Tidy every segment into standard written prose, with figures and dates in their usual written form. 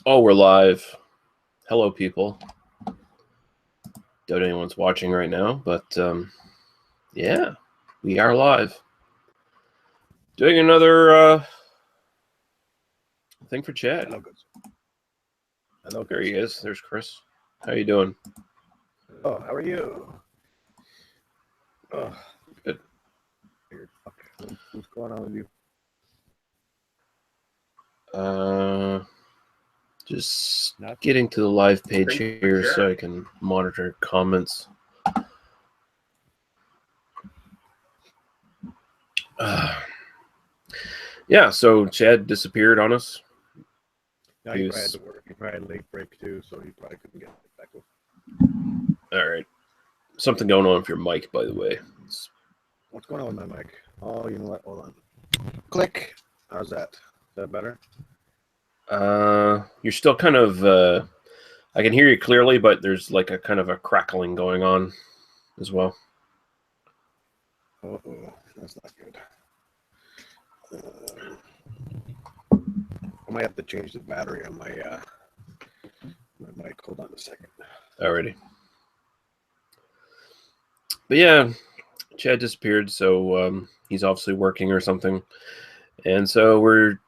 Oh, we're live. Hello, people. Doubt anyone's watching right now, but yeah, we are live. Doing another thing for Chad. Hello, there he is. There's Chris. How you doing? Oh, how are you? Oh, good. What's going on with you? Just getting to the live page here so I can monitor comments. Yeah, so Chad disappeared on us. No, he probably had to work. He probably had a late break too, so he probably couldn't get back over. All right. Something going on with your mic, by the way. What's going on with my mic? Oh, you know what? Hold on. Click. How's that? Is that better? You're still kind of I can hear you clearly, but there's like a kind of a crackling going on as well. Oh, that's not good. I might have to change the battery on my mic. Hold on a second. Alrighty. But yeah, Chad disappeared, so he's obviously working or something. And so we're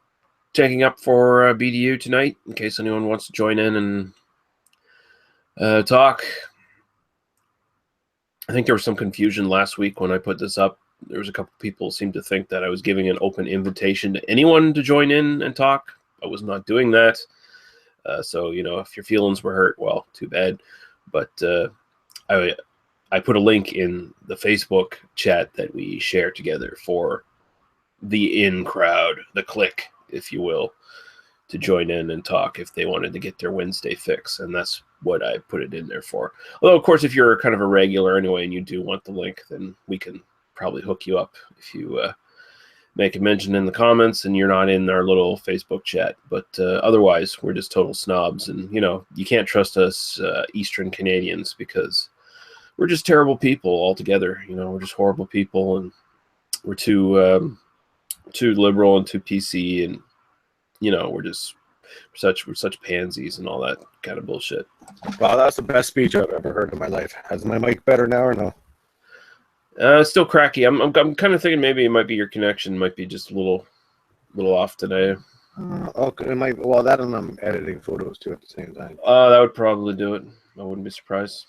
taking up for BDU tonight, in case anyone wants to join in and talk. I think there was some confusion last week when I put this up. There was a couple people seemed to think that I was giving an open invitation to anyone to join in and talk. I was not doing that. So, you know, if your feelings were hurt, well, too bad. But I put a link in the Facebook chat that we share together for the in crowd, the clique, if you will, to join in and talk if they wanted to get their Wednesday fix. And that's what I put it in there for. Although, of course, if you're kind of a regular anyway and you do want the link, then we can probably hook you up if you make a mention in the comments and you're not in our little Facebook chat. But otherwise, we're just total snobs. And, you know, you can't trust us Eastern Canadians because we're just terrible people altogether. You know, we're just horrible people, and we're too liberal and too PC, and you know, we're such pansies and all that kind of bullshit. Wow, that's the best speech I've ever heard in my life. Has my mic better now or no? Still cracky. I'm kind of thinking maybe it might be your connection might be just a little off today. Okay, well, that and I'm editing photos too at the same time. That would probably do it. I wouldn't be surprised.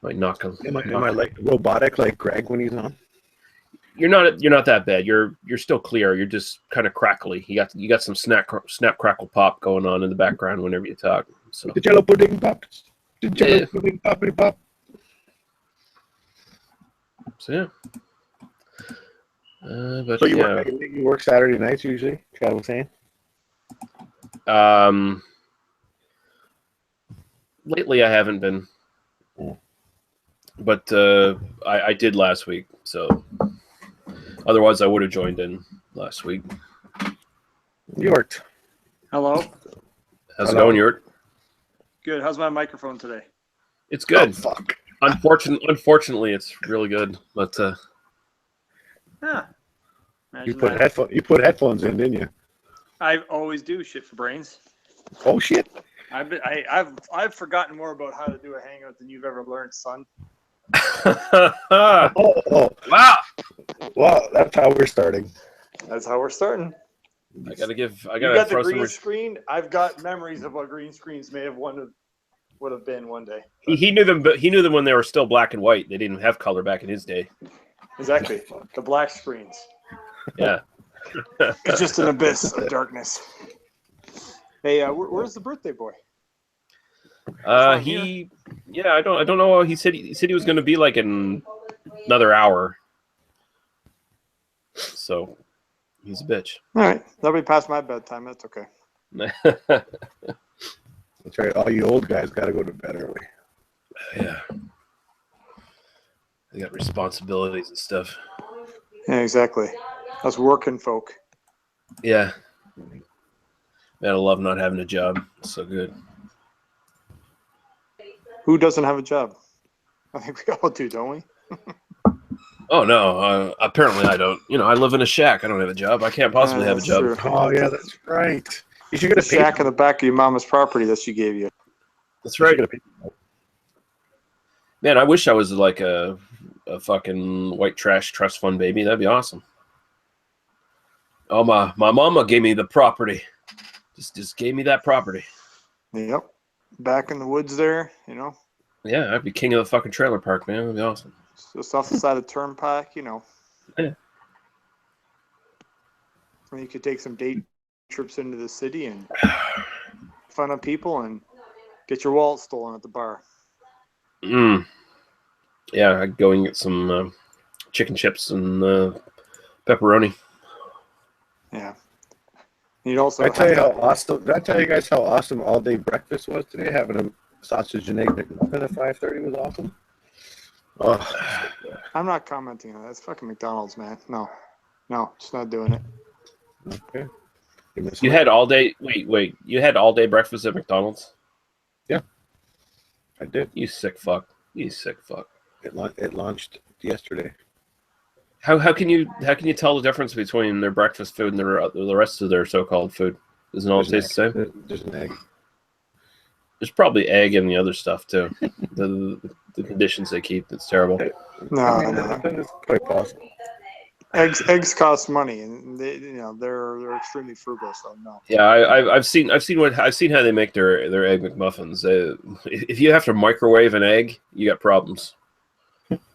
Might knock him. Am I like robotic like Greg when he's on? You're not that bad. You're still clear. You're just kind of crackly. You got some snap crackle pop going on in the background whenever you talk. So the jello pudding pop. The jello pudding poppity pop. So yeah. But so you work Saturday nights usually? Chad was saying. Lately I haven't been, but I did last week. So otherwise I would have joined in last week. Yort. Hello. How's it going, Yort? Good. How's my microphone today? It's good. Oh, fuck. Unfortunately, it's really good. But you put headphones in, didn't you? I always do shit for brains. Oh shit! I've forgotten more about how to do a hangout than you've ever learned, son. Oh. Wow. Well, that's how we're starting. That's how we're starting. I got you got the green screen. I've got memories of what green screens may have would have been one day. He knew them, but he knew them when they were still black and white. They didn't have color back in his day. Exactly. The black screens. Yeah. It's just an abyss of darkness. Hey, where's the birthday boy? I don't know. He said he was going to be like in another hour. So he's a bitch. All right, that'll be past my bedtime. That's okay. That's right. All you old guys got to go to bed early. Yeah. They got responsibilities and stuff. Yeah, exactly. Us working folk. Yeah. Man, I love not having a job. It's so good. Who doesn't have a job? I think we all do, don't we? Oh, no. Apparently I don't. You know, I live in a shack. I don't have a job. I can't possibly have a job. True. Oh, yeah, that's right. You should get The a shack in the back of your mama's property that she gave you. That's right. Get a paper. Man, I wish I was like a fucking white trash trust fund baby. That'd be awesome. Oh, my mama gave me the property. Just gave me that property. Yep. Back in the woods there, you know. Yeah, I'd be king of the fucking trailer park, man. That'd be awesome. Just off the side of the turnpike, you know. Yeah. And you could take some day trips into the city and fun of people and get your wallet stolen at the bar. Yeah, I'd go and get some chicken chips and pepperoni. Yeah. You'd also Did I tell you guys how awesome all day breakfast was today? Having a sausage and egg McMuffin at 5:30 was awesome. Oh, I'm not commenting on that. It's fucking McDonald's, man. No, just not doing it. okay. You had all day. Wait. You had all day breakfast at McDonald's? Yeah, I did. You sick fuck. It launched yesterday. How can you tell the difference between their breakfast food and the rest of their so-called food? Doesn't all taste the same? There's an egg. There's probably egg in the other stuff too. the conditions they keep, it's terrible. No. It's quite possible. Eggs cost money, and they're extremely frugal. So no. Yeah, I've seen how they make their egg McMuffins. If you have to microwave an egg, you got problems.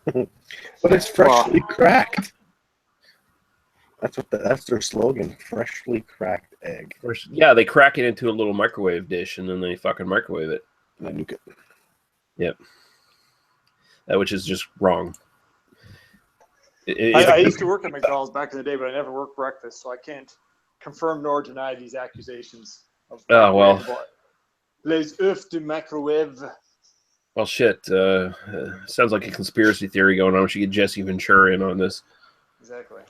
But it's freshly cracked. That's their slogan: freshly cracked egg. Yeah, they crack it into a little microwave dish and then they fucking microwave it. And then you get. Yep. Which is just wrong. I used to work at McDonald's back in the day, but I never worked breakfast, so I can't confirm nor deny these accusations. Oh well. Les œufs de microwave. Well, shit. Sounds like a conspiracy theory going on. We should get Jesse Ventura in on this. Exactly.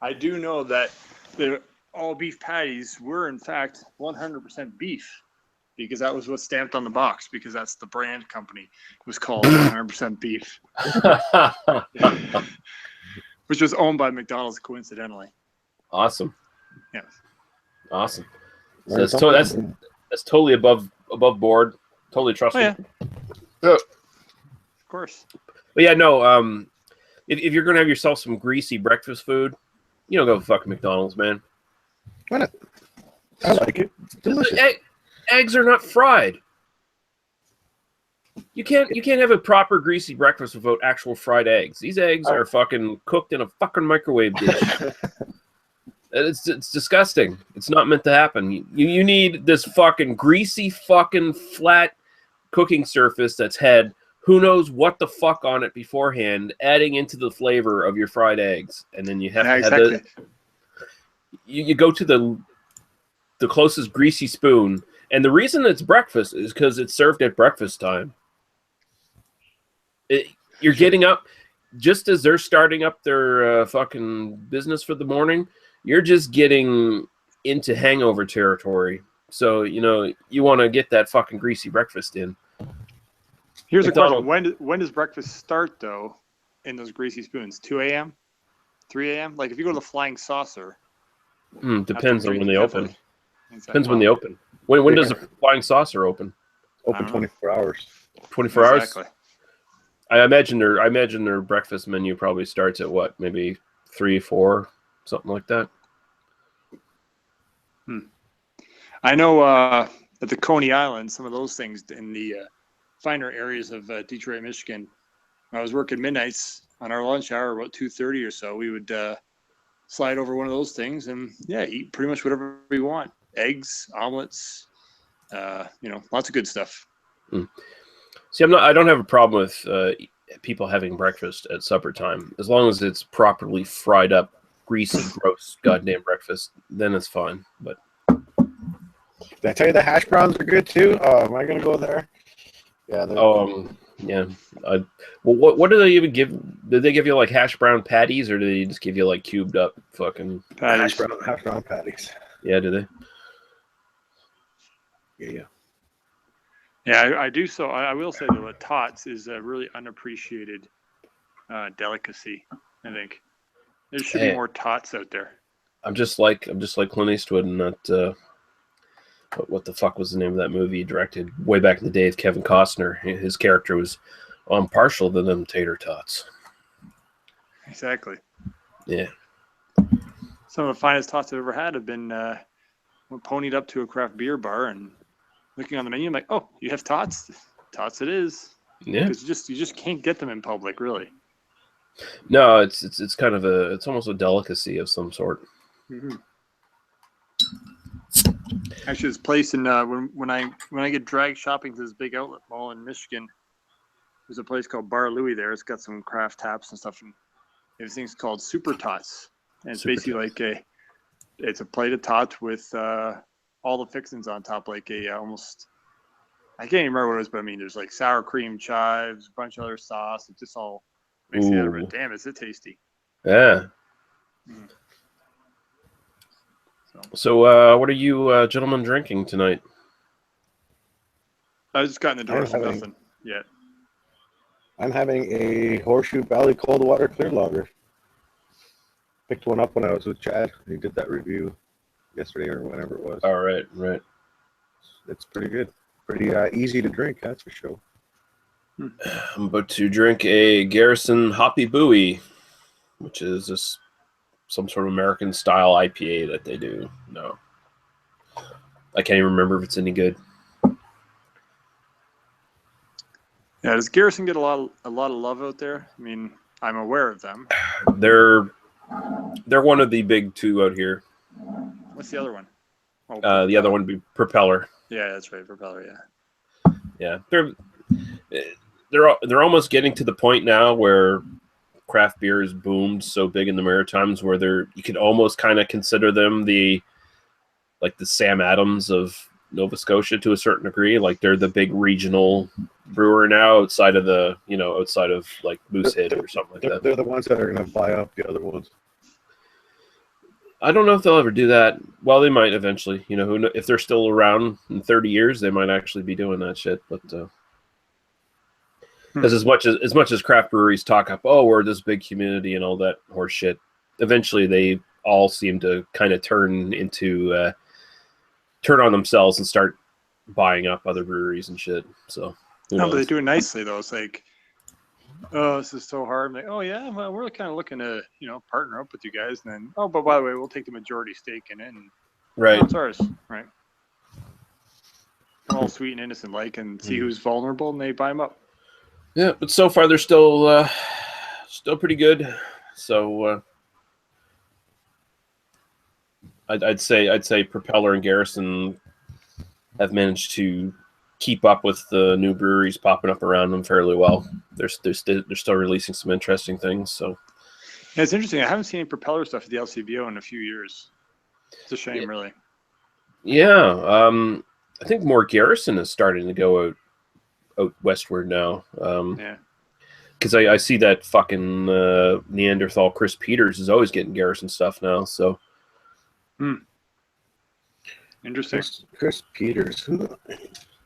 I do know that the all beef patties were, in fact, 100% beef because that was what's stamped on the box because that's the brand company. It was called 100% beef, which was owned by McDonald's coincidentally. Awesome. Yeah. Awesome. So that's totally above board. Totally trustworthy. Oh, yeah. Of course. But yeah, no. If you're gonna have yourself some greasy breakfast food, you don't go fucking McDonald's, man. Why not? I like it. It's delicious. Eggs are not fried. You can't have a proper greasy breakfast without actual fried eggs. These eggs are fucking cooked in a fucking microwave dish. It's disgusting. It's not meant to happen. You need this fucking greasy fucking flat cooking surface that's had who knows what the fuck on it beforehand, adding into the flavor of your fried eggs, and then you have to have you go to the closest greasy spoon, and the reason it's breakfast is because it's served at breakfast time. You're getting up just as they're starting up their fucking business for the morning. You're just getting into hangover territory. So, you want to get that fucking greasy breakfast in. Here's a question. When does breakfast start, though, in those greasy spoons? 2 a.m.? 3 a.m.? Like, if you go to the Flying Saucer. Depends on when they open. Depends when they open. When does the Flying Saucer open? Open 24 hours. 24 hours? Exactly. I imagine their breakfast menu probably starts at what? Maybe 3, 4, something like that. I know at the Coney Island, some of those things in the finer areas of Detroit, Michigan. When I was working midnights on our lunch hour, about 2:30 or so, we would slide over one of those things and eat pretty much whatever we want. Eggs, omelets, lots of good stuff. See, I don't have a problem with people having breakfast at supper time as long as it's properly fried up, greasy, gross, goddamn breakfast. Then it's fine. But did I tell you the hash browns are good too? Oh, am I gonna go there? Yeah. Yeah. Well, what do they even give? Did they give you like hash brown patties, or did they just give you like cubed up fucking hash brown patties? Yeah, do they? Yeah. Yeah, I do. So I will say though, that tots is a really unappreciated delicacy. I think there should be more tots out there. I'm just like Clint Eastwood, and that what the fuck was the name of that movie he directed way back in the day with Kevin Costner? His character was partial to them tater tots. Exactly. Yeah. Some of the finest tots I've ever had have been ponied up to a craft beer bar and looking on the menu. I'm like, oh, you have tots? Tots it is. Yeah. Because you just can't get them in public, really. No, it's kind of it's almost a delicacy of some sort. Mm-hmm. Actually, this place in when I get dragged shopping to this big outlet mall in Michigan, there's a place called Bar Louie there. It's got some craft taps and stuff, and there's things called Super Tots, and it's basically like it's a plate of tots with all the fixings on top, like almost. I can't even remember what it is, but I mean, there's like sour cream chives, a bunch of other sauce. It just all makes it out of it. Damn, is it tasty? Yeah. Mm. So, what are you gentlemen drinking tonight? I just got in the door, so nothing yet. I'm having a Horseshoe Valley Cold Water Clear Lager. Picked one up when I was with Chad. He did that review yesterday or whenever it was. All right. It's pretty good. Pretty easy to drink, that's for sure. I'm about to drink a Garrison Hoppy Buoy, which is just some sort of American style IPA that they do. No, I can't even remember if it's any good. Yeah, does Garrison get a lot of love out there? I mean, I'm aware of them. They're one of the big two out here. What's the other one? Oh, the other one would be Propeller. Yeah, that's right, Propeller. Yeah. Yeah, they're almost getting to the point now where craft beer has boomed so big in the Maritimes, where you could almost kind of consider them the Sam Adams of Nova Scotia to a certain degree. Like they're the big regional brewer now, outside of like Moosehead or something like that. They're the ones that are going to buy up the other ones. I don't know if they'll ever do that. Well, they might eventually. You know, if they're still around in 30 years, they might actually be doing that shit. But because as much as craft breweries talk up, oh, we're this big community and all that horse shit, eventually they all seem to kind of turn on themselves and start buying up other breweries and shit. So, no, but they do it nicely though. It's like, oh, this is so hard. I'm like, oh yeah, well, we're kind of looking to partner up with you guys, and then but by the way, we'll take the majority stake in it, and right, it's ours, right? All sweet and innocent, like, and see who's vulnerable, and they buy them up. Yeah, but so far they're still pretty good. So I'd say Propeller and Garrison have managed to keep up with the new breweries popping up around them fairly well. They're still releasing some interesting things. So yeah, it's interesting. I haven't seen any Propeller stuff at the LCBO in a few years. It's a shame, really. Yeah, I think more Garrison is starting to go out westward now. Yeah, because I see that fucking Neanderthal Chris Peters is always getting Garrison stuff now. So interesting. Chris Peters.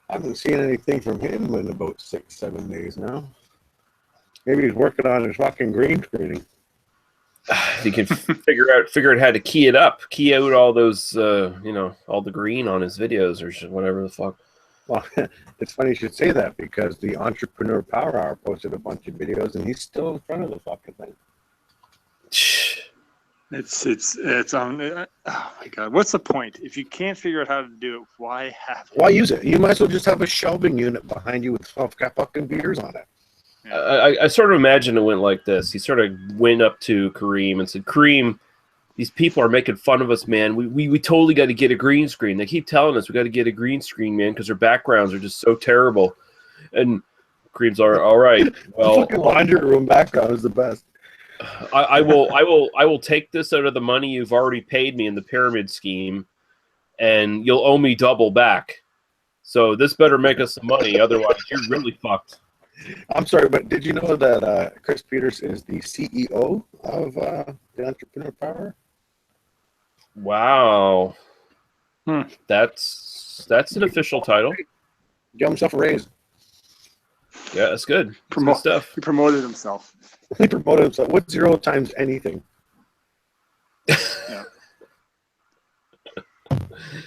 I haven't seen anything from him in about 6-7 days now. Maybe he's working on his fucking green screening. If you can figure out how to key out all those, all the green on his videos or whatever the fuck. Well, it's funny you should say that because the Entrepreneur Power Hour posted a bunch of videos and he's still in front of the fucking thing. It's on. Oh my god, what's the point? If you can't figure out how to do it, why have it? Why use it? You might as well just have a shelving unit behind you with fucking beers on it. Yeah. I sort of imagine it went like this. He sort of went up to Kareem and said, Kareem, these people are making fun of us, man. We totally got to get a green screen. They keep telling us we got to get a green screen, man, because their backgrounds are just so terrible. And Kareem's all right. Well, the fucking laundry room background is the best. I will take this out of the money you've already paid me in the pyramid scheme, and you'll owe me double back. So this better make us some money, otherwise you're really fucked. I'm sorry, but did you know that Chris Peters is the CEO of the Entrepreneur Power? Wow, that's an official title. Give himself a raise. Yeah, that's good. Good stuff. He promoted himself. He promoted himself. What's 0 times anything? Yeah.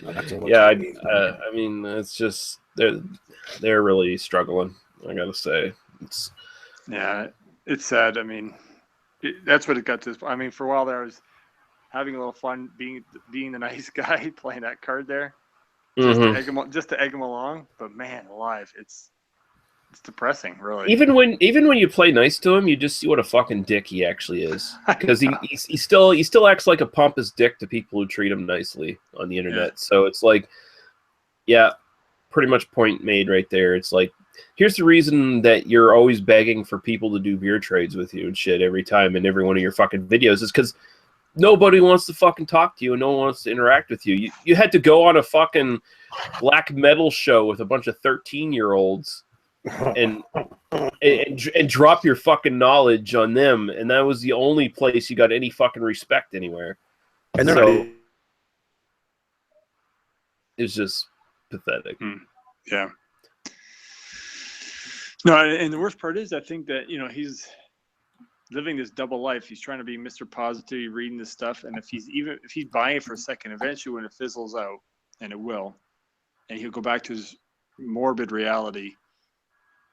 That's what it looks Yeah, like. I mean, it's just they're really struggling. I gotta say, it's sad. I mean, that's what it got to. I mean, for a while there, I was having a little fun being the nice guy playing that card there, just to egg him along. But man, alive, it's depressing, really. even when you play nice to him, you just see what a fucking dick he actually is, because he still acts like a pompous dick to people who treat him nicely on the internet. Yeah. So it's like, yeah, pretty much point made right there. It's like, here's the reason that you're always begging for people to do beer trades with you and shit every time in every one of your fucking videos, is because nobody wants to fucking talk to you and no one wants to interact with you. You had to go on a fucking black metal show with a bunch of 13-year-olds and drop your fucking knowledge on them, and that was the only place you got any fucking respect anywhere. And so it's just pathetic. Yeah. No, and the worst part is, I think that, you know, he's living this double life. He's trying to be Mr. Positivity, reading this stuff, and if he's buying it for a second, eventually when it fizzles out, and it will, and he'll go back to his morbid reality,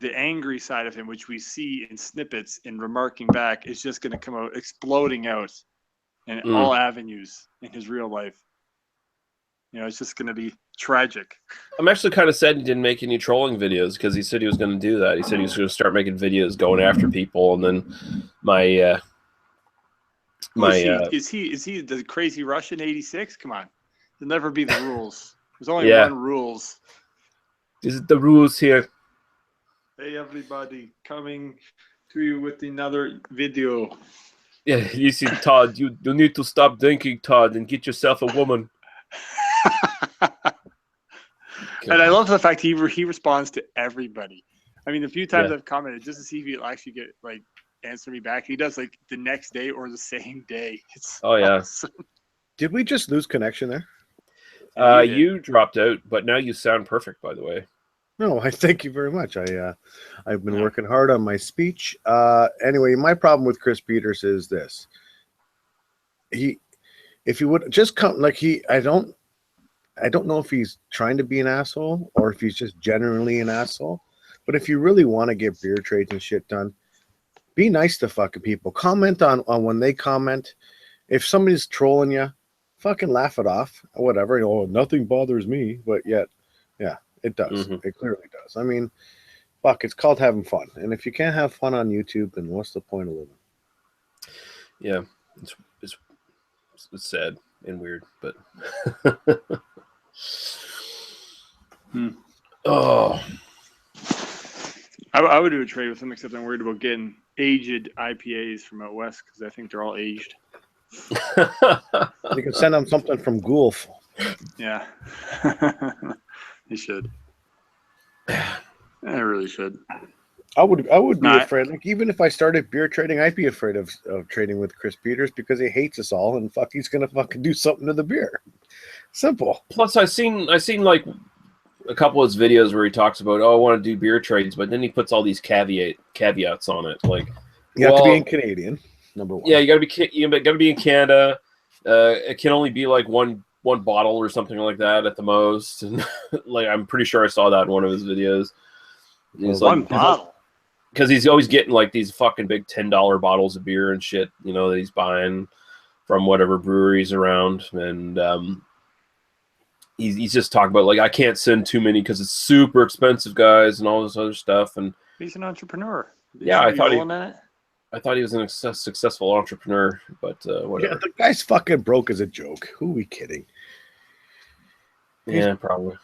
the angry side of him, which we see in snippets and remarking back, is just going to come out, exploding out in all avenues in his real life. You know, it's just going to be tragic. I'm actually kind of sad he didn't make any trolling videos, because he said he was going to do that. He said he was going to start making videos going after people, and then is he the crazy Russian 86? Come on, there'll never be the rules. There's only one rules. This is the rules here. Hey everybody, coming to you with another video. Yeah, you see, Todd, you need to stop drinking, Todd, and get yourself a woman. And I love the fact he responds to everybody. I mean, the few times I've commented just to see if he'll actually get like answer me back, he does like the next day or the same day. It's awesome. Did we just lose connection there? You dropped out, but now you sound perfect, by the way. No, I thank you very much. I've been working hard on my speech. Anyway, my problem with Chris Peters is this. If you would just come, like I don't know if he's trying to be an asshole or if he's just generally an asshole. But if you really want to get beer trades and shit done, be nice to fucking people. Comment on when they comment. If somebody's trolling you, fucking laugh it off or whatever. You know, nothing bothers me, but yet, yeah. It does. It clearly does. I mean, fuck, it's called having fun. And if you can't have fun on YouTube, then what's the point of living? Yeah, it's sad and weird, but oh, I would do a trade with him, except I'm worried about getting aged IPAs from out west because I think they're all aged. You can send them something from Gulf. Yeah. He should. I really should. I would be afraid. Like, even if I started beer trading, I'd be afraid of trading with Chris Peters because he hates us all and he's gonna fucking do something to the beer. Simple. Plus, I seen like a couple of his videos where he talks about, I want to do beer trades, but then he puts all these caveats on it. Like, you have to be in Canadian, number one. Yeah, you gotta be in Canada. It can only be like one bottle or something like that at the most. And like, I'm pretty sure I saw that in one of his videos. One bottle, because he's always getting like these fucking big $10 bottles of beer and shit, you know, that he's buying from whatever breweries around, and he's just talking about like, I can't send too many because it's super expensive, guys, and all this other stuff. And he's an entrepreneur. I thought he was a successful entrepreneur, but whatever. Yeah, the guy's fucking broke as a joke. Who are we kidding? Yeah, probably.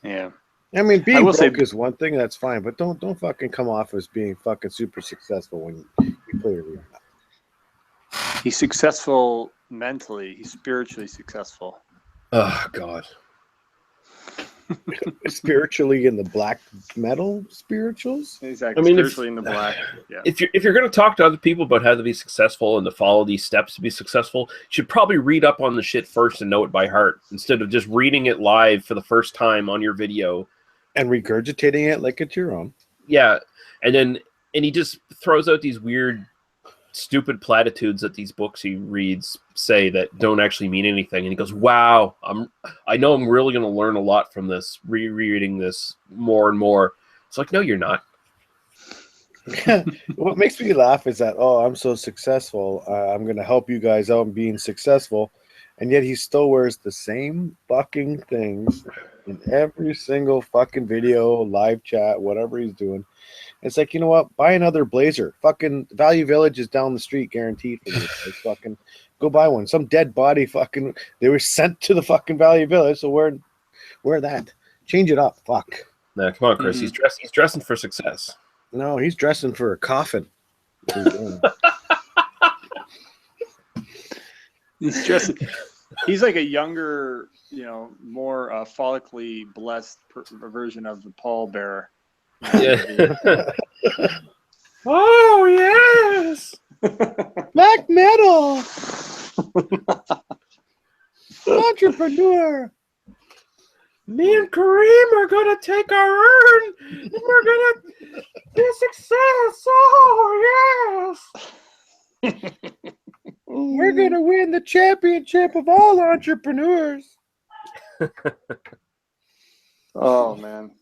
Yeah. I mean, being broke is one thing, that's fine, but don't fucking come off as being fucking super successful when you clearly are not. He's successful mentally. He's spiritually successful. Oh, God. Spiritually in the black metal spirituals? Exactly. I mean, spiritually in the black. Yeah. If you're going to talk to other people about how to be successful and to follow these steps to be successful, you should probably read up on the shit first and know it by heart instead of just reading it live for the first time on your video. And regurgitating it like it's your own. Yeah. And he just throws out these weird stupid platitudes that these books he reads say that don't actually mean anything. And he goes, wow, I know I'm really going to learn a lot from this, rereading this more and more. It's like, no, you're not. What makes me laugh is that, oh, I'm so successful. I'm going to help you guys out in being successful. And yet he still wears the same fucking things in every single fucking video, live chat, whatever he's doing. It's like, you know what? Buy another blazer. Fucking Value Village is down the street, guaranteed for you guys. Fucking go buy one. Some dead body fucking, they were sent to the fucking Value Village, so wear that. Change it up. Fuck. Nah, come on, Chris. He's dressing for success. No, he's dressing for a coffin. He's dressing. He's like a younger, more follically blessed version of the pallbearer. Yeah. Oh yes, black metal entrepreneur. Me and Kareem are gonna take our urn and we're gonna be a success. Oh yes. We're gonna win the championship of all entrepreneurs. Oh man.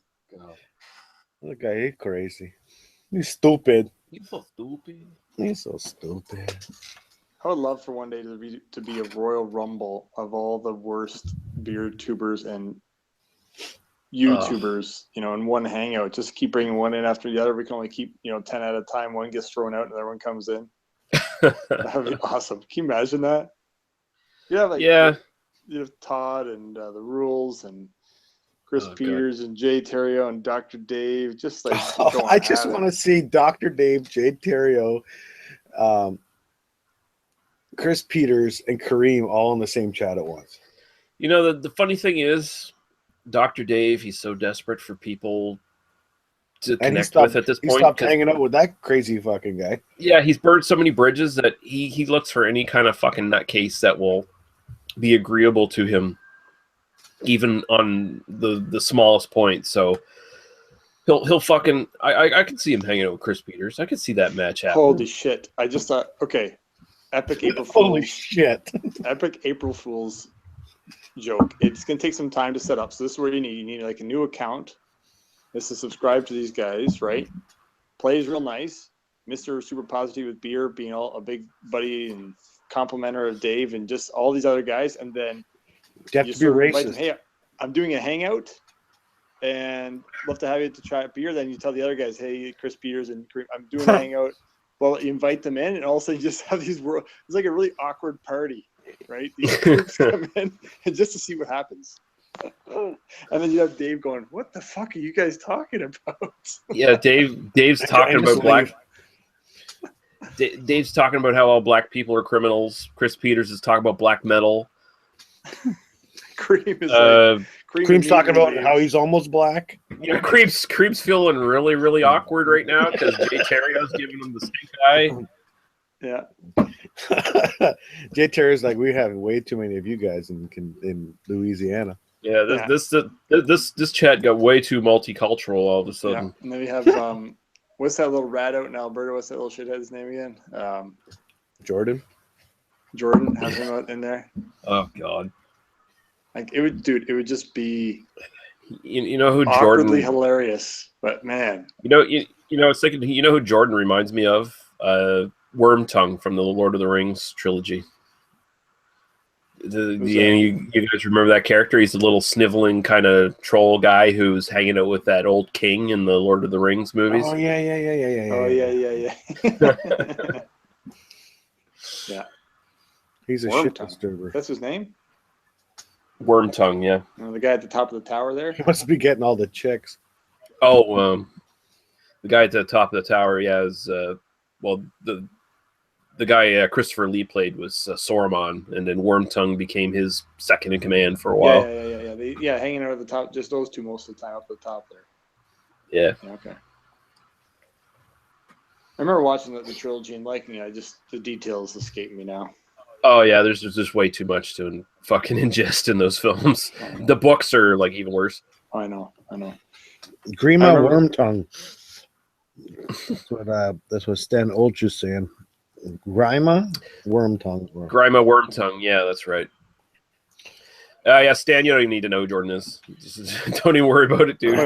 Look, guy, he's crazy. He's stupid. He's so stupid. He's so stupid. I would love for one day to be a Royal Rumble of all the worst Beertubers and YouTubers, in one hangout. Just keep bringing one in after the other. We can only keep, 10 at a time. One gets thrown out and the other one comes in. That would be awesome. Can you imagine that? You have Todd and the Rules and Chris Peters and Jay Terrio and Dr. Dave. Just like I just want to see Dr. Dave, Jay Terrio, Chris Peters, and Kareem all in the same chat at once. The funny thing is, Dr. Dave, he's so desperate for people to connect with at this point. He stopped hanging out with that crazy fucking guy. Yeah, he's burned so many bridges that he looks for any kind of fucking nutcase that will be agreeable to him, even on the smallest point. So he'll fucking I can see him hanging out with Chris Peters. I could see that match happen. Holy shit. I just thought, okay, epic April Fool's. Holy shit. Epic April Fool's joke. It's going to take some time to set up. So this is what you need. You need like a new account. This is subscribe to these guys, right? Plays real nice. Mr. Super Positive with beer, being all a big buddy and complimenter of Dave and just all these other guys. And then you have to be racist. Them, hey, I'm doing a hangout and love to have you to try a beer. Then you tell the other guys, hey, Chris Peters and I'm doing a hangout. Well, you invite them in and all of a sudden you just have these it's like a really awkward party, right? These groups come in and just to see what happens. And then you have Dave going, what the fuck are you guys talking about? Yeah, Dave's talking about black. Dave's talking about how all black people are criminals. Chris Peters is talking about black metal. Cream's talking about how he's almost black. Yeah, Creep's feeling really, really awkward right now because Jay Terrio's giving him the stink eye. Yeah. Jay Terrio's like, we have way too many of you guys in Louisiana. Yeah, this chat got way too multicultural all of a sudden. Yeah. And then we have what's that little rat out in Alberta? What's that little shithead's name again? Jordan. Have him in there. Oh God. Like it would just be you know who awkwardly Jordan hilarious, but man. It's like who Jordan reminds me of? Wormtongue from the Lord of the Rings trilogy. You guys remember that character? He's a little sniveling kind of troll guy who's hanging out with that old king in the Lord of the Rings movies. Oh yeah. Oh yeah. Yeah. He's a shit disturber. That's his name? Wormtongue, yeah. The guy at the top of the tower there? He must be getting all the chicks. Oh, the guy at the top of the tower, yeah, is the guy Christopher Lee played was Saruman, and then Wormtongue became his second in command for a while. Yeah, hanging out at the top, just those two most of the time up at the top there. Yeah. Okay. I remember watching the trilogy and liking it. The details escape me now. Oh yeah, there's just way too much to fucking ingest in those films. The books are like even worse. I know. Grima Wormtongue. That's what Stan Ulch is saying. Grima Wormtongue. Grima Wormtongue. Yeah, that's right. Yeah, Stan, you don't even need to know who Jordan is. Just, don't even worry about it, dude.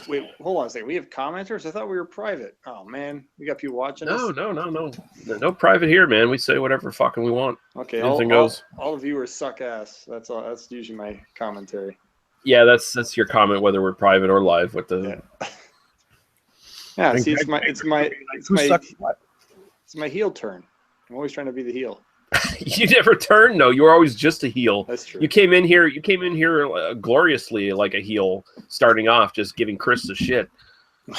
Wait, hold on a second. We have commenters? I thought we were private. Oh, man. We got people watching No, us? no private here, man. We say whatever fucking we want. Okay, anything goes. All the viewers suck ass. That's all. That's usually my commentary. Yeah, that's your comment, whether we're private or live. What the? Yeah. See, it's my heel turn. I'm always trying to be the heel. You never turned. No, you were always just a heel. That's true. You came in here gloriously like a heel, starting off, just giving Chris the shit.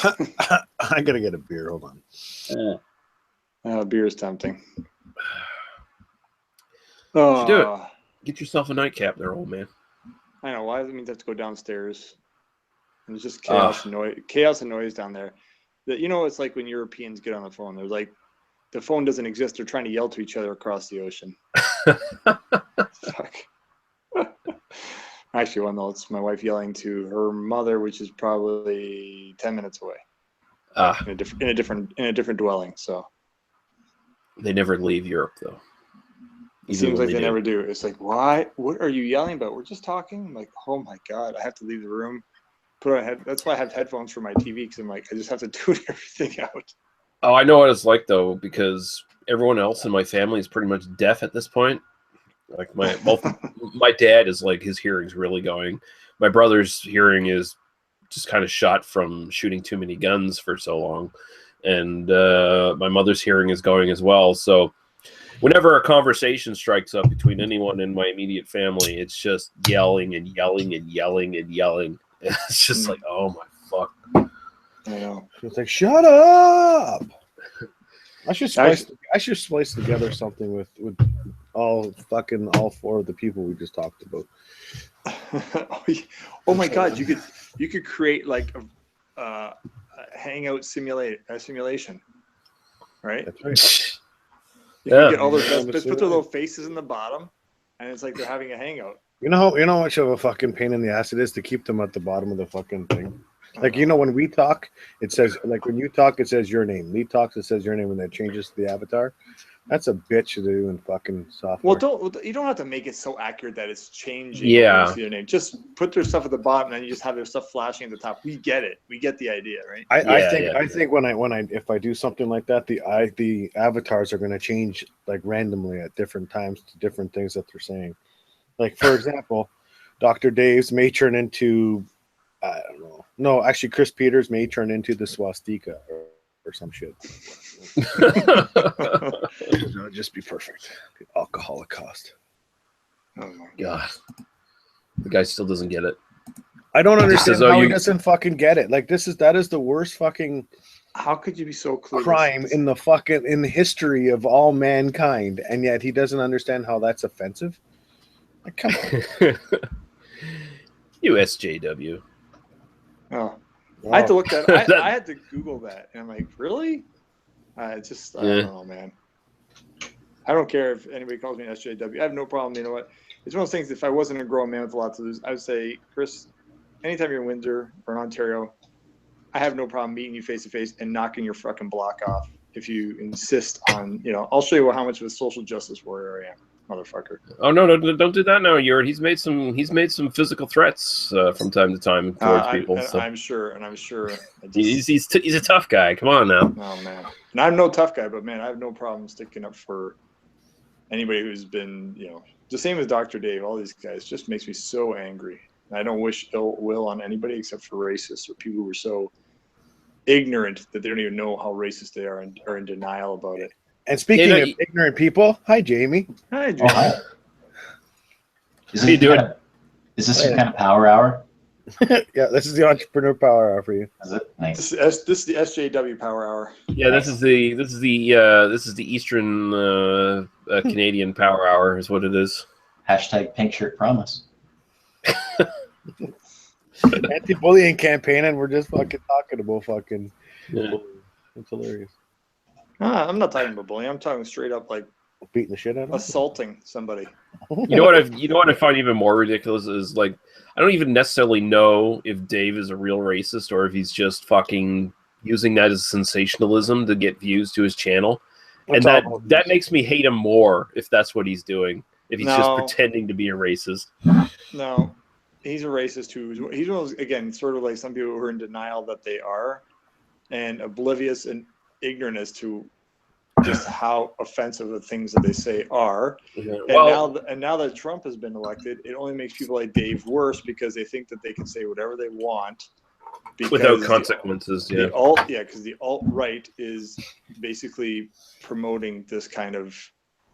I gotta get a beer. Hold on. Beer is tempting. You do it. Get yourself a nightcap there, old man. I know. Why does it mean to have to go downstairs? And there's just chaos and noise down there. It's like when Europeans get on the phone. They're like, the phone doesn't exist. They're trying to yell to each other across the ocean. Fuck. Actually, well, no, it's my wife yelling to her mother, which is probably 10 minutes away. In a different dwelling. So they never leave Europe, though. It seems like they never do. It's like, why? What are you yelling about? We're just talking. I'm like, oh my god, I have to leave the room. That's why I have headphones for my TV, because I'm like, I just have to tune everything out. Oh, I know what it's like though, because everyone else in my family is pretty much deaf at this point. Like my dad is like, his hearing's really going. My brother's hearing is just kind of shot from shooting too many guns for so long, and my mother's hearing is going as well. So whenever a conversation strikes up between anyone in my immediate family, it's just yelling and yelling and yelling and yelling. It's just like, oh my fuck. I know. It's like, shut up. I should splice together something with all four of the people we just talked about. Oh my god, you could create like a hangout simulation, right? That's right. You can get all their best, put their little faces in the bottom, and it's like they're having a hangout. You know how much of a fucking pain in the ass it is to keep them at the bottom of the fucking thing. Like, when we talk, it says, like, when you talk, it says your name. Lee talks, it says your name, and then it changes to the avatar. That's a bitch to do in fucking software. Well, you don't have to make it so accurate that it's changing. Yeah. Their name. Just put their stuff at the bottom, and then you just have their stuff flashing at the top. We get it. We get the idea, right? I think if I do something like that, the avatars are going to change like randomly at different times to different things that they're saying. Like, for example, Dr. Dave's may turn into, I don't know. No, actually, Chris Peters may turn into the swastika or some shit. It'll just be perfect. The alcoholic cost. Oh my god. The guy still doesn't get it. I don't understand how he doesn't fucking get it. Like, that is the worst fucking how could you be so clueless? Crime in the history of all mankind, and yet he doesn't understand how that's offensive. Like, come on. You SJW. Oh, wow. I had to look that. I had to Google that, and I'm like, really? I don't know, man. I don't care if anybody calls me an SJW. I have no problem. You know what? It's one of those things. If I wasn't a grown man with a lot to lose, I would say, Chris, anytime you're in Windsor or in Ontario, I have no problem meeting you face to face and knocking your fucking block off if you insist on. I'll show you how much of a social justice warrior I am. Motherfucker. Oh no, don't do that now, Yurt. He's made some physical threats from time to time towards people. So. I'm sure. He's a tough guy. Come on now. Oh man, and I'm no tough guy, but man, I have no problem sticking up for anybody who's been, the same as Dr. Dave. All these guys just makes me so angry. I don't wish ill will on anybody except for racists or people who are so ignorant that they don't even know how racist they are and are in denial about it. And speaking of ignorant people, hi, Jamie. Hi, Jamie. Oh, hi. How you doing? Is this some kind of power hour? Yeah, this is the Entrepreneur Power Hour for you. Is it? Nice. This is the SJW Power Hour. Yeah, this is the Eastern Canadian Power Hour is what it is. Hashtag pink shirt promise. Anti-bullying campaign, and we're just fucking talking about fucking. Yeah. It's hilarious. I'm not talking about bullying. I'm talking straight up like beating the shit out of assaulting somebody. You know what I find even more ridiculous is, like, I don't even necessarily know if Dave is a real racist or if he's just fucking using that as sensationalism to get views to his channel. And that makes me hate him more if that's what he's doing. If he's just No. pretending to be a racist. No, he's a racist too. He's one of those, again, sort of like some people who are in denial that they are, and oblivious and ignorant as to just how offensive the things that they say are. Yeah. And now that Trump has been elected, it only makes people like Dave worse because they think that they can say whatever they want without consequences. Because the alt-right is basically promoting this kind of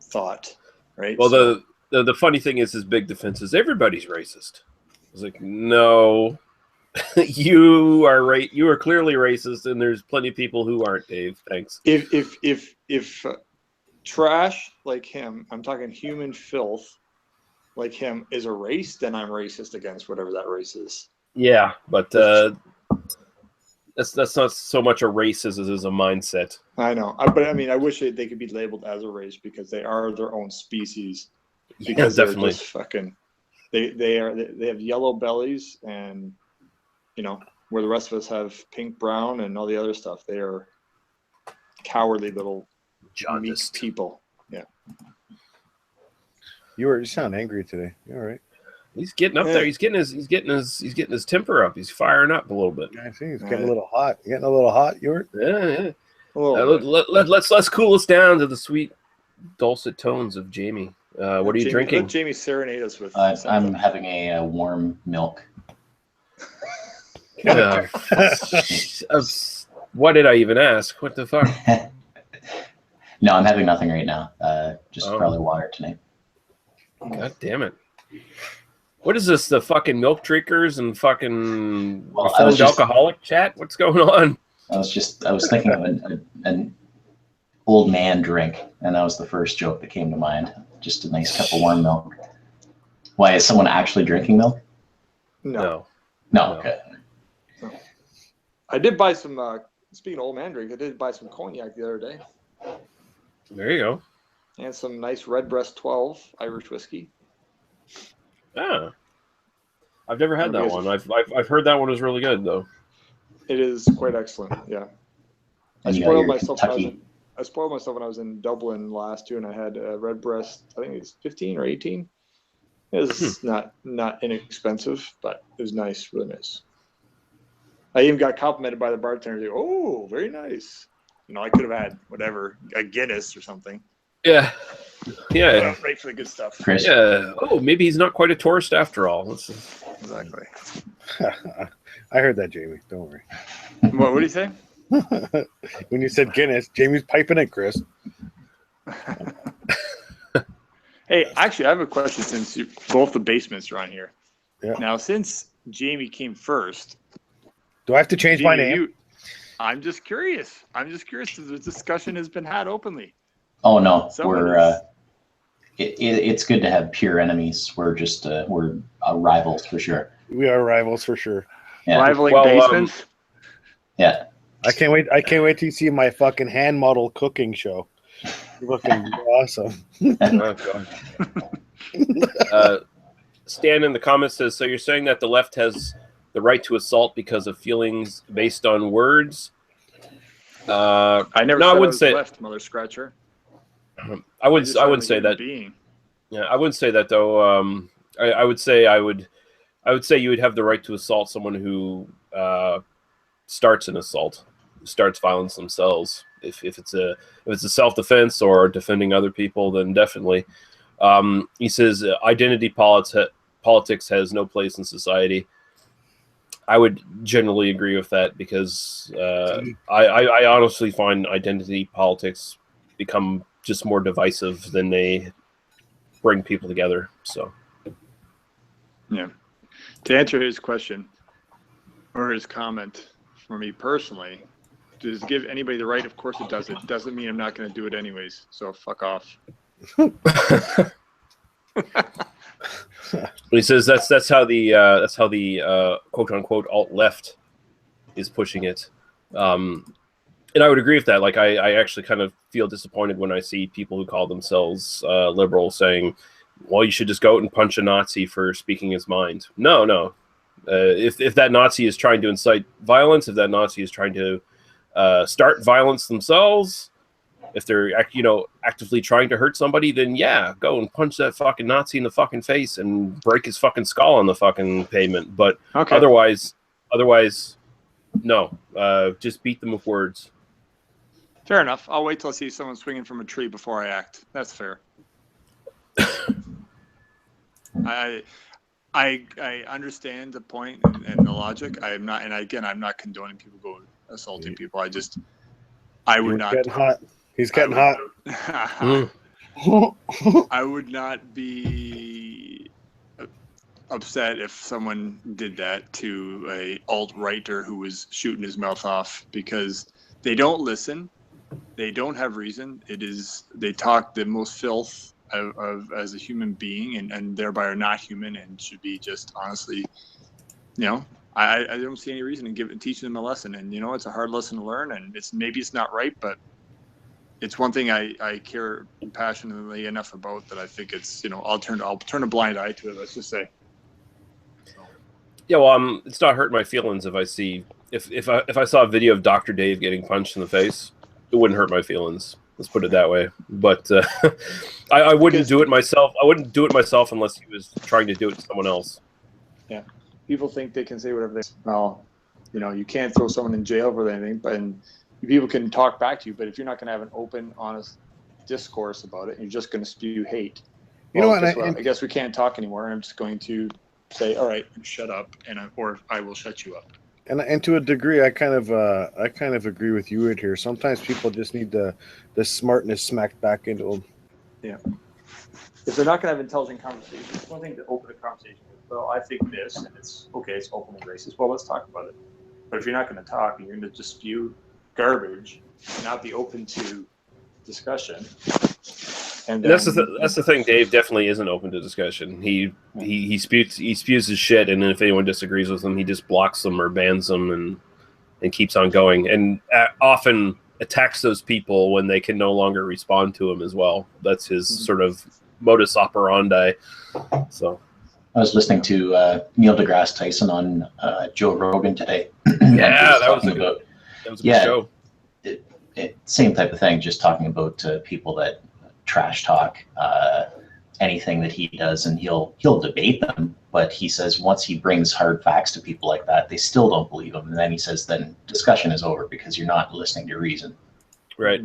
thought, right? Well, the funny thing is, his big defense is everybody's racist. I was like, no, you are right. You are clearly racist, and there's plenty of people who aren't. Dave, thanks. If trash like him, I'm talking human filth like him, is a race, then I'm racist against whatever that race is. Yeah, but that's not so much a race as it is a mindset. I know, but I mean, I wish they could be labeled as a race because they are their own species. Because yeah, definitely. They're just fucking, they have yellow bellies, and you know, where the rest of us have pink, brown, and all the other stuff. They are cowardly little meek people. Yeah. You sound angry today. You all right? He's getting up there. He's getting his temper up. He's firing up a little bit. I see. He's getting a little hot. You getting a little hot, Ewart? Yeah. Let's cool us down to the sweet, dulcet tones of Jamie. What are you drinking? Let Jamie serenade us with. I'm having a warm milk. What did I even ask? What the fuck? No, I'm having nothing right now. Just probably water tonight. God damn it. What is this? The fucking milk drinkers and fucking alcoholic chat? What's going on? I was thinking of an old man drink, and that was the first joke that came to mind. Just a nice cup of warm milk. Why, is someone actually drinking milk? No. Okay. No. I did buy some, speaking of old man drink, I did buy some cognac the other day. There you go. And some nice Redbreast 12 Irish whiskey. Ah, I've never had that one. I've heard that one is really good though. It is quite excellent. Yeah. And I spoiled myself when I was in Dublin last year, and I had a Redbreast. I think it's 15 or 18. It was not inexpensive, but it was nice, really nice. I even got complimented by the bartender. Like, oh, very nice. You know, I could have had whatever, a Guinness or something. Yeah. Right for the good stuff. Chris? Yeah. Oh, maybe he's not quite a tourist after all. Exactly. I heard that, Jamie. Don't worry. What did he say? When you said Guinness, Jamie's piping it, Chris. Hey, actually, I have a question since both the basements are on here. Yeah. Now, since Jamie came first, do I have to change my name? I'm just curious. The discussion has been had openly. Oh no, it's good to have pure enemies. We're rivals for sure. We are rivals for sure. Yeah. Rivaling basements. Yeah. I can't wait to see my fucking hand model cooking show. Looking awesome. Oh, God. Stan in the comments says, so you're saying that the left has the right to assault because of feelings based on words? I wouldn't say left, mother scratcher. I wouldn't say that. Yeah, I wouldn't say that though. I would say you would have the right to assault someone who starts an assault, starts violence themselves. If it's a self-defense or defending other people, then definitely. He says identity politics has no place in society. I would generally agree with that because I honestly find identity politics become just more divisive than they bring people together. So, yeah. To answer his question or his comment, for me personally, does it give anybody the right? Of course it does. It doesn't mean I'm not going to do it anyways. So fuck off. He says that's how the quote unquote alt left is pushing it. And I would agree with that. Like, I actually kind of feel disappointed when I see people who call themselves liberal saying, well, you should just go out and punch a Nazi for speaking his mind. No. If that Nazi is trying to incite violence, if that Nazi is trying to start violence themselves, If they're actively trying to hurt somebody, then yeah, go and punch that fucking Nazi in the fucking face and break his fucking skull on the fucking pavement. But otherwise, no. Just beat them with words. Fair enough. I'll wait till I see someone swinging from a tree before I act. That's fair. I understand the point and the logic. I'm not condoning people going assaulting people. I would not. Getting hot. He's getting hot. I would not be upset if someone did that to a alt-righter who was shooting his mouth off, because they don't listen. They don't have reason. They talk the most filth of as a human being, and thereby are not human and should be just honestly, I don't see any reason in teaching them a lesson. And it's a hard lesson to learn, and maybe it's not right, but it's one thing I care passionately enough about that I think it's I'll turn a blind eye to it. Let's just say. Yeah, well, it's not hurting my feelings if I see if I saw a video of Dr. Dave getting punched in the face, it wouldn't hurt my feelings. Let's put it that way. But I wouldn't do it myself. I wouldn't do it myself unless he was trying to do it to someone else. Yeah, people think they can say whatever they. Well, you can't throw someone in jail for anything, and people can talk back to you. But if you're not going to have an open, honest discourse about it, and you're just going to spew hate. I guess we can't talk anymore. And I'm just going to say, all right, shut up, or I will shut you up. And to a degree, I kind of agree with you right here. Sometimes people just need the smartness smacked back into them. Yeah. If they're not going to have intelligent conversations, it's one thing to open a conversation with. Well, I think this, and it's okay. It's open and racist. Well, let's talk about it. But if you're not going to talk and you're going to just spew garbage, and not be open to discussion. And that's the thing. Dave definitely isn't open to discussion. He spews his shit, and then if anyone disagrees with him, he just blocks them or bans them and keeps on going. And often attacks those people when they can no longer respond to him as well. That's his sort of modus operandi. So I was listening to Neil deGrasse Tyson on Joe Rogan today. Yeah, that was a good show. Same type of thing, just talking about people that trash talk anything that he does, and he'll debate them, but he says once he brings hard facts to people like that, they still don't believe him, and then he says then discussion is over because you're not listening to reason. Right.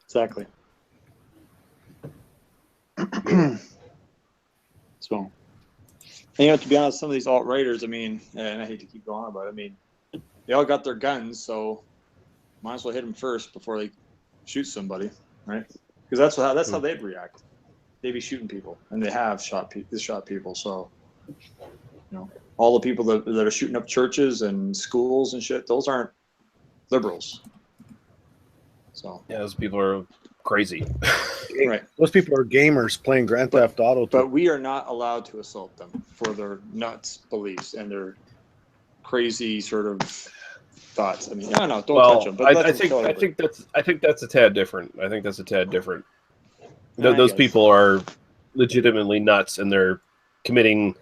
Exactly. So, and, to be honest, some of these alt-righters, and I hate to keep going on, but they all got their guns, so might as well hit them first before they shoot somebody, right? Because that's how they'd react. They'd be shooting people, and they have shot people. So, all the people that are shooting up churches and schools and shit, those aren't liberals. So yeah, those people are crazy. Right. Those people are gamers playing Grand Theft Auto. But we are not allowed to assault them for their nuts beliefs and their crazy sort of thoughts. Don't touch them. But I think that's a tad different. I think that's a tad different. Those people are legitimately nuts, and they're committing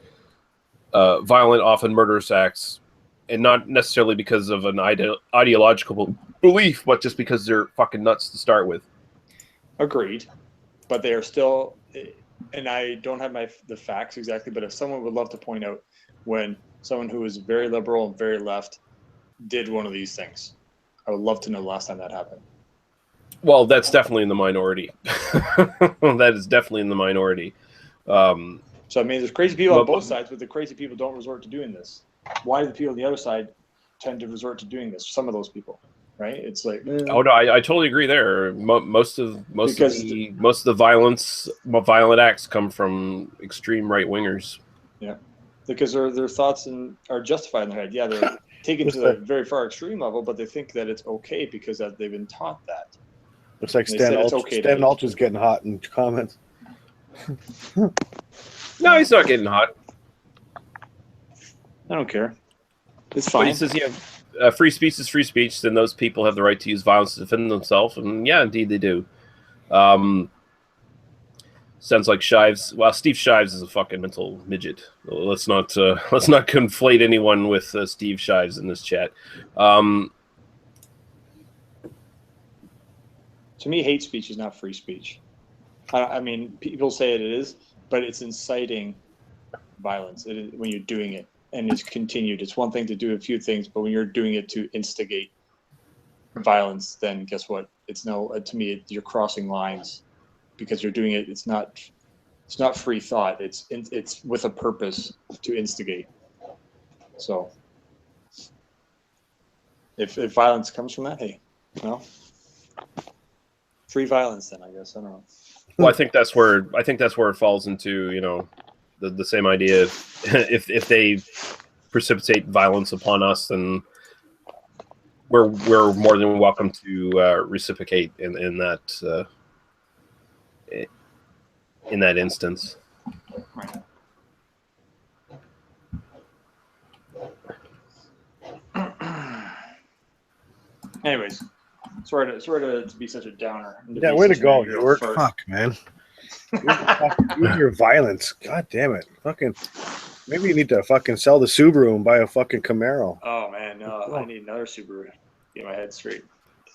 violent, often murderous acts, and not necessarily because of an ideological belief, but just because they're fucking nuts to start with. Agreed, but they are still. And I don't have the facts exactly, but if someone would love to point out when someone who is very liberal and very left did one of these things, I would love to know the last time that happened. Well, that's definitely in the minority. That is definitely in the minority. So there's crazy people on both sides, but the crazy people don't resort to doing this. Why do the people on the other side tend to resort to doing this? Some of those people, right? It's like oh no, I totally agree there. Most of the violent acts come from extreme right wingers. Yeah, because their thoughts are justified in their head. Yeah, they're taken to the very far extreme level, but they think that it's okay because they've been taught that. Looks like Stan Ultra's getting hot in comments. No, he's not getting hot. I don't care. It's fine. But he says, free speech is free speech, then those people have the right to use violence to defend themselves, and yeah, indeed they do. Sounds like Shives. Well, Steve Shives is a fucking mental midget. Let's not conflate anyone with Steve Shives in this chat. To me, hate speech is not free speech. I mean, people say it is, but it's inciting violence when you're doing it, and it's continued. It's one thing to do a few things, but when you're doing it to instigate violence, then guess what? It's to me, you're crossing lines because you're doing it. It's not free thought. It's with a purpose to instigate. So if violence comes from that, hey, well, free violence then, I guess. I don't know. Well, I think that's where it falls into, you know, the same idea. If they precipitate violence upon us, then we're more than welcome to reciprocate in that instance. Right. Anyways, sorry to be such a downer. Yeah, way to go. You work. Fuck, man. Your violence. God damn it. Fucking. Maybe you need to fucking sell the Subaru and buy a fucking Camaro. Oh man, no, I need another Subaru. Get my head straight.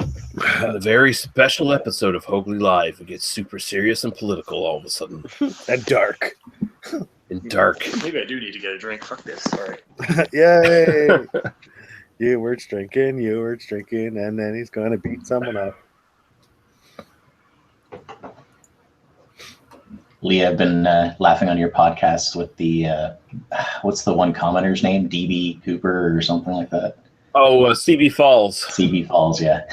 On a very special episode of Hougly Live, it gets super serious and political all of a sudden. And dark. And dark. Maybe I do need to get a drink. Fuck this. Sorry. Yay! You were drinking, and then he's gonna beat someone up. Lee, I've been laughing on your podcast with the what's the one commenter's name? DB Cooper or something like that. Oh, CB Falls. CB Falls, yeah.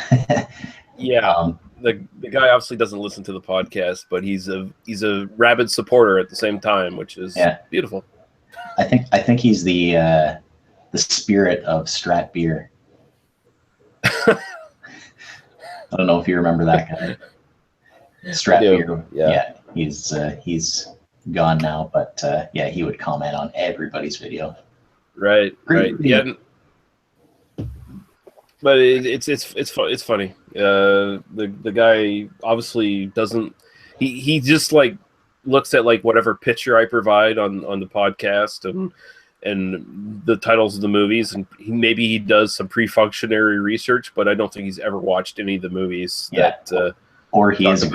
Yeah. The guy obviously doesn't listen to the podcast, but he's a rabid supporter at the same time, which is beautiful. I think he's the spirit of Strat beer. I don't know if you remember that guy. Strat beer. Yeah. He's gone now, but he would comment on everybody's video. Right. Yeah. But it's funny. The guy obviously doesn't. He just like looks at like whatever picture I provide on the podcast and the titles of the movies, and maybe he does some pre-functionary research, but I don't think he's ever watched any of the movies or he is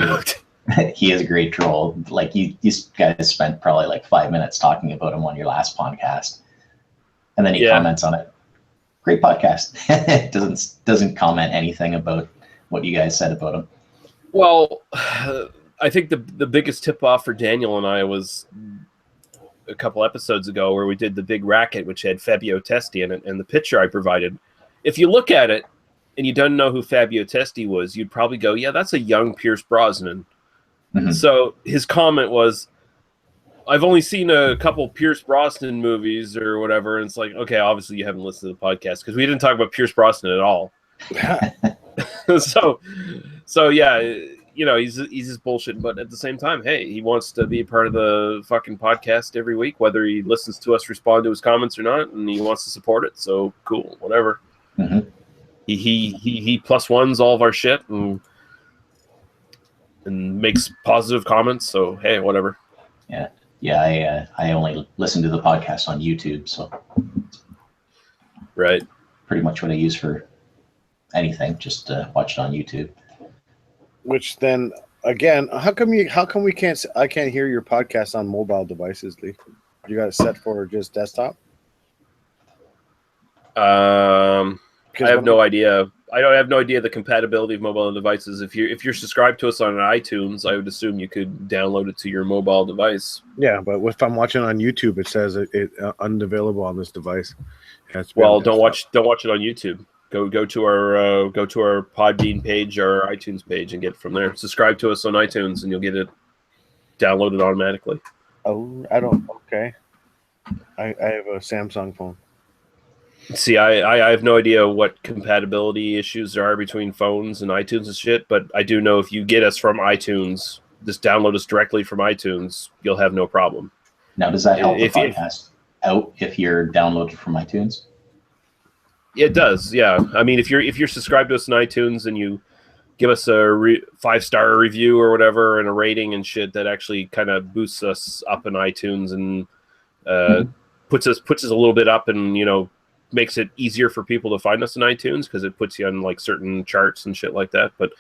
he is a great troll. Like you guys spent probably like 5 minutes talking about him on your last podcast, and then he comments on it. Great podcast. doesn't comment anything about what you guys said about him. Well, I think the biggest tip off for Daniel and I was a couple episodes ago where we did the big racket, which had Fabio Testi in it, and the picture I provided. If you look at it and you don't know who Fabio Testi was, you'd probably go, "Yeah, that's a young Pierce Brosnan." Mm-hmm. So his comment was, "I've only seen a couple Pierce Brosnan movies or whatever." And it's like, okay, obviously you haven't listened to the podcast because we didn't talk about Pierce Brosnan at all. so yeah, you know, he's just bullshit. But at the same time, hey, he wants to be a part of the fucking podcast every week, whether he listens to us respond to his comments or not, and he wants to support it. So cool, whatever. Mm-hmm. He plus ones all of our shit and makes positive comments. So hey, whatever. Yeah, I only listen to the podcast on YouTube, so right. Pretty much what I use for anything, just watch it on YouTube. Which then again, how come I can't hear your podcast on mobile devices, Lee? You got it set for just desktop? I have no idea. I have no idea the compatibility of mobile devices. If you're subscribed to us on iTunes, I would assume you could download it to your mobile device. Yeah, but if I'm watching on YouTube, it says it unavailable on this device. Well, don't watch it on YouTube. Go to our Podbean page, our iTunes page, and get it from there. Subscribe to us on iTunes, and you'll get it downloaded automatically. Oh, I don't. Okay, I have a Samsung phone. See, I have no idea what compatibility issues there are between phones and iTunes and shit, but I do know if you get us from iTunes, just download us directly from iTunes, you'll have no problem. Now, does that help the podcast out if you're downloaded from iTunes? It does, yeah. I mean, if you're subscribed to us on iTunes and you give us a 5-star review or whatever and a rating and shit, that actually kind of boosts us up in iTunes and puts us a little bit up and, you know, makes it easier for people to find us in iTunes because it puts you on like certain charts and shit like that. But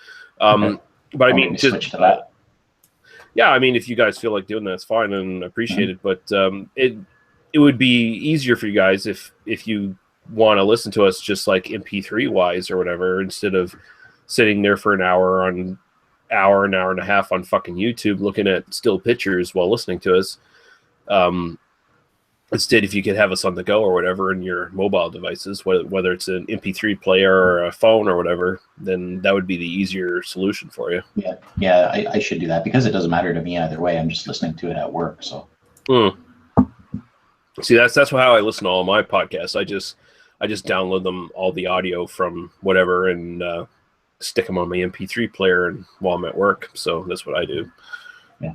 But I Want me mean, to just switch to that. yeah, I mean, if you guys feel like doing that, it's fine and appreciate it. But it would be easier for you guys if you want to listen to us just like MP3 wise or whatever, instead of sitting there for an hour and a half on fucking YouTube looking at still pictures while listening to us. Instead, if you could have us on the go or whatever in your mobile devices, whether it's an MP3 player or a phone or whatever, then that would be the easier solution for you. Yeah, I should do that because it doesn't matter to me either way. I'm just listening to it at work. So See, that's how I listen to all my podcasts. I just download them, all the audio from whatever, and stick them on my MP3 player and while I'm at work. So that's what I do. Yeah.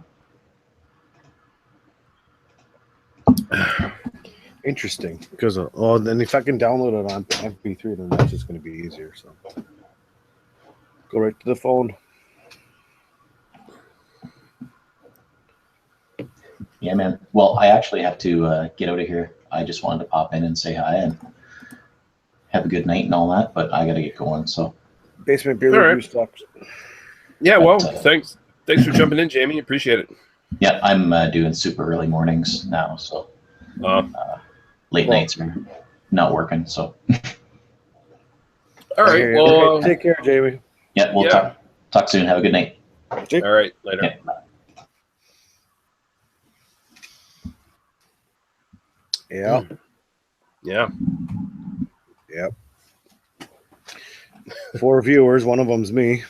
Interesting, because then if I can download it on MP3, then that's just going to be easier. So go right to the phone. Yeah, man. Well, I actually have to get out of here. I just wanted to pop in and say hi and have a good night and all that, but I got to get going. So Basement beer All review right. sucks. Yeah, But, well, thanks for jumping in, Jamie. Appreciate it. yeah, I'm doing super early mornings now, so late nights are not working. So All right. Well, okay, take care, Jamie. yeah, we'll talk soon. Have a good night. Jake? all right. Later. Yeah. Yeah. Yeah. Yep. 4 viewers. One of them's me.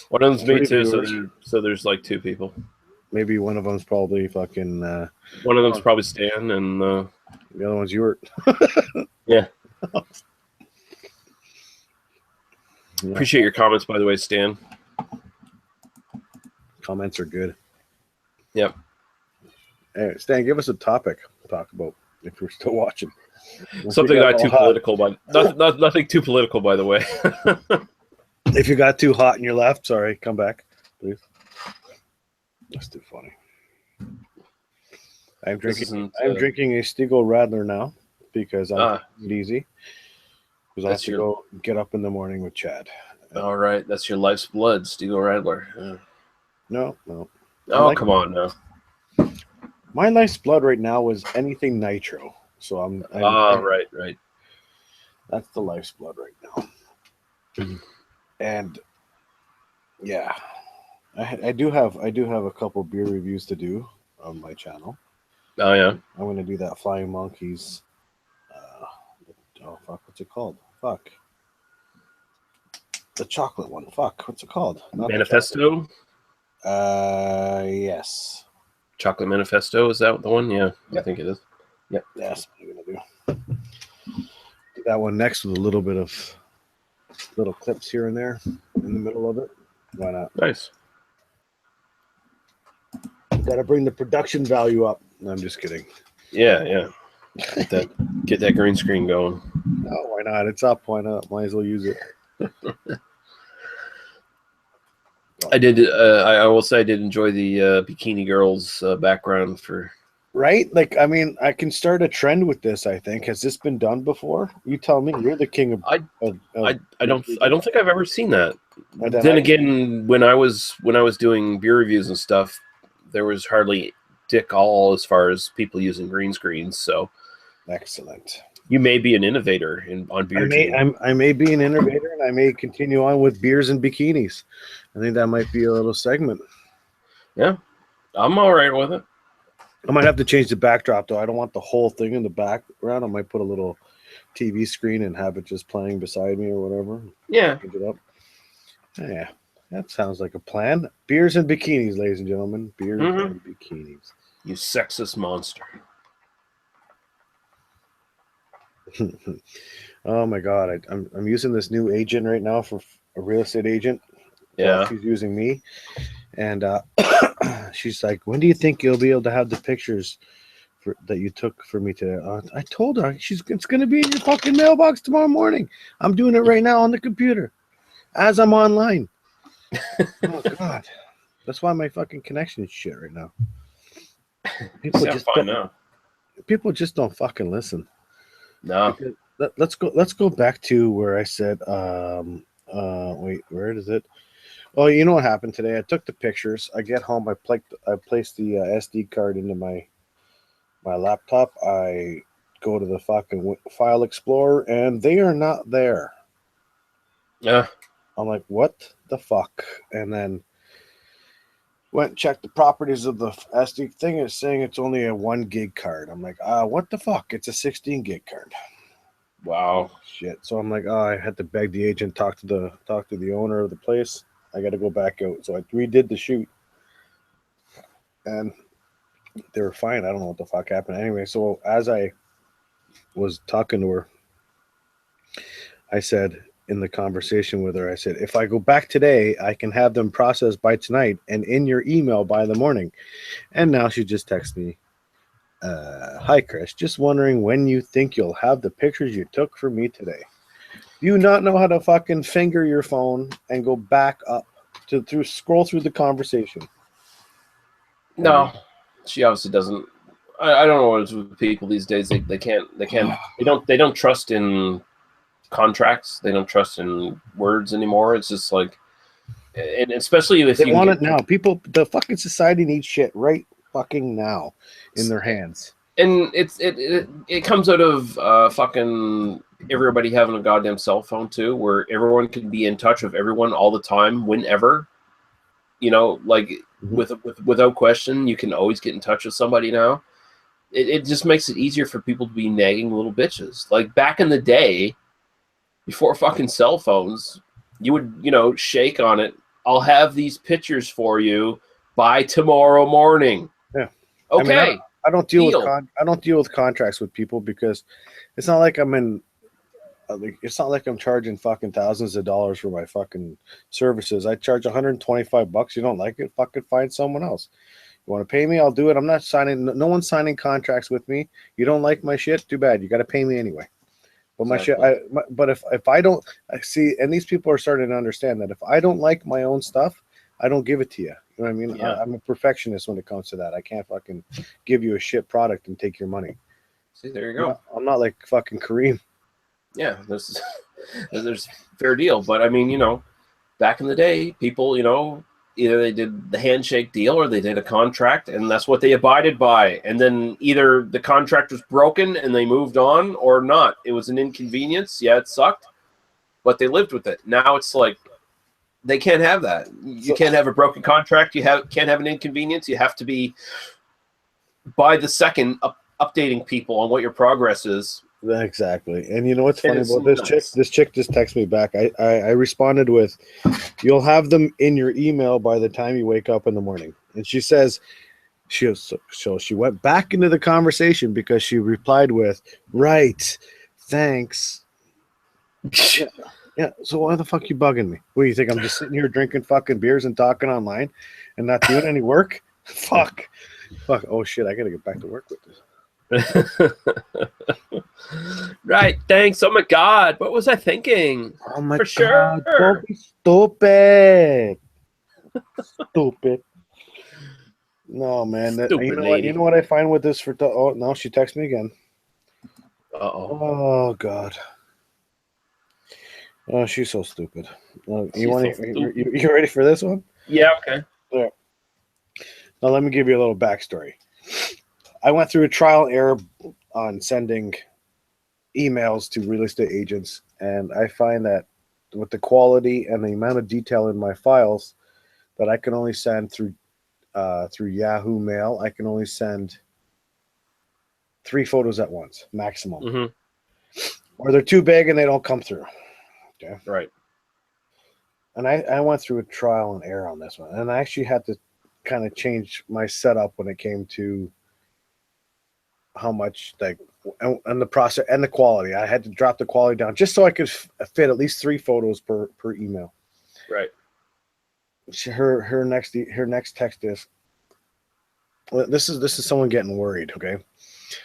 One of them's me 3 too. viewers. So there's like 2 people. Maybe one of them's probably fucking. One of them's probably Stan, and the other one's Ewart. yeah. Appreciate your comments, by the way, Stan. Comments are good. Yep. Hey, Stan, give us a topic to talk about if we're still watching. Something not too political, but nothing too political, by the way. If you got too hot and you're left, sorry, come back, please. That's too funny. I'm drinking a Stiegel Radler now because I'm taking it easy. Because I have to go get up in the morning with Chad. All right, that's your life's blood, Stiegel Radler. Yeah. No. Oh, come on now. My life's blood right now is anything nitro. So I'm right. That's the life's blood right now. And yeah, I do have a couple beer reviews to do on my channel. Oh yeah. I'm going to do that Flying Monkeys. What's it called? The chocolate one. What's it called? Not Manifesto. Yes. Chocolate Manifesto, is that the one? Yeah, yep. I think it is. Yep. That's what I'm going to do. Do that one next with a little bit of little clips here and there in the middle of it. Why not? Nice. Got to bring the production value up. No, I'm just kidding. Yeah. Get that green screen going. No, why not? It's up. Why not? Might as well use it. I did. I will say I did enjoy the Bikini Girls background for. Right? Like, I mean, I can start a trend with this. I think has this been done before? You tell me. You're the king of. I don't think I've ever seen that. Then again, when I was doing beer reviews and stuff, there was hardly dick all as far as people using green screens. So excellent. You may be an innovator on beer. I may be an innovator, and I may continue on with beers and bikinis. I think that might be a little segment. Yeah, I'm all right with it. I might have to change the backdrop, though. I don't want the whole thing in the background. I might put a little TV screen and have it just playing beside me or whatever. Yeah. Change it up. Yeah, that sounds like a plan. Beers and bikinis, ladies and gentlemen. Beers and bikinis. You sexist monster. Oh my God! I'm using this new agent right now for a real estate agent. Yeah, she's using me, and she's like, "When do you think you'll be able to have the pictures that you took for me today?" I told her it's going to be in your fucking mailbox tomorrow morning. I'm doing it right now on the computer, as I'm online. Oh God, that's why my fucking connection is shit right now. People just don't fucking listen. No. Let's go back to where I said wait, where is it? Well, you know what happened today? I took the pictures. I get home. I placed the SD card into my laptop. I go to the fucking file explorer, and they are not there. Yeah. I'm like, what the fuck? And then went and checked the properties of the SD thing. It's saying it's only a 1 gig card. I'm like, what the fuck? It's a 16 gig card. Wow. Shit. So I'm like, I had to beg the agent, talk to the owner of the place. I got to go back out. So I redid the shoot, and they were fine. I don't know what the fuck happened. Anyway, so as I was talking to her, I said in the conversation with her, I said, if I go back today, I can have them processed by tonight and in your email by the morning. And now she just texted me, hi, Chris. Just wondering when you think you'll have the pictures you took for me today. Do you not know how to fucking finger your phone and go back up to scroll through the conversation? No, she obviously doesn't. I don't know what it is with people these days. They don't trust in contracts. They don't trust in words anymore. It's just like, and especially if they you want it now. People, the fucking society needs shit right fucking now in their hands. And it comes out of fucking everybody having a goddamn cell phone too, where everyone can be in touch with everyone all the time, whenever. You know, like without question, you can always get in touch with somebody now. It just makes it easier for people to be nagging little bitches. Like back in the day, before fucking cell phones, you would shake on it. I'll have these pictures for you by tomorrow morning. Yeah. Okay. I mean, I don't deal with contracts with people because it's not like it's not like I'm charging fucking thousands of dollars for my fucking services. I charge $125. You don't like it? Fucking find someone else. You want to pay me? I'll do it. I'm not signing. No one's signing contracts with me. You don't like my shit? Too bad. You got to pay me anyway. But Exactly. But if I don't, I see, and these people are starting to understand that if I don't like my own stuff, I don't give it to you. You know what I mean? Yeah. I'm a perfectionist when it comes to that. I can't fucking give you a shit product and take your money. See, there you go. I'm not like fucking Kareem. Yeah, there's fair deal. But I mean, back in the day, people, either they did the handshake deal or they did a contract, and that's what they abided by. And then either the contract was broken and they moved on, or not. It was an inconvenience. Yeah, it sucked, but they lived with it. Now it's like they can't have that. You can't have a broken contract. You can't have an inconvenience. You have to be by the second updating people on what your progress is. Exactly. And you know what's funny about this nuts. chick? This chick just texted me back. I responded with, you'll have them in your email by the time you wake up in the morning. And she says, she went back into the conversation because she replied with, right, thanks. Yeah. So why the fuck you bugging me? What do you think? I'm just sitting here drinking fucking beers and talking online and not doing any work? Fuck. Oh shit, I gotta get back to work with this. Right, thanks. Oh my god, what was I thinking? Oh my For god, sure. don't be stupid. Stupid. No, man. Stupid lady. You know what I find with this oh no, she texted me again. Uh-oh. Oh god. Oh, she's so stupid. You ready for this one? Yeah, okay. Yeah. Now let me give you a little backstory. I went through a trial and error on sending emails to real estate agents, and I find that with the quality and the amount of detail in my files that I can only send through Yahoo Mail, I can only send 3 photos at once, maximum. Mm-hmm. Or they're too big and they don't come through. Okay. Right. And I went through a trial and error on this one, and I actually had to kind of change my setup when it came to how much and the process and the quality. I had to drop the quality down just so I could fit at least 3 photos per email. Right. Her next text is, well, this is someone getting worried. Okay.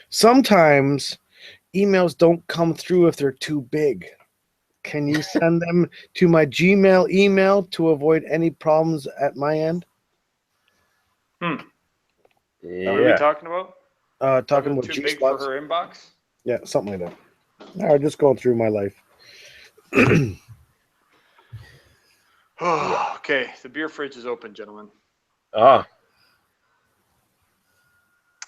Sometimes emails don't come through if they're too big. Can you send them to my Gmail email to avoid any problems at my end? Yeah. What are we talking about? Talking about too G big spots. for her inbox. Yeah, something like that. All right, just going through my life. Oh, okay. The beer fridge is open, gentlemen. Ah,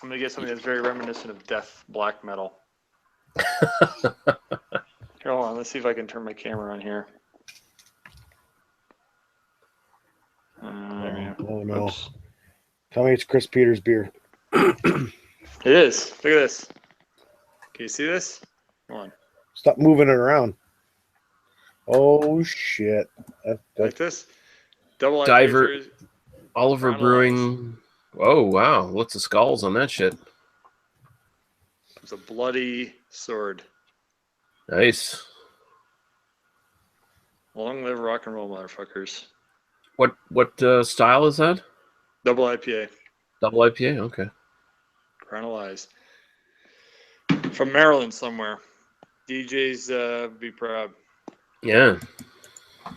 I'm gonna get something that's very reminiscent of death black metal. Here, hold on. Let's see if I can turn my camera on here. Oh no! Oops. Tell me it's Chris Peters beer. It is. Look at this. Can you see this? Come on. Stop moving it around. Oh shit! Like this? Double IPA Diver series. Oliver Brown Brewing. Oh wow, lots of skulls on that shit. It's a bloody sword. Nice. Long live rock and roll, motherfuckers. What style is that? Double IPA. Double IPA. Okay. Crown of Lies. From Maryland somewhere. DJs be proud. Yeah.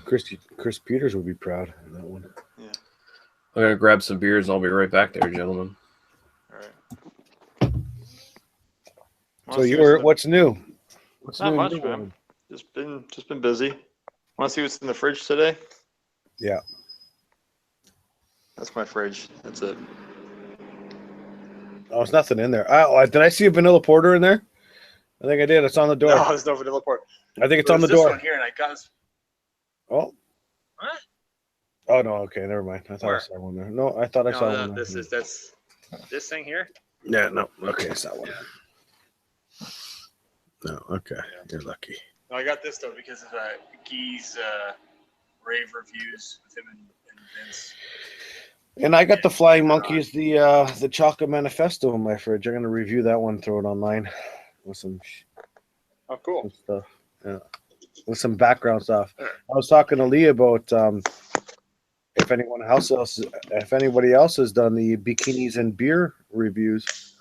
Chris Peters would be proud of that one. Yeah. I'm gonna grab some beers. I'll be right back there, gentlemen. All right. So what's new? What's Not new? much, man. Just been busy. Want to see what's in the fridge today? Yeah. That's my fridge. That's it. Oh, there's nothing in there. Did I see a vanilla porter in there? I think I did. It's on the door. No, there's no vanilla port. I think it's on the This door. one here, and I got this. Oh. What? Oh no. Okay, never mind. I thought I Where? saw one there. No, I thought I saw one. That's this thing here. Yeah. No. Okay, I saw one. No. Okay. Yeah. You're lucky. No, I got this though because of Guy's rave reviews with him and Vince. And I got the Flying Monkeys, the Chocolate Manifesto in my fridge. I'm gonna review that one, throw it online with some Oh, cool. stuff. Yeah, with some background stuff. I was talking to Lee about if anybody else has done the bikinis and beer reviews.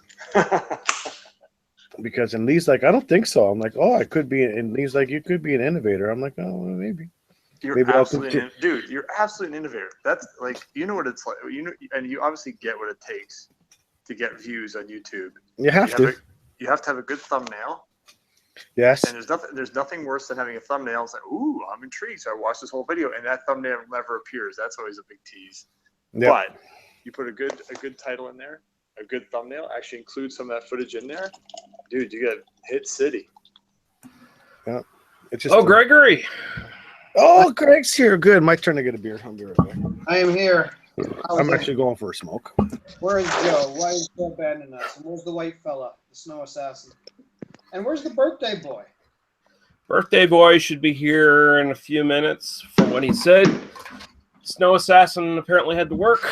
Because and Lee's like, I don't think so. I'm like, oh, I could be. And Lee's like, you could be an innovator. I'm like, oh, well, maybe. You're absolutely you're absolutely an innovator. That's like, you know what it's like. You know, and you obviously get what it takes to get views on YouTube. You have to. You have to have a good thumbnail. Yes. And there's nothing worse than having a thumbnail. It's like, ooh, I'm intrigued. So I watch this whole video, and that thumbnail never appears. That's always a big tease. Yep. But you put a good title in there, a good thumbnail, actually include some of that footage in there, dude. You got hit city. Yeah. It's just. Oh, Gregory. Oh, Greg's here. Good. My turn to get a beer. I'll be right back. I am here. I'm actually going for a smoke. Where is Joe? Why is Joe abandoning us? And where's the white fella, the snow assassin? And where's the birthday boy? Birthday boy should be here in a few minutes. From what he said, Snow Assassin apparently had to work.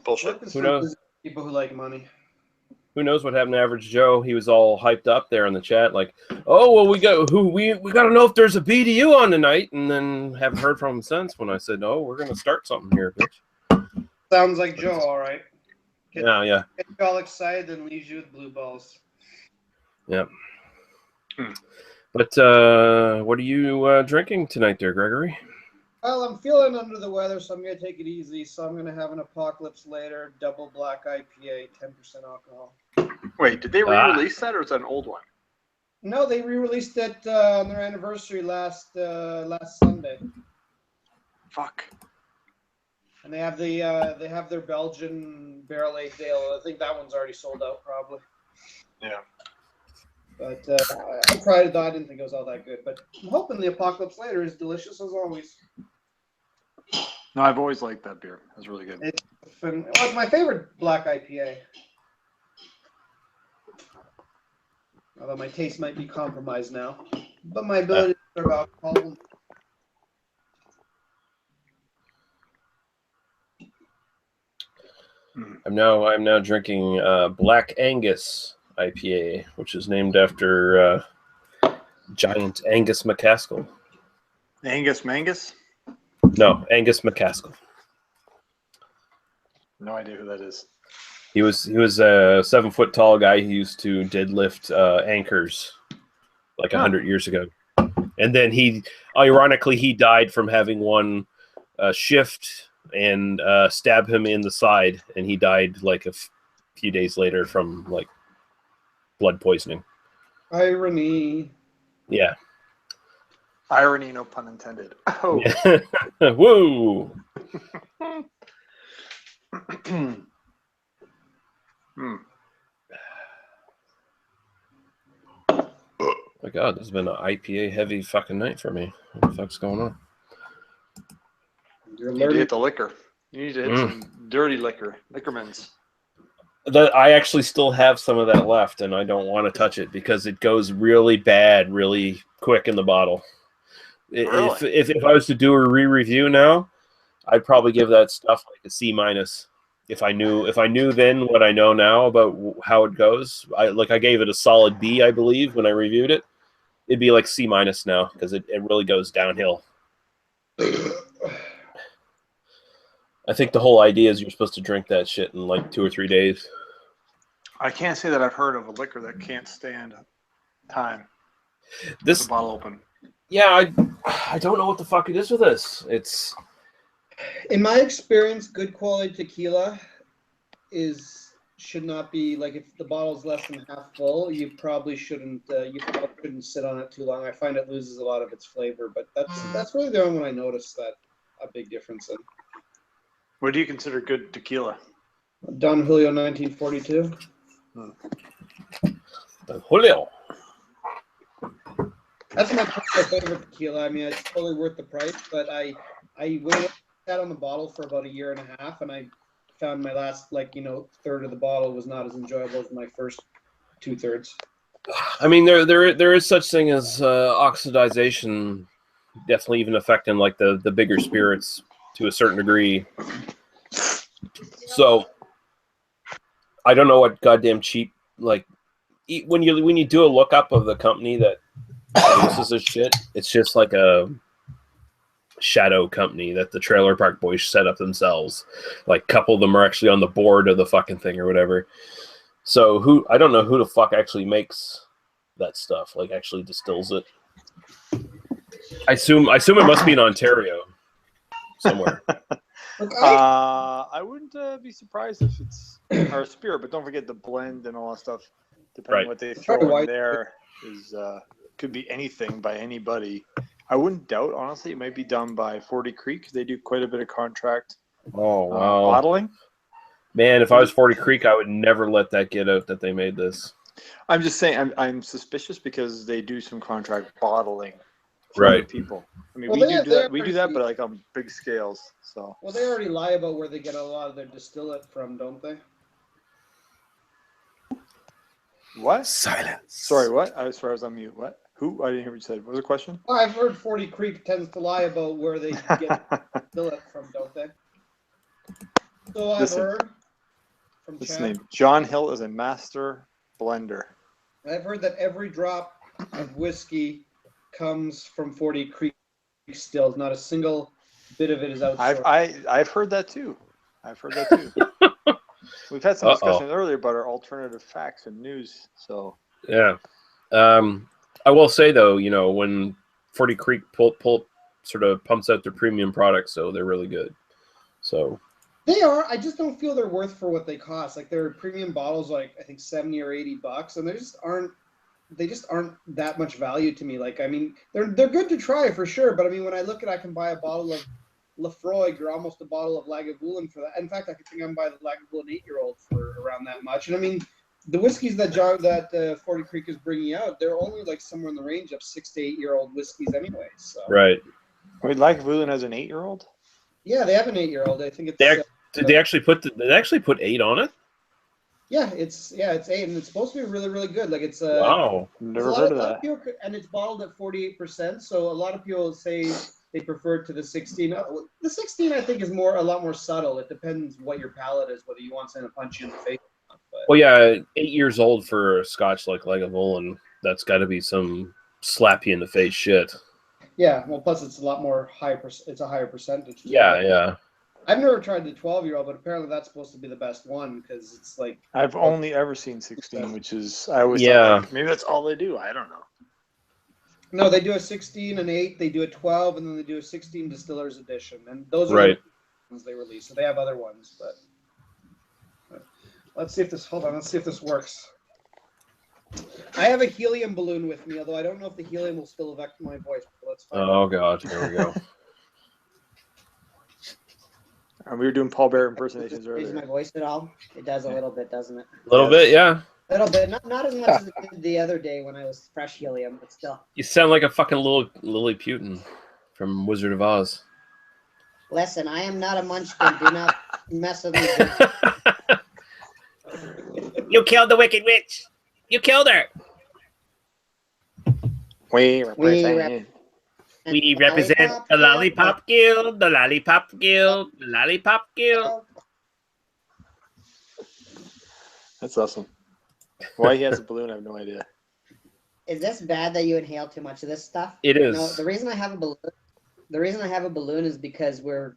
Bullshit. Working Who for knows? people who like money. Who knows what happened to Average Joe? He was all hyped up there in the chat, like, "Oh well, we got to know if there's a BDU on tonight," and then haven't heard from him since. When I said, "No, we're gonna start something here, bitch." Sounds like Joe, all right. Yeah. Get you all excited and leaves you with blue balls. Yep. But what are you drinking tonight, there, Gregory? Well, I'm feeling under the weather, so I'm going to take it easy. So I'm going to have an Apocalypse Later double black IPA, 10% alcohol. Wait, did they re-release that, or is that an old one? No, they re-released it on their anniversary last Sunday. Fuck. And they have their Belgian barrel aged ale. I think that one's already sold out, probably. Yeah. But I tried it, though. I didn't think it was all that good. But I'm hoping the Apocalypse Later is delicious as always. No, I've always liked that beer. It was really good. It's my favorite black IPA. Although my taste might be compromised now. But my ability to serve alcohol. I'm now drinking Black Angus IPA, which is named after giant Angus McCaskill. Angus Mangus? No, Angus McCaskill. No idea who that is. He was a 7-foot tall guy who used to deadlift anchors like 100 years ago, and then he died from having one shift and stab him in the side, and he died like a few days later from like blood poisoning. Irony. Yeah. Irony, no pun intended. Oh. Whoa. My God, this has been an IPA heavy fucking night for me. What the fuck's going on? You're You need to learning. hit the liquor. You need to hit some dirty liquor. Liquormans. I actually still have some of that left, and I don't want to touch it because it goes really bad, really quick in the bottle. Really? If I was to do a re-review now, I'd probably give that stuff like a C-. If I knew then what I know now about how it goes. I gave it a solid B, I believe, when I reviewed it. It'd be like C- now because it really goes downhill. I think the whole idea is you're supposed to drink that shit in like 2 or 3 days. I can't say that I've heard of a liquor that can't stand time. This The bottle open. Yeah, I don't know what the fuck it is with this. It's In my experience, good quality tequila should not be like if the bottle's less than half full, you probably shouldn't sit on it too long. I find it loses a lot of its flavor, but that's really the only one I noticed that a big difference in. What do you consider good tequila? Don Julio 1942. Julio. That's my favorite tequila. I mean, it's totally worth the price, but I waited sat on the bottle for about 1.5 years, and I found my last third of the bottle was not as enjoyable as my first 2/3. I mean, there is such thing as oxidization, definitely even affecting like the bigger spirits to a certain degree. So I don't know what goddamn cheap when you do a lookup of the company that produces this shit, it's just like a shadow company that the Trailer Park Boys set up themselves. Like a couple of them are actually on the board of the fucking thing or whatever. So I don't know who the fuck actually makes that stuff, like actually distills it. I assume it must be in Ontario somewhere. I wouldn't be surprised if it's our spirit, but don't forget the blend and all that stuff. Depending on what they throw in there is could be anything by anybody. I wouldn't doubt, honestly, it might be done by 40 Creek. They do quite a bit of contract bottling. Man, if I was 40 Creek, I would never let that get out that they made this. I'm just saying, I'm suspicious because they do some contract bottling for Right. other people. I mean, Well, we do that, but like on big scales. So. Well, they already lie about where they get a lot of their distillate from, don't they? What? Silence. Sorry, what? I was on mute. What? Who? I didn't hear what you said. What was the question? Well, I've heard 40 Creek tends to lie about where they get distillate from, don't they? So I've heard from Chad. John Hill is a master blender. I've heard that every drop of whiskey comes from 40 Creek stills. Not a single bit of it is outsourced. I've heard that too. We've had some discussion earlier about our alternative facts and news. So yeah, I will say though, when 40 Creek pull sort of pumps out their premium products, so they're really good. So they are. I just don't feel they're worth for what they cost. Like their premium bottles, like I think $70 or $80, and they just aren't that much value to me. Like I mean, they're good to try for sure, but I mean when I look at I can buy a bottle of Lafroig or almost a bottle of Lagavulin for that. In fact, I think I can buy the Lagavulin 8-year-old for around that much. And I mean, the whiskeys that 40 Creek is bringing out, they're only like somewhere in the range of 6 to 8-year-old whiskeys anyway. So right. Wait, Lagavulin has an 8-year-old? Yeah, they have an 8-year-old. I think it's. Did they actually put 8 on it? Yeah, it's 8, and it's supposed to be really, really good. Like it's wow, never heard of that. People, and it's bottled at 48%. So a lot of people say they prefer it to the 16. The 16, I think, is a lot more subtle. It depends what your palate is, whether you want something to punch you in the face. But, well, yeah, 8 years old for a Scotch like Lagavulin, that's got to be some slap you in the face shit. Yeah, well, plus it's a lot more it's a higher percentage. Too. Yeah. I've never tried the 12-year-old, but apparently that's supposed to be the best one because it's like. I've only ever seen 16, which is I always thought like, maybe that's all they do. I don't know. No, they do a 16, an 8, they do a 12, and then they do a 16 Distillers Edition, and those are the ones they release. So they have other ones, but let's see if this. Hold on, let's see if this works. I have a helium balloon with me, although I don't know if the helium will still affect my voice. But let's find out. Oh God, here we go. We were doing Paul Bear impersonations Raise my earlier. voice at all? It does a little bit, doesn't it? A little bit, yeah. A little bit, not as much as it did the other day when I was fresh helium, but still. You sound like a fucking little Lily Putin from Wizard of Oz. Listen, I am not a munchkin. Do not mess with me. You killed the Wicked Witch. You killed her. We We represent the Lollipop Guild, the Lollipop Guild, the Lollipop Guild. That's awesome. Why he has a balloon, I have no idea. Is this bad that you inhale too much of this stuff? It is. No, the reason I have a balloon is because we're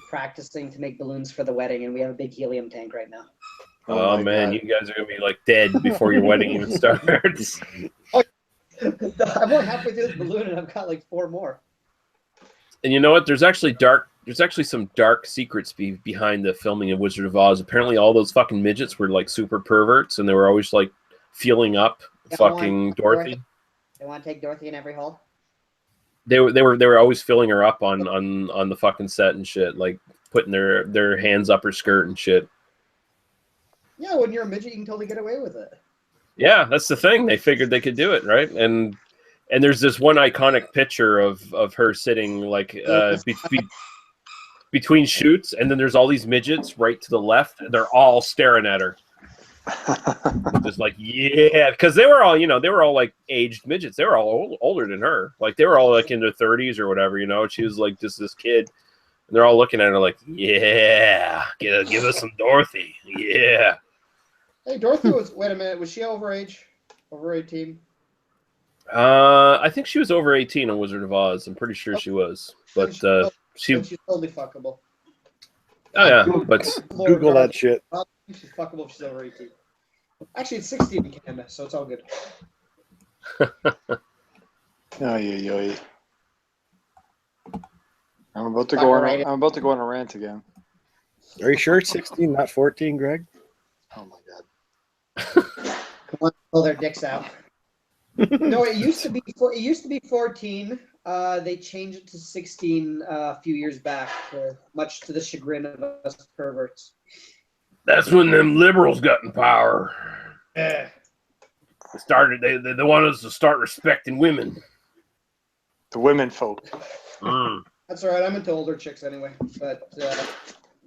practicing to make balloons for the wedding, and we have a big helium tank right now. Oh, my man, God. you guys are gonna be like dead before your wedding even starts. I'm only halfway through this balloon, and I've got like 4 more. And you know what? There's actually some dark secrets behind the filming of Wizard of Oz. Apparently, all those fucking midgets were like super perverts, and they were always like feeling up fucking Dorothy. They want to take Dorothy in every hole. They were always filling her up on the fucking set and shit, like putting their hands up her skirt and shit. Yeah, when you're a midget, you can totally get away with it. Yeah, that's the thing. They figured they could do it, right? And there's this one iconic picture of her sitting like between shoots, and then there's all these midgets right to the left, and they're all staring at her. Just like, yeah, because they were all like aged midgets. They were all older than her. Like they were all like in their 30s or whatever, you know. She was like just this kid, and they're all looking at her like, yeah, give us some Dorothy, yeah. Hey, Dorothy was. Wait a minute. Was she over 18? I think she was over 18 on Wizard of Oz. I'm pretty sure she was, but She's totally fuckable. Oh yeah, but Google that shit. She's fuckable if she's over 18. Actually, it's 16 in Canada, so it's all good. Oy. I'm about to go on a rant again. Are you sure it's 16, not 14, Greg? Oh my God. Pull their dicks out. No, it used to be 14. They changed it to 16 a few years back, much to the chagrin of us perverts. that's when them liberals got in power. Yeah. They wanted us to start respecting women. The women folk. That's all right. I'm into older chicks anyway, but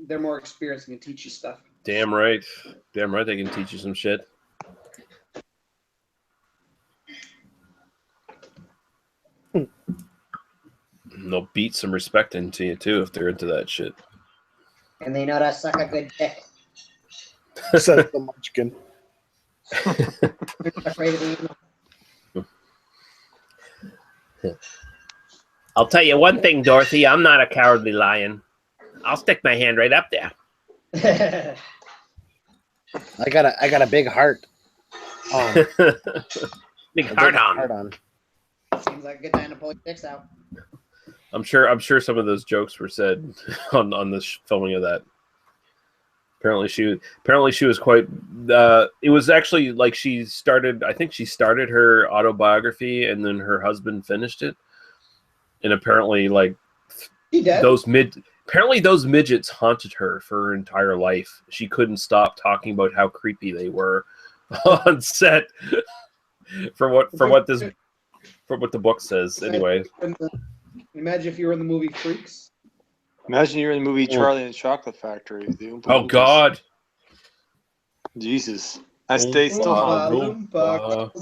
they're more experienced and can teach you stuff. Damn right they can teach you some shit. And they'll beat some respect into you too if they're into that shit. And they know how to suck a good dick. Says the munchkin. They're afraid of the evil. I'll tell you one thing, Dorothy. I'm not a cowardly lion. I'll stick my hand right up there. I got a big heart. Oh, Big hard on. on. Seems like a good time to pull your dicks out. I'm sure some of those jokes were said on the filming of that. Apparently she was quite. It was actually like I think she started her autobiography and then her husband finished it, and apparently like He dead? those midgets haunted her for her entire life. She couldn't stop talking about how creepy they were on set. for what the book says anyway. Imagine if you were in the movie Freaks. Imagine you're in the movie Charlie and the Chocolate Factory. Oh God! Jesus, I stay still. Oompa,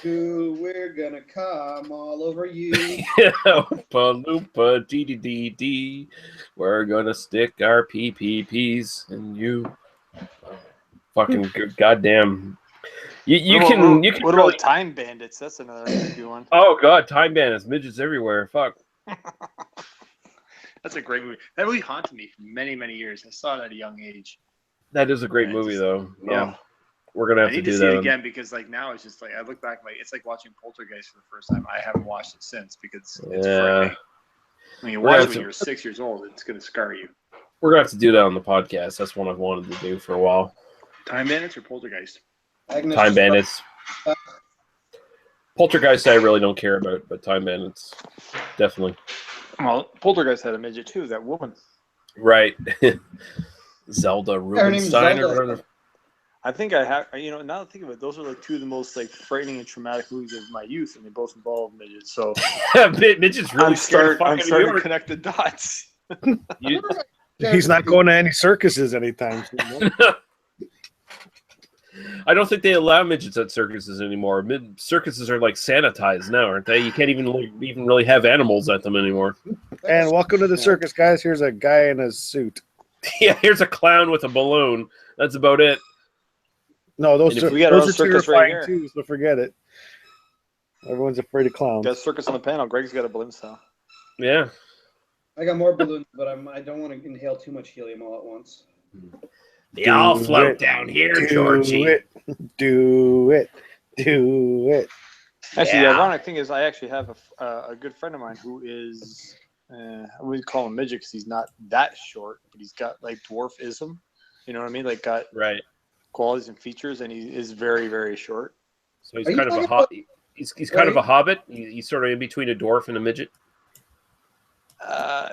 we're gonna come all over you. Oompa loompa dee dee dee dee. We're gonna stick our PPPs in you. Fucking goddamn. You can What really... about Time Bandits? That's another creepy one. Oh God, Time Bandits, midgets everywhere. Fuck. That's a great movie. That movie haunted me for many, many years. I saw it at a young age. That is a great movie, though. Yeah, we're gonna have I need to do see that it again because like now it's just like I look back like it's like watching Poltergeist for the first time. I haven't watched it since because it's frightening. When you watch it when you're 6 years old, it's gonna scar you. We're gonna have to do that on the podcast. That's one I've wanted to do for a while. Time Bandits or Poltergeist? Time Bandits. Poltergeist, I really don't care about, but Time Bandits, definitely. Well, Poltergeist had a midget too. That woman. Right. Zelda Her name's Rubinstein or Zelda. whatever. I think I have. You know, now that I think of it, those are like two of the most like frightening and traumatic movies of my youth, and they both involve midgets. So Midget's really scared the fuck I'm out of starting to you. connect the dots. You- He's not going to any circuses anytime soon. I don't think they allow midgets at circuses anymore. Circuses are like sanitized now, aren't they? You can't even really have animals at them anymore. And welcome to the circus, guys. Here's a guy in a suit. Yeah, here's a clown with a balloon. That's about it. No, those And if are, we got our those are circus right terrifying here. too, so forget it. Everyone's afraid of clowns. Got a circus on the panel. Greg's got a balloon style. Yeah. I got more balloons, but I don't want to inhale too much helium all at once. They all Do float it. down here, Do Georgie. it. Do it. Do it. Actually, Yeah. the ironic thing is, I actually have a good friend of mine who is, I would call him midget because he's not that short, but he's got like dwarfism. You know what I mean? Like got Right. qualities and features, and he is very, very short. So he's Are you kind of a talking hobbit. He's kind of a Right. hobbit. He's sort of in between a dwarf and a midget.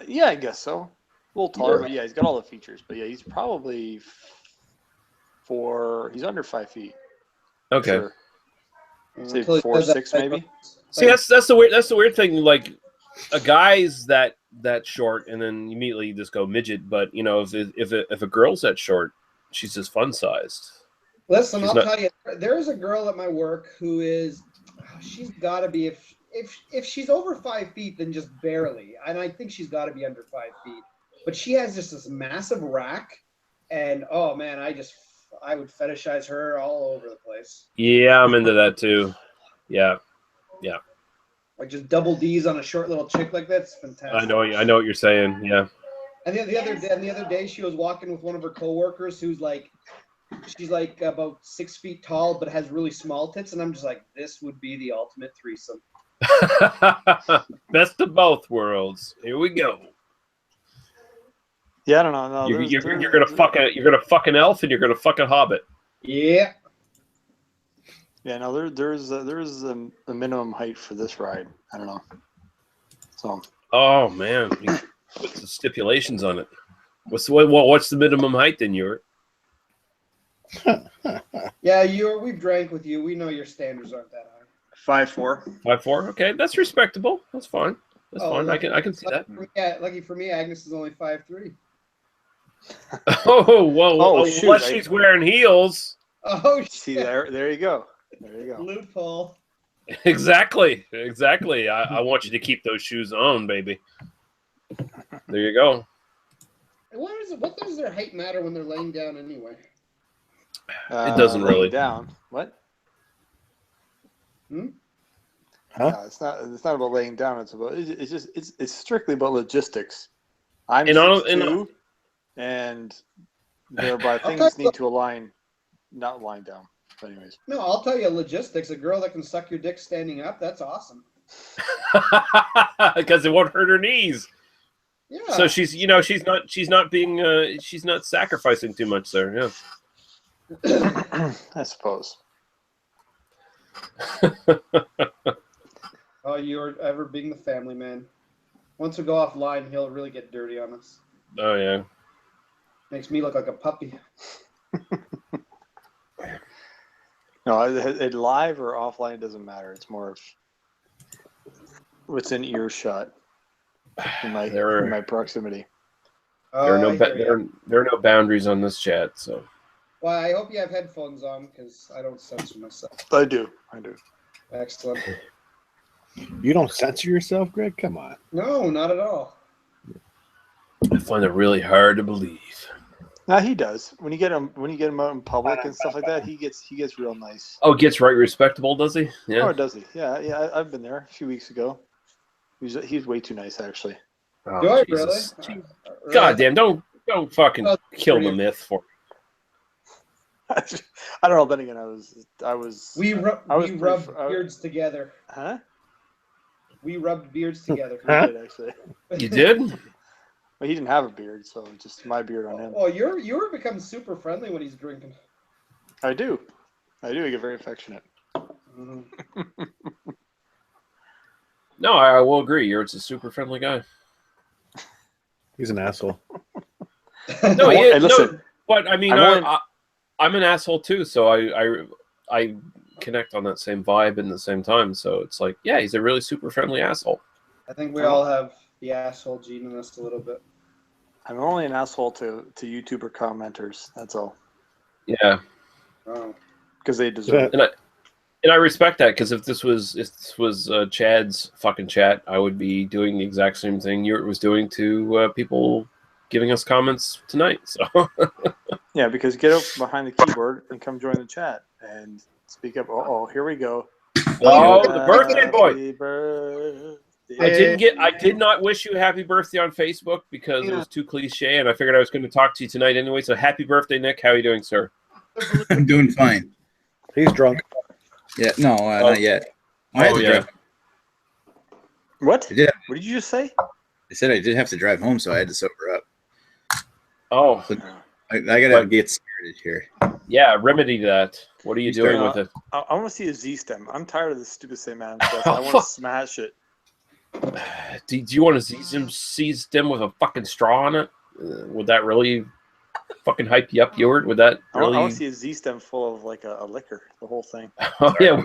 Yeah, I guess so. A little taller, but yeah, he's got all the features. But yeah, he's probably he's under 5 feet. for Okay. Sure. Say Until he 4'6" says that, maybe. See, that's the weird thing. Like a guy's that short, and then immediately you just go midget. But you know, if a girl's that short, she's just fun sized. Listen, She's I'll not- tell you, there's a girl at my work who is, she's got to be, if she's over 5 feet, then just barely. And I think she's got to be under 5 feet. But she has just this massive rack. And oh man, I would fetishize her all over the place. Yeah, I'm into that too. Yeah, Like just double D's on a short little chick like that's fantastic. I know what you're saying. Yeah. And the other day, she was walking with one of her coworkers who's like, she's like about 6 feet tall, but has really small tits. And I'm just like, this would be the ultimate threesome. Best of both worlds. Here we go. Yeah, I don't know. No, You're gonna fuck an elf and you're gonna fuck a hobbit. Yeah. Yeah, no, there's a minimum height for this ride. I don't know. So Oh man, you put the stipulations on it. What's the minimum height then? Yeah, we've drank with you. We know your standards aren't that high. 5'4". 5'4"? Okay, that's respectable. That's fine. That's Oh, fine. lucky- I can see that. Lucky for me, Agnes is only 5'3". Oh, whoa! Oh, Unless shoot, she's wearing heels. Oh, See shit. there you go. There you go. Loophole. Exactly. I want you to keep those shoes on, baby. There you go. What does their height matter when they're laying down anyway? It doesn't laying really. down. What? Hmm? Huh? No, it's not about laying down. It's strictly about logistics. I'm And 6'2", and thereby tell things you need to align, not line down. But anyways, No, I'll tell you logistics. A girl that can suck your dick standing up, that's awesome. Because it won't hurt her knees. Yeah. So she's not sacrificing too much there. Yeah. I suppose. Oh, you're ever being the family man. Once we go offline, he'll really get dirty on us. Oh yeah. Makes me look like a puppy. No, it live or offline doesn't matter. It's more of what's in earshot in my proximity. There are Oh, no I hear ya. there are no boundaries on this chat. So Well, I hope you have headphones on because I don't censor myself. I do. Excellent. You don't censor yourself, Greg? Come on. No, not at all. I find it really hard to believe. Now he does. When you get him out in public and stuff like that, he gets real nice. Oh, gets right respectable, does he? Yeah. Oh, does he? Yeah. I've been there a few weeks ago. He's way too nice, actually. Oh, Do I Jesus. really? God damn! Don't fucking Oh, kill the pretty- myth for. I don't know. Then again, I was. We rubbed pretty- beards together. Huh? We rubbed beards together. He Huh? did, actually. You did? But he didn't have a beard, so just my beard on him. Oh, you're become super friendly when he's drinking. I do. I get very affectionate. Oh, No, I will agree. You're a super friendly guy. He's an asshole. No, Hey, yeah, listen, no, but I mean, I'm an asshole too, so I connect on that same vibe in the same time. So it's like, yeah, he's a really super friendly asshole. I think we all have the asshole gene in us a little bit. I'm only an asshole to YouTuber commenters. That's all. Yeah, Oh. Because they deserve it. and I respect that, because if this was Chad's fucking chat, I would be doing the exact same thing Yurt was doing to people giving us comments tonight. So Yeah, because get up behind the keyboard and come join the chat and speak up. Oh, here we go. oh, the birthday boy. Happy birthday. I did not wish you a happy birthday on Facebook because it was too cliche, and I figured I was going to talk to you tonight anyway. So happy birthday, Nick. How are you doing, sir? I'm doing fine. He's drunk. Yeah, no, not yet. Oh, yeah. What? I did. What did you just say? I said I did have to drive home, so I had to sober up. Oh, I gotta get started here. yeah. Remedy that. What are you doing with it? I want to see a Z stem. I'm tired of this stupid same man stuff. I want to smash it. Do you want to seize them with a fucking straw on it? Would that really fucking hype you up, Yord? Would that I really? want to see a Z stem full of like a liquor, the whole thing. Oh yeah,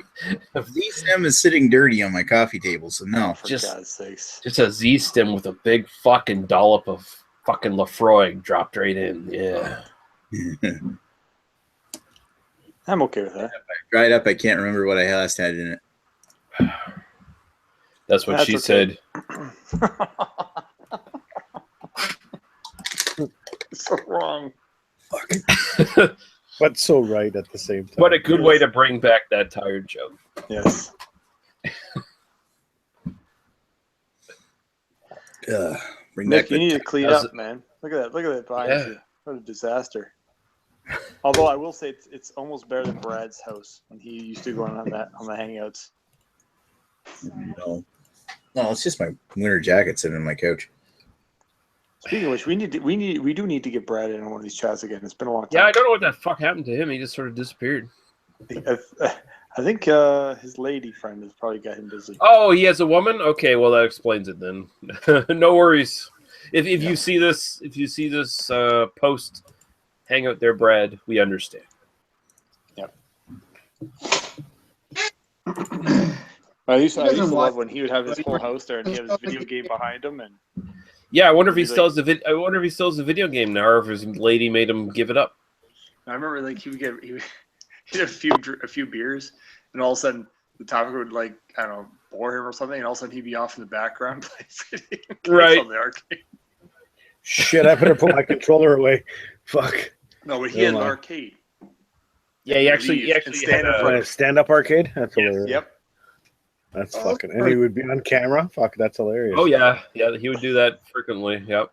Z stem is sitting dirty on my coffee table, so no. For Just- God's sakes. just a Z stem with a big fucking dollop of fucking Lafroy dropped right in. Yeah. I'm okay with that. Dried up. I can't remember what I last had in it. That's what That's she okay. said. So wrong. But so right at the same time. What a good way to bring back that tired joke. Yes. Bring Nick, back you the need to clean How's up, man. Look at that. Look at that behind Yeah. you. What a disaster. Although I will say it's almost better than Brad's house when he used to go on the hangouts. no, it's just my winter jacket sitting on my couch. Speaking of which, we do need to get Brad in on one of these chats again. It's been a long time. Yeah, I don't know what the fuck happened to him. He just sort of disappeared. I think his lady friend has probably got him busy. Oh, he has a woman? Okay, well that explains it then. No worries. If you see this post, hang out there, Brad. We understand. Yep. I used to doesn't love watch- when he would have his whole house there and he had his video game behind him, and Yeah, I wonder if he He's still has the I wonder if he still has the video game now, or if his lady made him give it up. I remember like he'd have a few beers, and all of a sudden the topic would like I don't know bore him or something, and all of a sudden he'd be off in the background playing video games Right. on the arcade. Shit, I better put my controller away. Fuck. No, but he had an Never mind. arcade. Yeah, he actually Leave and had stand in a- front of Stand-up arcade? That's hilarious. Yep. That's Oh, fucking... And he would be on camera? Fuck, that's hilarious. Oh yeah, he would do that frequently. Yep.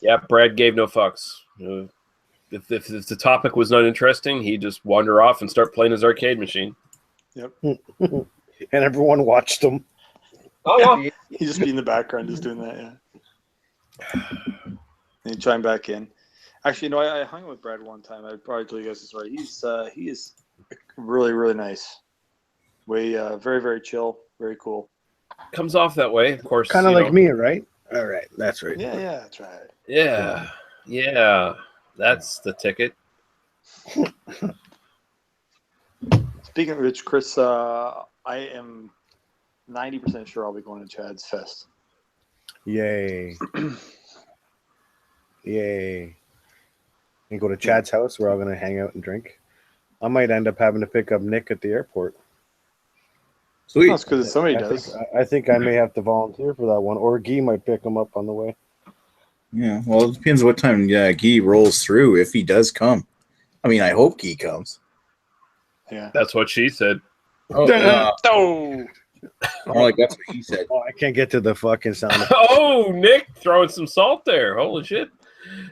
Yeah, Brad gave no fucks. If the topic was not interesting, he'd just wander off and start playing his arcade machine. And everyone watched him. Oh yeah. He'd just be in the background just doing that, yeah. And he'd chime back in. Actually, no, I hung with Brad one time. I'd probably tell you guys this story. He is really, really nice. Very, very chill. Very cool. Comes off that way, of course. Kind of you like know. me, right? All right, that's right. Yeah, that's right. Yeah, that's the ticket. Speaking of which, Chris, I am 90% sure I'll be going to Chad's Fest. Yay. Yay. And go to Chad's house. We're all going to hang out and drink. I might end up having to pick up Nick at the airport. Sweet. That's because somebody does. I think I may have to volunteer for that one. Or Guy might pick him up on the way. Yeah, well, it depends what time Guy rolls through, if he does come. I mean, I hope Guy comes. Yeah. That's what she said. Oh, Oh! more like that's what he said. Oh, I can't get to the fucking sound. Oh, Nick throwing some salt there. Holy shit.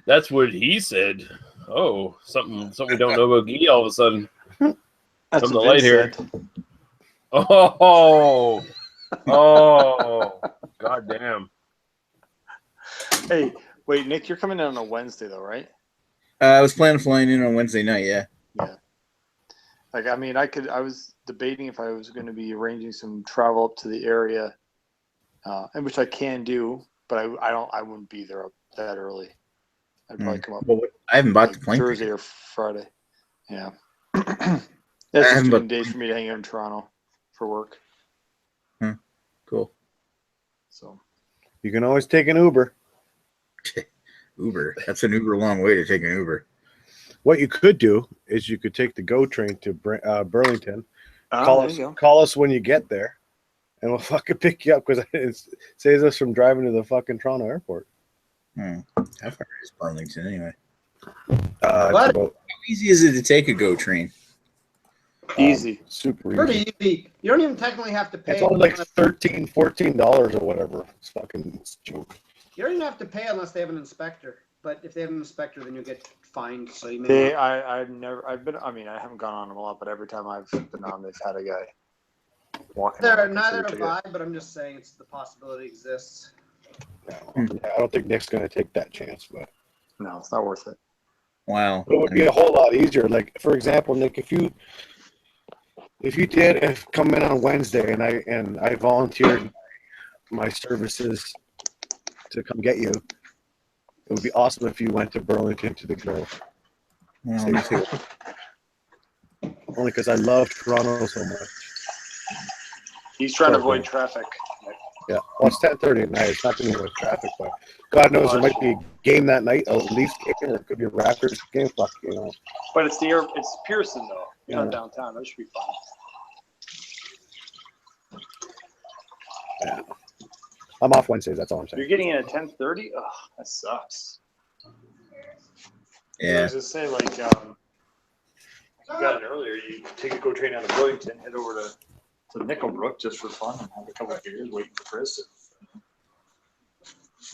That's what he said. Oh, something we don't know about Guy all of a sudden. That's From the what light Vince here. said. Oh, god damn. Hey, wait, Nick, you're coming in on a Wednesday, though, right? I was planning on flying in on Wednesday night, yeah. Like, I mean, I was debating if I was going to be arranging some travel up to the area, and which I can do, but I wouldn't be there up that early. I'd probably come up Well, I haven't bought like the plane Thursday ticket. or Friday. Yeah. That's just haven't too many booked- days for me to hang out in Toronto for work. Cool. So You can always take an Uber. Uber. That's an Uber long way to take an Uber. What you could do is you could take the GO train to Burlington. Call there us. you go. Call us when you get there, and we'll fucking pick you up because it saves us from driving to the fucking Toronto airport. How far is Burlington anyway? It's What? about How easy is it to take a GO train? Easy. super easy. Pretty easy. You don't even technically have to pay. It's only like $13, $14 or whatever. It's a joke. You don't even have to pay unless they have an inspector. But if they have an inspector, then you get fined. So you may. They, I've been. I mean, I haven't gone on them a lot, but every time I've been on, they've had a guy walking. Neither have I, but I'm just saying it's the possibility exists. I don't think Nick's going to take that chance, but No, it's not worth it. Wow. it would be a whole lot easier. Like, for example, Nick, if you did come in on Wednesday and I volunteered my services to come get you, it would be awesome if you went to Burlington to the Grove. Well, me too. Only because I love Toronto so much. He's trying to Okay. avoid traffic. Yeah, well, it's 10:30 at night. It's not going to be with traffic, but God knows there might be a game that night, a Leafs game, or it could be a Raptors game. Fuck, you know. But it's it's Pearson though. You're not downtown. That should be fun. Yeah. I'm off Wednesdays. That's all I'm You're saying. getting in at 10:30. Ugh, that sucks. I Yeah. was just saying, like, if you got it earlier, you take a GO train out of Burlington, head over to Nickelbrook just for fun, and have a couple of beers, waiting for Chris.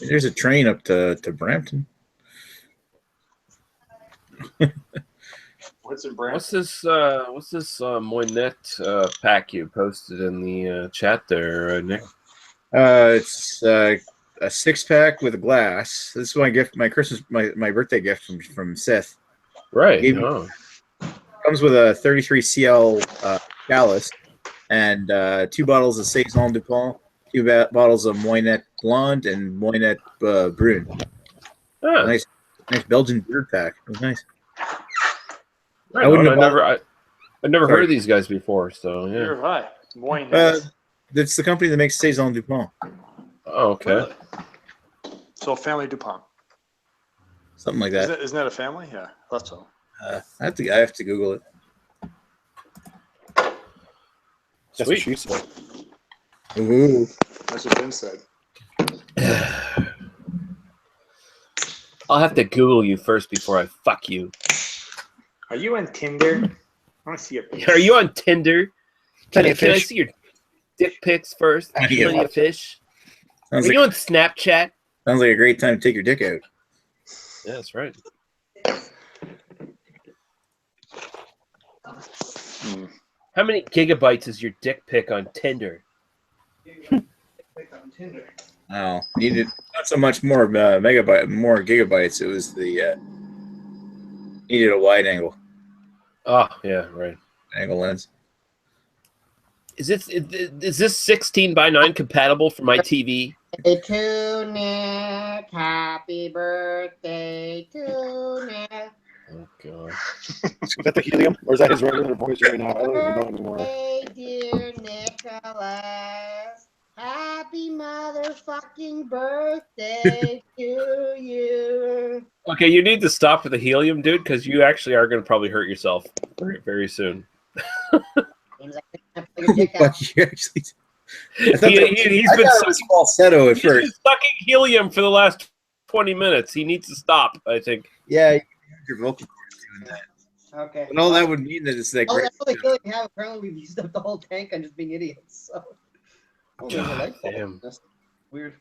There's a train up to Brampton. What's in Brampton? What's this Moynette pack you posted in the chat there, Nick? It's a 6-pack with a glass. This is my gift, my birthday gift from Seth. Right. Gave me- Oh. Comes with a 33 CL chalice and 2 bottles of Saison Dupont, 2 bottles of Moynette Blonde and Moynette Brune. Ah, Nice Belgian beer pack. It was nice. right I wouldn't on. have I never Sorry. heard of these guys before, so yeah. You're right. Moynier. That's the company that makes Saison Dupont. Oh, okay. Really? So family DuPont. Something like that. Isn't that a family? Yeah, I thought so. I have to Google it. That's what Sweet. she said. Ooh. That's what Ben said. I'll have to Google you first before I fuck you. Are you on Tinder? I want to see your picture. Are you on Tinder? Plenty of Can I fish. see your dick pics first? Plenty of Plenty of fish. Sounds Are you like, on Snapchat? sounds like a great time to take your dick out. Yeah, that's right. How many gigabytes is your dick pic on Tinder? Oh, needed not so much more more gigabytes. It was the needed a wide angle Oh, yeah, right. lens. Is this 16:9 compatible for my TV? Hey, to Nick, happy birthday to Nick. Oh god. Is that the helium, or is that his regular voice right now? I don't even know anymore. Hey, dear Nicholas, happy motherfucking birthday to you. Okay, you need to stop with the helium, dude, because you actually are going to probably hurt yourself very, very soon. Seems like you're gonna pull your dick out. But you actually, I thought that- He's I been thought it was falsetto at he's been first. sucking helium for the last 20 minutes. He needs to stop, I think. Yeah, you can use your vocal cords doing that. Okay. But all that would mean that it's that Oh, great. that's all the feeling we have. Apparently, we've used up the whole tank on just being idiots. So. Oh, there's a God light bulb. damn. That's weird.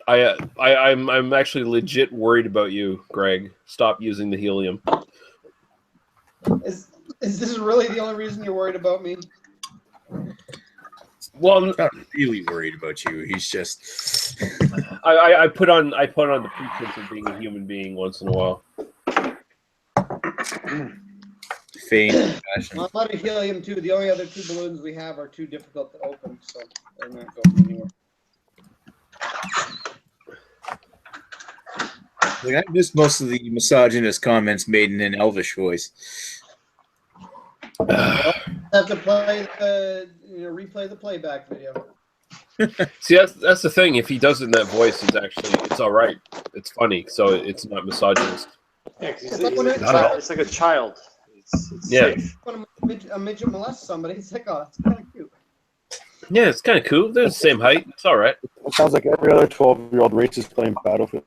I'm actually legit worried about you, Greg. Stop using the helium. Is this really the only reason you're worried about me? Well, I'm not really worried about you. He's just. I put on the pretense of being a human being once in a while. Faint fashion. Well, a lot of helium too. The only other 2 balloons we have are too difficult to open, so they're not going anywhere. Like, I missed most of the misogynist comments made in an Elvish voice. Have to play replay the playback video. See, that's the thing. If he does it in that voice, it's all right. It's funny, so it's not misogynist. Yeah, 'cause It's like when it's like a child. It's Yeah. safe. When a midget molests somebody, it's like, oh, it's kind of cute. Yeah, it's kind of cool. They're the same height. It's all right. It sounds like every other 12-year-old racist playing Battlefield.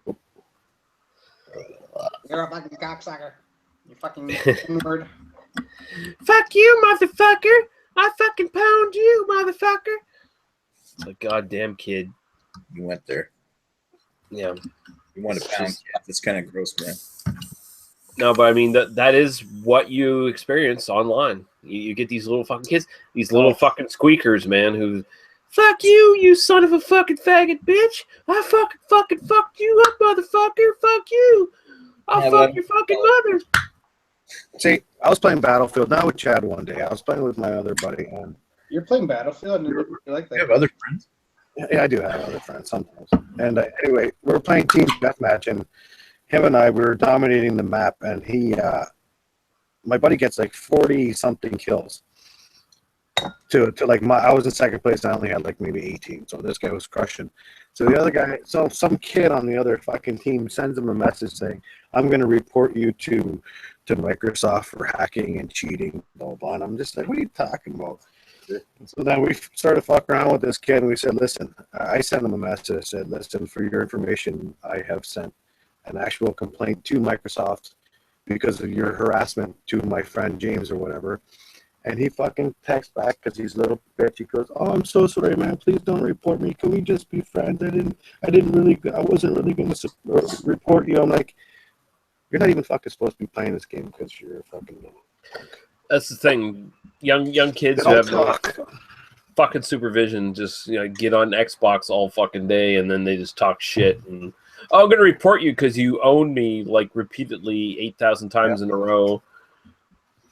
You're a fucking cocksucker. You fucking nerd. Fuck you, motherfucker! I fucking pound you, motherfucker! It's like, goddamn kid. You went there. Yeah. You want to pound kids. That's kind of gross, man. No, but I mean that is what you experience online. You get these little fucking kids, these little fucking squeakers, man, who fuck you, you son of a fucking faggot bitch! I fucking fucked you up, motherfucker! Fuck you! I'll fuck your fucking mother! See, I was playing Battlefield, not with Chad one day. I was playing with my other buddy. And You're playing Battlefield, and you like that. You have other friends? yeah, I do have other friends sometimes. And anyway, we were playing team deathmatch, and him and I, we were dominating the map, and my buddy gets like 40-something kills. To like I was in second place, and I only had like maybe 18, so this guy was crushing. So the other guy, some kid on the other fucking team sends him a message saying, "I'm going to report you to Microsoft for hacking and cheating." Blah, blah, blah. And I'm just like, "What are you talking about?" So then we started fucking around with this kid, and we said, "Listen," I sent him a message. I said, "Listen, for your information, I have sent an actual complaint to Microsoft because of your harassment to my friend James or whatever." And he fucking texts back because he's a little bitch. He goes, "Oh, I'm so sorry, man. Please don't report me. Can we just be friends? I wasn't really going to report you." I'm like, you're not even fucking supposed to be playing this game because you're a fucking. That's the thing. Young kids who have no fucking supervision just get on Xbox all fucking day, and then they just talk shit. And I'm gonna report you because you own me like repeatedly 8,000 times in a row.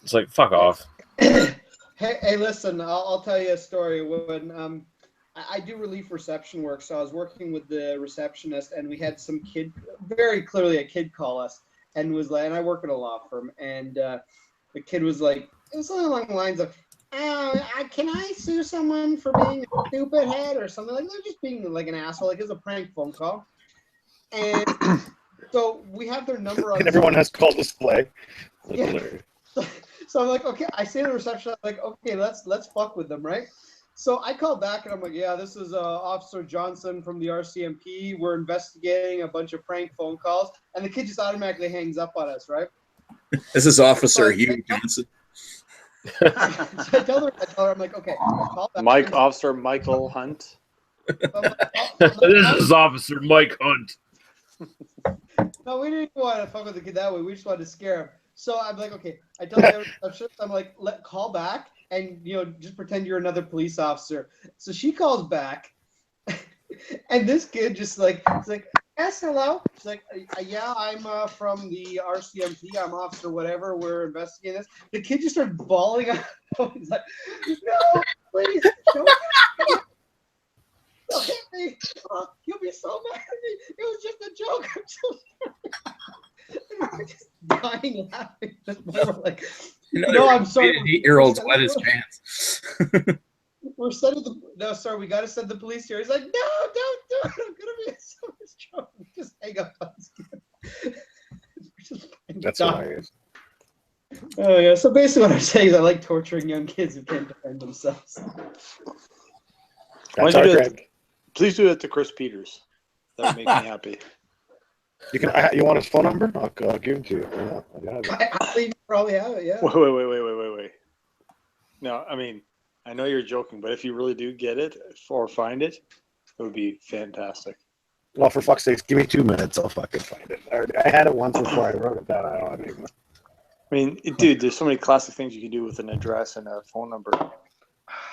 It's like, fuck off. Hey, listen, I'll tell you a story. When I do relief reception work, so I was working with the receptionist, and we had some kid, very clearly a kid, call us, and was like, and I work at a law firm, and the kid was like, it was something along the lines of, "Can I sue someone for being a stupid head or something?" Like, they're just being like an asshole. Like, it was a prank phone call, and so we have their number on. And everyone has call display. Yeah. So I'm like, okay, I say to the reception, I'm like, okay, let's fuck with them, right? So I call back and I'm like, yeah, this is Officer Johnson from the RCMP. We're investigating a bunch of prank phone calls. And the kid just automatically hangs up on us, right? This is Officer Hugh Johnson. So I tell her, I'm like, okay, call back. Officer Michael Hunt. So I'm like, This is Officer Mike Hunt. No, we didn't want to fuck with the kid that way. We just wanted to scare him. So I'm like, okay, I tell the receptionist, I'm like, call back and just pretend you're another police officer. So she calls back, and this kid just like, it's like, "Yes, hello." She's like, "Yeah, I'm from the RCMP. I'm Officer whatever. We're investigating this." The kid just started bawling out. He's like, "No, please don't hit me. Oh, you'll be so mad at me. It was just a joke. I'm so sorry." And we're just dying laughing. We're like, "No, I'm sorry." 8-year-old's wet his pants. We're sending we got to send the police here. He's like, "No, don't do it. I'm gonna be in so much trouble." Just hang up on this kid. That's hilarious. Oh yeah. So basically, what I'm saying is, I like torturing young kids who can't defend themselves. That's our trend. Please do it to Chris Peters. That would make me happy. You want his phone number? I'll give it to you. Yeah, I think you probably have it. Yeah. Wait. No, I mean, I know you're joking, but if you really do get it or find it, it would be fantastic. Well, for fuck's sakes, give me 2 minutes. I'll fucking find it. I had it once before I wrote it down. I don't even. I mean, dude, there's so many classic things you can do with an address and a phone number. I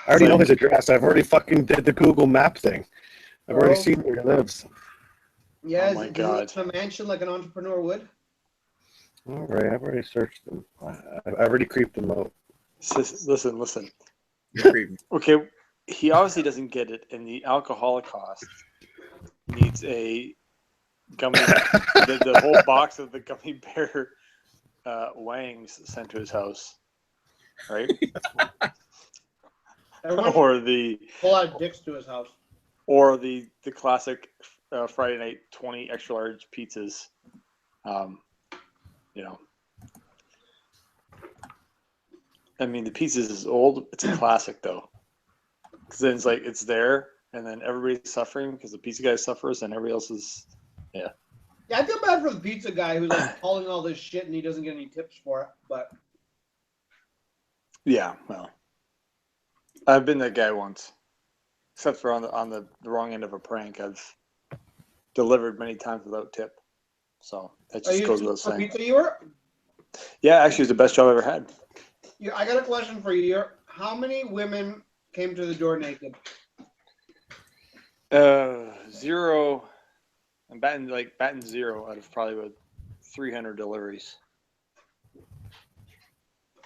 already know his address. I've already fucking did the Google Map thing. I've already seen where he lives. Yeah, oh my God. Does he live in a mansion like an entrepreneur would? All right, I've already searched them. I've already creeped them out. Listen. Creepy. Okay, he obviously doesn't get it, and the alcohol cost needs a gummy, the whole box of the gummy bear wangs sent to his house, right? Everyone Or the pull out dicks to his house. or the classic Friday night 20 extra large pizzas. You know, I mean, the pizzas is old. It's a classic though, because then it's like it's there, and then everybody's suffering because the pizza guy suffers, and everybody else is, Yeah, I feel bad for the pizza guy who's like hauling all this shit and he doesn't get any tips for it. But yeah. Well, I've been that guy once, except for on the wrong end of a prank. I've delivered many times without tip, so that are just you goes without saying. pizza you were? Yeah, actually, it's the best job I've ever had. Yeah, I got a question for you. How many women came to the door naked? 0. I'm batting 0 out of probably about 300 deliveries.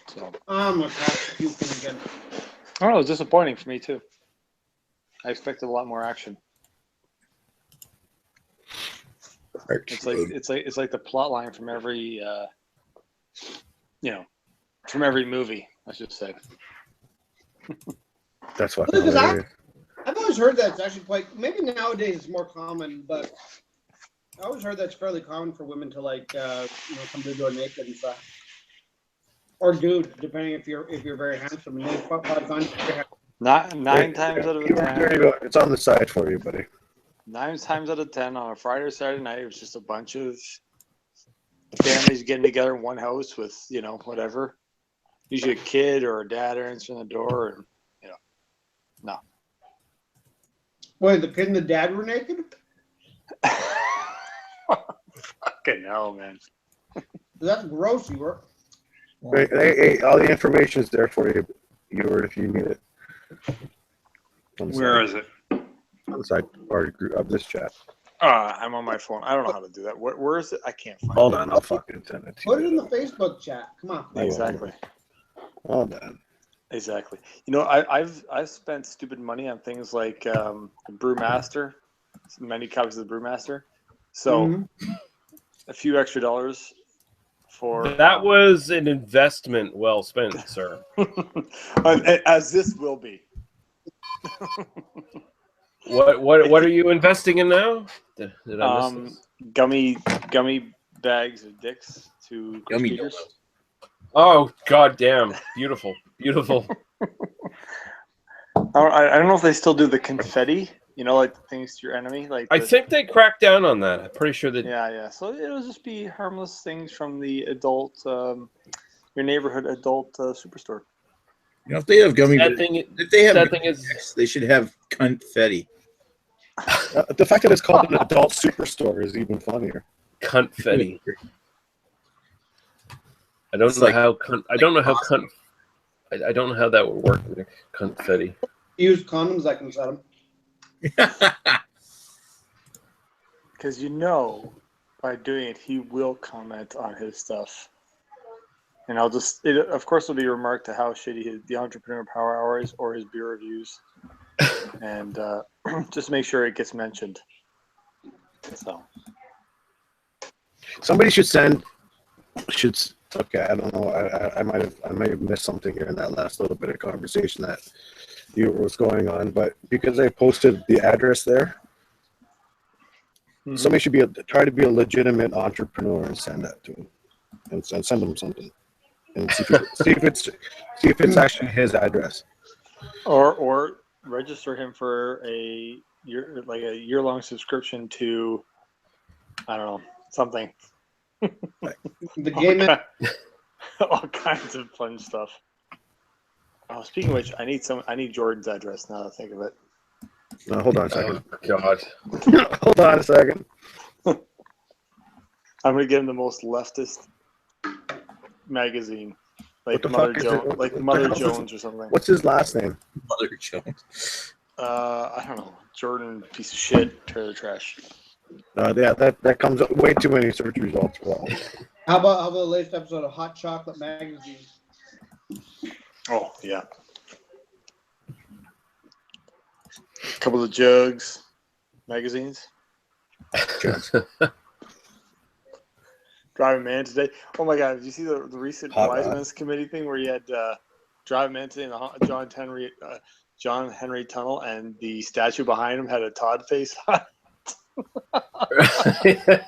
So I'm gonna pass puking again. I don't know, it was disappointing for me too. I expected a lot more action. It's like the plot line from every from every movie, I should say. That's what. Because I've always heard that it's actually quite. Maybe nowadays it's more common, but I always heard that's fairly common for women to come to the door naked and stuff, or dude, depending if you're very handsome. And then Nine times out of 10. There you go. It's on the side for you, buddy. 9 times out of 10 on a Friday or Saturday night, it was just a bunch of families getting together in one house with whatever. Usually a kid or a dad answering the door, and no. Wait, the kid and the dad were naked? Fucking hell, man. That's gross, you were. Hey, all the information is there for you, if you need it. Where is it? On the side part of this chat. I'm on my phone. I don't know how to do that. Where is it? I can't find it. Hold on, I'll fucking send it to you. Put it in the Facebook chat. Come on. Exactly. Hold on. Exactly. I've spent stupid money on things like the Brewmaster, many copies of the Brewmaster. So a few extra dollars for that was an investment well spent, sir. As this will be. What are you investing in now? Did I miss this? Gummy bags of dicks to Gummy speakers. Oh, goddamn. Beautiful. Beautiful. I don't know if they still do the confetti, like the things to your enemy. I think they cracked down on that. I'm pretty sure that. Yeah. So it'll just be harmless things from the adult, your neighborhood adult superstore. If they have gummy, if they have, they should have confetti. The fact that it's called an adult superstore is even funnier. Confetti. I don't know how that would work, Nick. Confetti. Use condoms, I can set them. Because by doing it, he will comment on his stuff. And of course, will be remarked to how shitty the Entrepreneur Power Hour is or his beer reviews. And just make sure it gets mentioned. So. Somebody okay, I don't know. I might have missed something here in that last little bit of conversation that was going on, but because I posted the address there, somebody should try to be a legitimate entrepreneur and send that to him, and send him something, and see if it's actually his address, or register him for a year-long subscription to, I don't know, something. The game. All kinds of fun stuff. Oh, speaking of which, I need Jordan's address now that I think of it. No, hold on a second. Oh, God. Hold on a second. I'm gonna give him the most leftist magazine, like Mother Jones, Jones or something. What's his last name? Mother Jones. I don't know. Jordan, piece of shit, trailer trash. Yeah, that comes up way too many search results. Well, How about the latest episode of Hot Chocolate Magazine? Oh yeah. A couple of Jugs magazines. Driving Man today. Oh my God! Did you see the recent Hot Wise Rod. Men's Committee thing where you had Driving Man today in the John Henry Tunnel, and the statue behind him had a Todd face on it?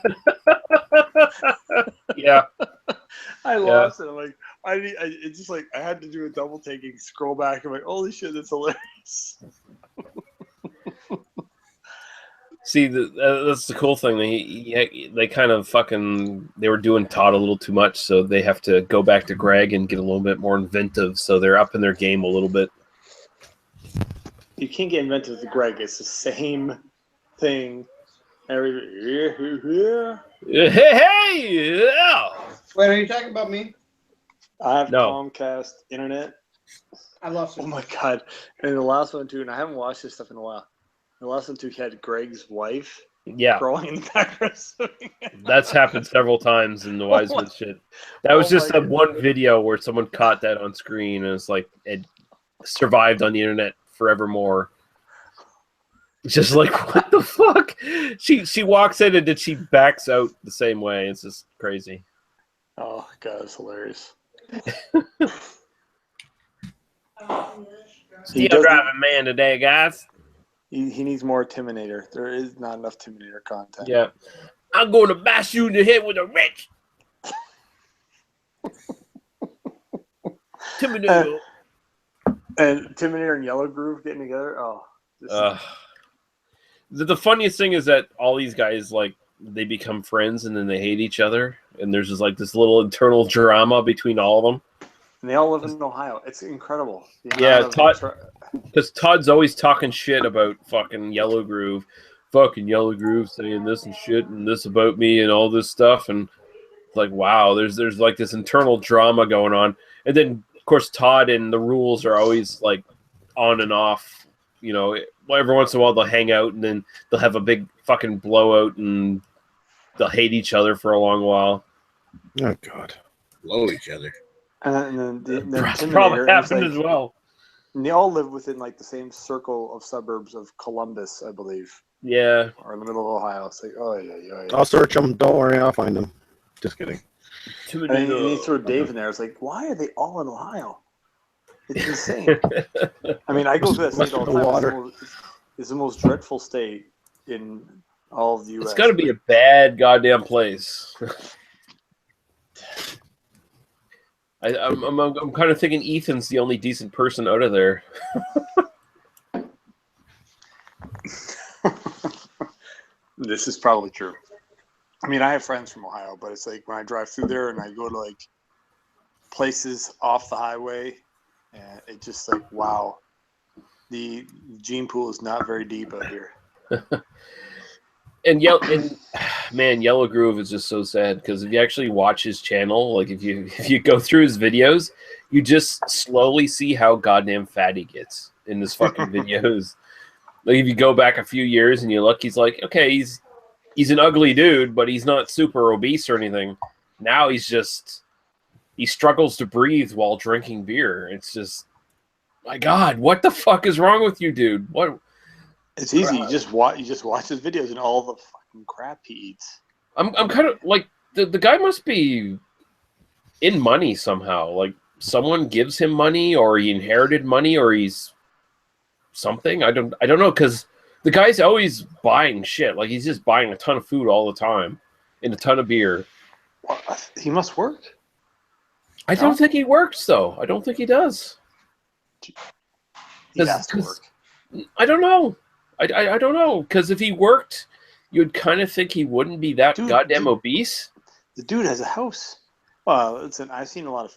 Yeah. I lost it. I'm like, it's just like I had to do a double taking, scroll back. I'm like, holy shit, that's hilarious. See, that's the cool thing. They kind of they were doing Todd a little too much, so they have to go back to Greg and get a little bit more inventive. So they're up in their game a little bit. You can't get inventive with Greg. It's the same thing. Hey, yeah. Wait, are you talking about me? I have No. Comcast internet. I lost Oh it. my God. And the last one too, and I haven't watched this stuff in a while. The last one too had Greg's wife Yeah, crawling in the background. that's happened several times in the Wiseman shit. That was Oh just my that one video where someone caught that on screen, and it's like it survived on the internet forevermore. It's just like, what the fuck? She walks in and then she backs out the same way. It's just crazy. Oh God, it's hilarious. Still doesn't- driving man today, guys. He needs more Timinator. There is not enough Timinator content. Yeah. I'm going to bash you in the head with a wrench. Terminator. And Timinator and Yellow Groove getting together. Oh, this is- The funniest thing is that all these guys, like, they become friends and then they hate each other. And there's just like this little internal drama between all of them. and they all live in Ohio. It's incredible. The Yeah, amount of Because Todd's always talking shit about fucking Yellow Groove. Fucking Yellow Groove saying this and shit and this about me and all this stuff. And it's like, wow, there's like this internal drama going on. And then, of course, Todd and the Rules are always like on and off. You know, every once in a while they'll hang out and then they'll have a big fucking blowout and they'll hate each other for a long while. Oh God. Blow each other. and then That's Timinator, probably and it's happened as well. And they all live within like the same circle of suburbs of Columbus, I believe, Yeah. or in the middle of Ohio. It's like, oh yeah. I'll search them. Don't worry, I'll find them. Just kidding. And then you throw Dave in there. It's like, why are they all in Ohio? It's insane. I mean, I go to that state all the time. Water. It's the most dreadful state in all of the U.S. It's got to be a bad goddamn place. I'm kind of thinking Ethan's the only decent person out of there. This is probably true. I mean, I have friends from Ohio, but it's like when I drive through there and I go to like places off the highway, and it's just like, wow, the gene pool is not very deep out here. And man, Yellow Groove is just so sad because if you actually watch his channel, like if you go through his videos, you just slowly see how goddamn fat he gets in his fucking videos. Like if you go back a few years and you look, he's like, okay, he's an ugly dude, but he's not super obese or anything. Now he struggles to breathe while drinking beer. It's just, my God, what the fuck is wrong with you, dude? What? It's easy. You just watch his videos and all the fucking crap he eats. I'm kind of like the guy must be in money somehow. Like someone gives him money, or he inherited money, or he's something. I don't know, because the guy's always buying shit. Like he's just buying a ton of food all the time and a ton of beer. Well, he must work. I don't think he works though. I don't think he does. He has to work. I don't know. I don't know, because if he worked, you'd kind of think he wouldn't be that goddamn obese. The dude has a house. Well, I've seen a lot of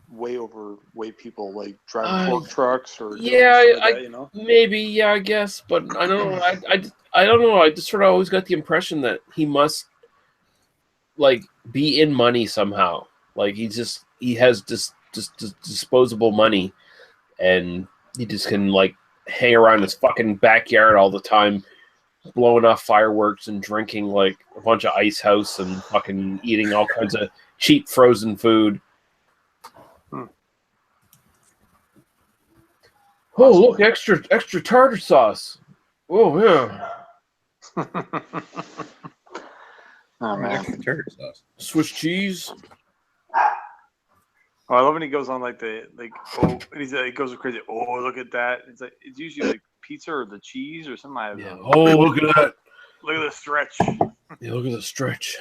way overweight people like driving fork trucks or maybe I guess, but I don't know. I don't know. I just sort of always got the impression that he must like be in money somehow. Like he has just disposable money, and he just can like hang around his fucking backyard all the time, blowing off fireworks and drinking like a bunch of ice house and fucking eating all kinds of cheap frozen food. Oh, look, extra tartar sauce. Oh, yeah. Oh man, Tartar sauce. Swiss cheese. Oh, I love when he goes on like he goes crazy. Oh, look at that! It's like it's usually like pizza or the cheese or something. I don't know. Oh, look at that. Look at the stretch. Yeah, look at the stretch.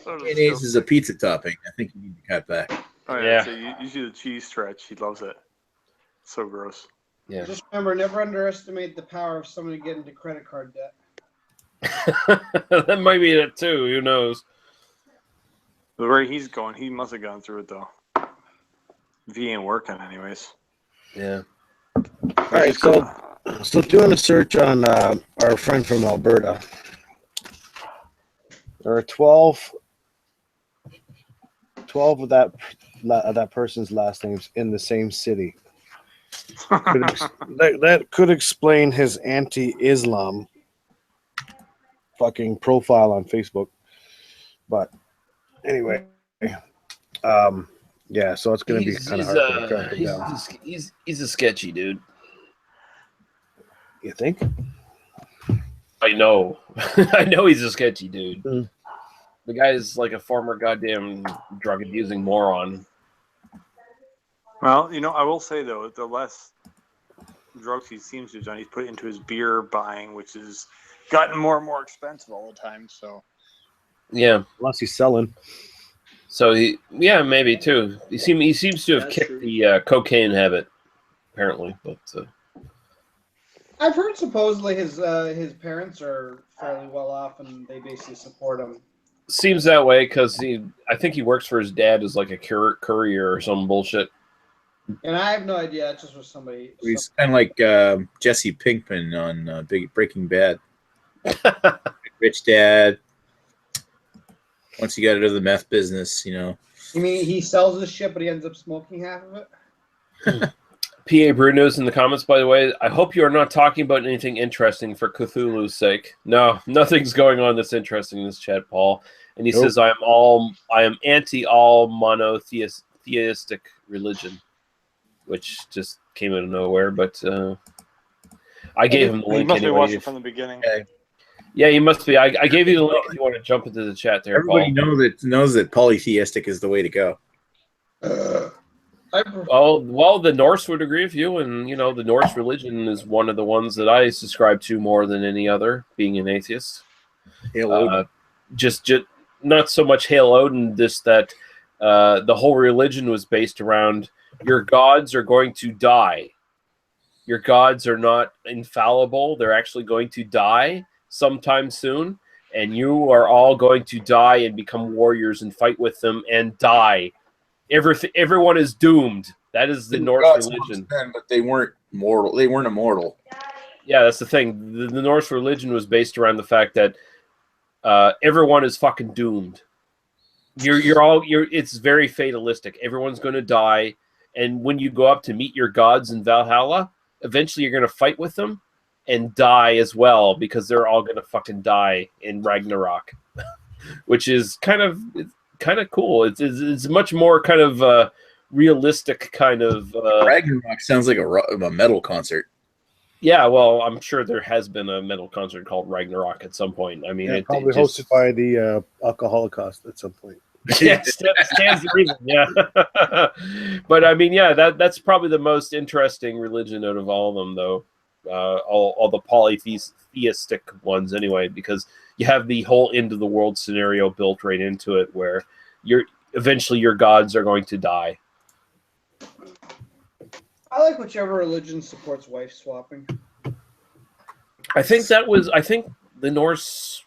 Mayonnaise is a pizza topping. I think you need to cut back. Oh Yeah. yeah. So you see the cheese stretch. He loves it. So gross. Yeah. Just remember, never underestimate the power of somebody getting into credit card debt. That might be it too. Who knows? The way he's going, he must have gone through it though. If he ain't working, anyways. Yeah. All right, so doing a search on our friend from Alberta, there are 12 of that person's last names in the same city. That could explain his anti-Islam fucking profile on Facebook. But anyway, yeah, so it's going to be kind of hard to track him down. He's a sketchy dude. You think? I know. I know he's a sketchy dude. Mm. The guy is like a former goddamn drug-abusing moron. Well, I will say though, the less drugs he seems to have done, he's put into his beer buying, which has gotten more and more expensive all the time. So Yeah. Unless he's selling. So maybe too. He seems to have That's kicked true. the cocaine habit, apparently. But I've heard supposedly his parents are fairly well off and they basically support him. seems that way because I think he works for his dad as like a courier or some bullshit. And I have no idea. It just was somebody. He's kind of like Jesse Pinkman on Breaking Bad. Rich dad. Once he got into the meth business, You mean he sells this shit, but he ends up smoking half of it? P.A. Bruno's in the comments, by the way. I hope you are not talking about anything interesting for Cthulhu's sake. No, nothing's going on that's interesting in this chat, Paul. And he says, I am anti all monotheistic religion, which just came out of nowhere. But I gave him the link he must anyway. be watching from the beginning. Yeah, he must be. I gave you the link if you want to jump into the chat there, everybody Paul. knows that polytheistic is the way to go. Well, the Norse would agree with you, and the Norse religion is one of the ones that I subscribe to more than any other, being an atheist. Hail Odin. Just not so much Hail Odin, just that the whole religion was based around your gods are going to die. Your gods are not infallible; they're actually going to die sometime soon, and you are all going to die and become warriors and fight with them and die. Everyone is doomed. That is the Norse religion. But they weren't mortal. They weren't immortal. Yeah, that's the thing. The Norse religion was based around the fact that everyone is fucking doomed. It's very fatalistic. Everyone's going to die, and when you go up to meet your gods in Valhalla, eventually you're going to fight with them and die as well because they're all going to fucking die in Ragnarok, which is kind of cool. It's much more kind of realistic kind of. Ragnarok sounds like a metal concert. Yeah, well, I'm sure there has been a metal concert called Ragnarok at some point. I mean, probably hosted by the Alcohol Holocaust at some point. Yeah, stands the reason. Yeah, but I mean, yeah, that's probably the most interesting religion out of all of them, though. All the polytheistic ones, anyway, because you have the whole end of the world scenario built right into it, where eventually your gods are going to die. I like whichever religion supports wife swapping. I think the Norse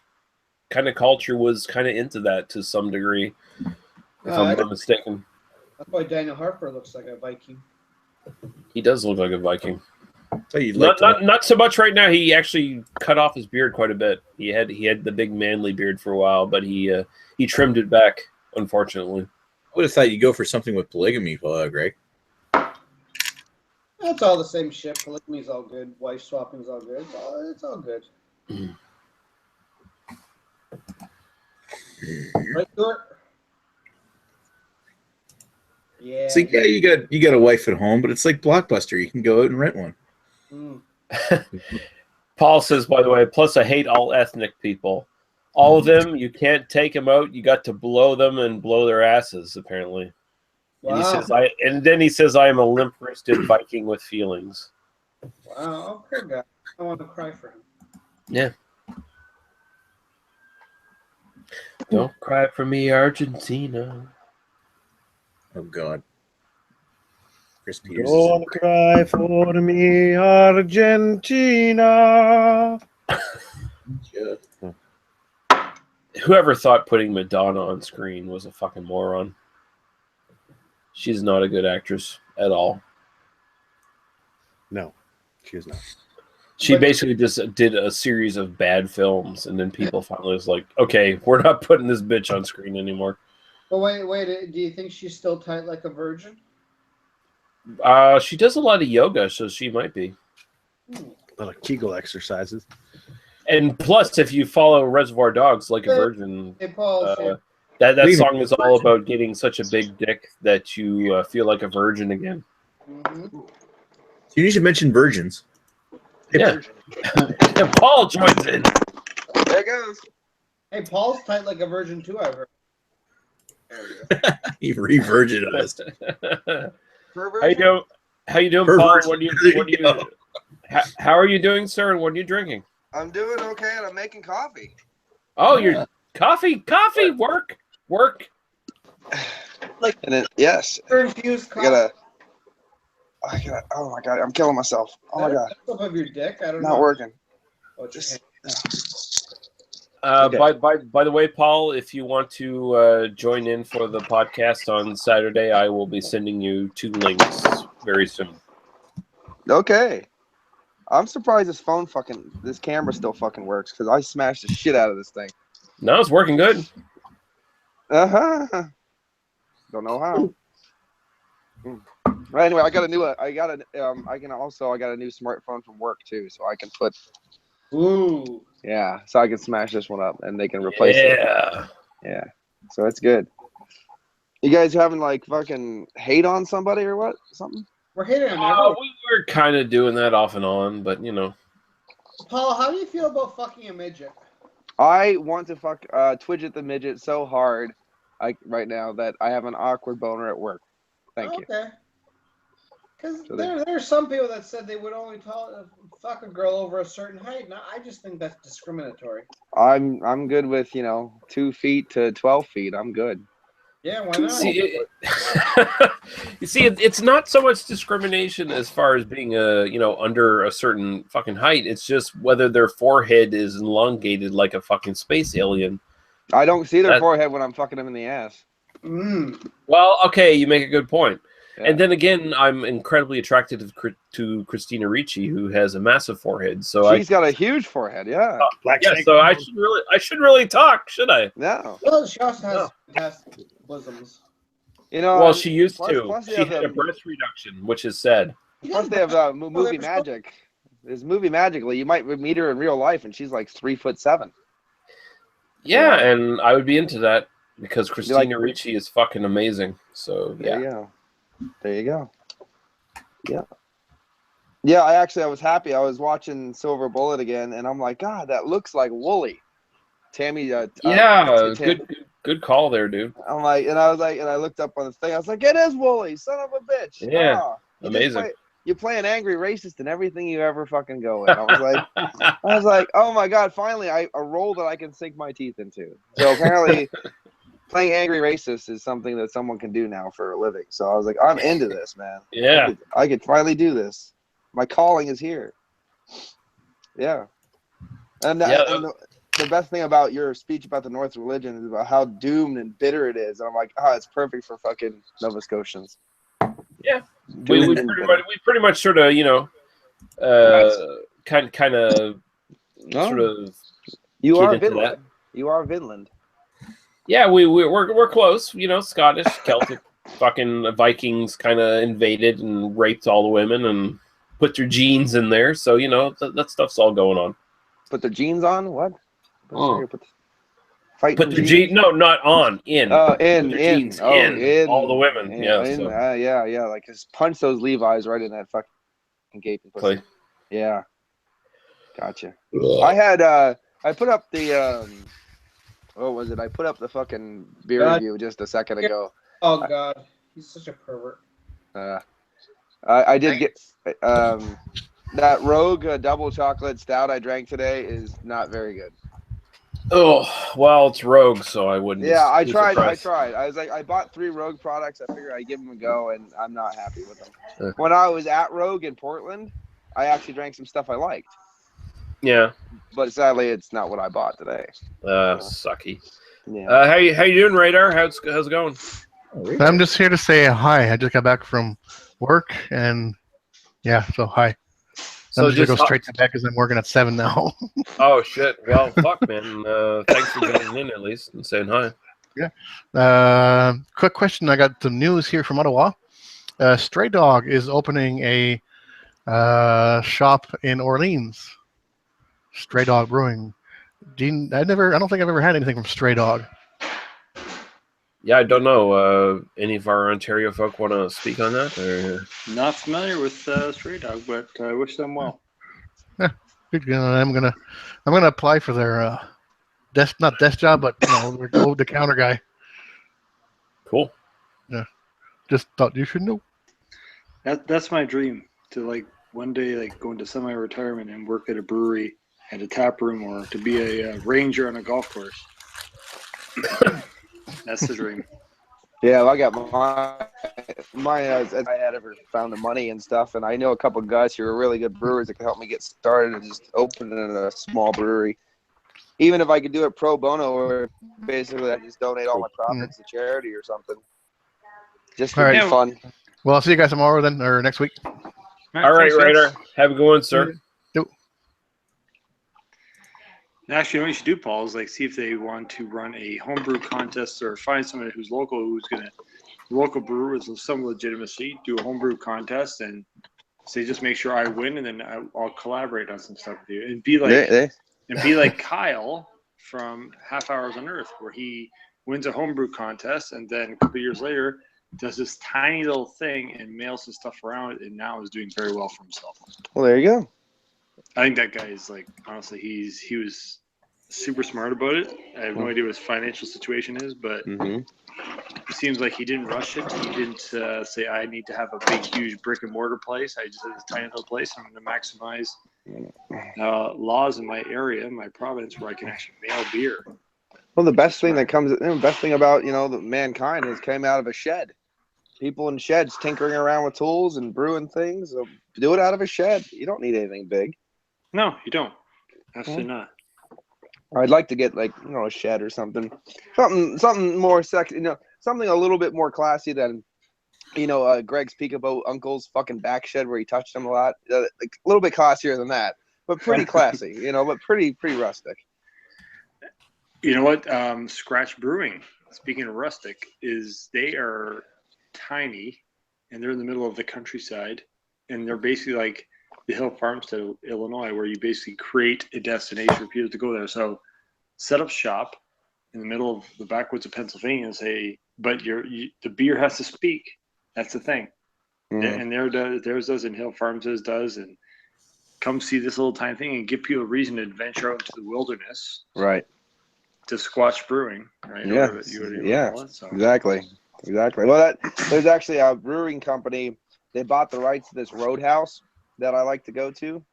kind of culture was kind of into that to some degree, if I'm not mistaken. That's why Daniel Harper looks like a Viking. He does look like a Viking. So you'd like Not so much right now. He actually cut off his beard quite a bit. He had the big manly beard for a while, but he trimmed it back, unfortunately. I would have thought you'd go for something with polygamy, Greg. That's all the same shit. Polygamy is all good. Wife swapping is all good. It's all good. Right, Stuart? Yeah. It's like, yeah, you got a wife at home, but it's like Blockbuster. You can go out and rent one. Paul says, by the way, plus I hate all ethnic people. All of them, you can't take them out. You got to blow them and blow their asses, apparently. Wow. And then he says, I am a limp-wristed Viking with feelings. Wow, poor guy. I want to cry for him. Yeah. Don't cry for me, Argentina. Oh God. Chris Peters. Don't cry for me, Argentina. Yeah. Whoever thought putting Madonna on screen was a fucking moron. She's not a good actress at all. No, she is not. She basically just did a series of bad films, and then people finally was like, okay, we're not putting this bitch on screen anymore. But wait, do you think she's still tight like a virgin? She does a lot of yoga, so she might be. A lot of Kegel exercises. And plus, if you follow Reservoir Dogs like a virgin, Hey, Paul. that song is all about getting such a big dick that you feel like a virgin again. Mm-hmm. You need to mention virgins. Yeah. And Paul joins in. There it goes. Hey, Paul's tight like a virgin too, I've heard. He re-virginized. How you doing, Paul? How are you doing, sir? And what are you drinking? I'm doing okay, and I'm making coffee. Oh, you're coffee, work. And then yes, Infused coffee. I gotta. Oh my god, I'm killing myself. Oh my god, Up of your dick. I don't know. not working. Oh, Just Okay. By the way, Paul, if you want to join in for the podcast on Saturday, I will be sending you 2 links very soon. okay. I'm surprised this camera still fucking works because I smashed the shit out of this thing. No, it's working good. Uh-huh. Don't know how. Well, anyway, I got a new smartphone from work too, so I can put. Ooh. Yeah, so I can smash this one up and they can replace it. Yeah. So it's good. You guys having like fucking hate on somebody or what? Something? We're hating on everyone. We were kind of doing that off and on, but you know. Paul, how do you feel about fucking a midget? I want to fuck Twidget the midget so hard right now that I have an awkward boner at work. Thank you. Okay. Because there are some people that said they would only fuck a girl over a certain height. Now, I just think that's discriminatory. I'm good with 2 feet to 12 feet. I'm good. Yeah, why not? It's not so much discrimination as far as being under a certain fucking height. It's just whether their forehead is elongated like a fucking space alien. I don't see their forehead when I'm fucking them in the ass. Well, okay, you make a good point. Yeah. And then again, I'm incredibly attracted to Christina Ricci, who has a massive forehead. So she's got a huge forehead, yeah. So I shouldn't really talk, should I? No. Well, she also has fantastic bosoms. Well, she used to. She had a breast reduction, which is sad. Plus, they have movie magic. There's movie magically. You might meet her in real life, and she's like 3'7". Yeah, and I would be into that because Christina Ricci is fucking amazing. So yeah. There you go. Yeah. Yeah, I was happy. I was watching Silver Bullet again, and I'm like, God, that looks like Wooly. Tammy. Good call there, dude. I'm like, and I looked up on the thing. I was like, it is Wooly, son of a bitch. Yeah, amazing. You play an angry racist in everything you ever fucking go in. I was like, oh my God, finally, a role that I can sink my teeth into. So apparently. Playing angry racist is something that someone can do now for a living. So I was like, I'm into this, man. Yeah. I could finally do this. My calling is here. Yeah. And the best thing about your speech about the North religion is about how doomed and bitter it is. And I'm like, it's perfect for fucking Nova Scotians. Yeah. We pretty much sort of, kind of sort of. You are Vinland. You are Vinland. Yeah, we're close, Scottish, Celtic, fucking Vikings kind of invaded and raped all the women and put their genes in there. So, you know, that stuff's all going on. Put their jeans on? What? Oh. Fighting Put their jeans? No, not on. In. Oh, Put their jeans in all the women. Yeah. In, So. yeah. Like, just punch those Levi's right in that fucking gaping pussy. Yeah. Gotcha. I had I put up the what was it? I put up the fucking beer review just a second ago. Oh God, he's such a pervert. I did get that Rogue double chocolate stout I drank today is not very good. Oh, well, it's Rogue, so I wouldn't. Yeah, I tried. Surprised. I was like, I bought 3 Rogue products. I figured I'd give them a go, and I'm not happy with them. When I was at Rogue in Portland, I actually drank some stuff I liked. Yeah. But sadly, it's not what I bought today. Sucky. Yeah. How you doing, Radar? How's it going? I'm just here to say hi. I just got back from work, and yeah, so hi. So I'm just gonna go straight to bed because I'm working at 7 now. Oh shit! Well, fuck, man. Thanks for joining in at least and saying hi. Yeah. Quick question. I got some news here from Ottawa. Stray Dog is opening a shop in Orleans. Stray Dog Brewing. Dean, I don't think I've ever had anything from Stray Dog. Yeah, I don't know. Any of our Ontario folk want to speak on that? Or? Not familiar with Stray Dog, but I wish them well. Yeah, good. I'm gonna apply for their not desk job, but over the counter guy. Cool. Yeah, just thought you should know. That's my dream, to like one day like go into semi-retirement and work at a brewery at a tap room, or to be a ranger on a golf course. That's the dream. Yeah, well, I got mine as I had ever found the money and stuff, and I know a couple of guys who are really good brewers that can help me get started and just opening a small brewery. Even if I could do it pro bono, or basically I just donate all my profits to charity or something. Just for fun. Well, I'll see you guys tomorrow then, or next week. All right, Ryder. Have a good one, sir. Actually, what you should do, Paul, is like see if they want to run a homebrew contest or find someone who's local, local brewer with some legitimacy, do a homebrew contest, and say just make sure I win, and then I'll collaborate on some stuff with you, and be like Kyle from Half Hours on Earth, where he wins a homebrew contest, and then a couple of years later does this tiny little thing and mails his stuff around, and now is doing very well for himself. Well, there you go. I think that guy is like, honestly, he was super smart about it. I have no idea what his financial situation is, but it seems like he didn't rush it. He didn't say, I need to have a big, huge brick and mortar place. I just had this tiny little place. I'm going to maximize laws in my area, in my province, where I can actually mail beer. Well, the best thing about, the mankind has came out of a shed. People in sheds tinkering around with tools and brewing things. So do it out of a shed. You don't need anything big. No, you don't. Absolutely not. I'd like to get a shed or something more sexy, something a little bit more classy than, Greg's Peekaboo Uncle's fucking back shed where he touched him a lot. A little bit classier than that, but pretty classy, but pretty rustic. You know what? Scratch Brewing, speaking of rustic, they are tiny, and they're in the middle of the countryside, and they're basically like the Hill Farmstead of Illinois, where you basically create a destination for people to go there. So set up shop in the middle of the backwoods of Pennsylvania and say, but the beer has to speak. That's the thing. And theirs does, and Hill Farmstead does, and come see this little tiny thing and give people a reason to adventure out into the wilderness. Right. To Squatch Brewing, right? Yeah. Exactly. Well, there's actually a brewing company. They bought the rights to this Roadhouse that I like to go to,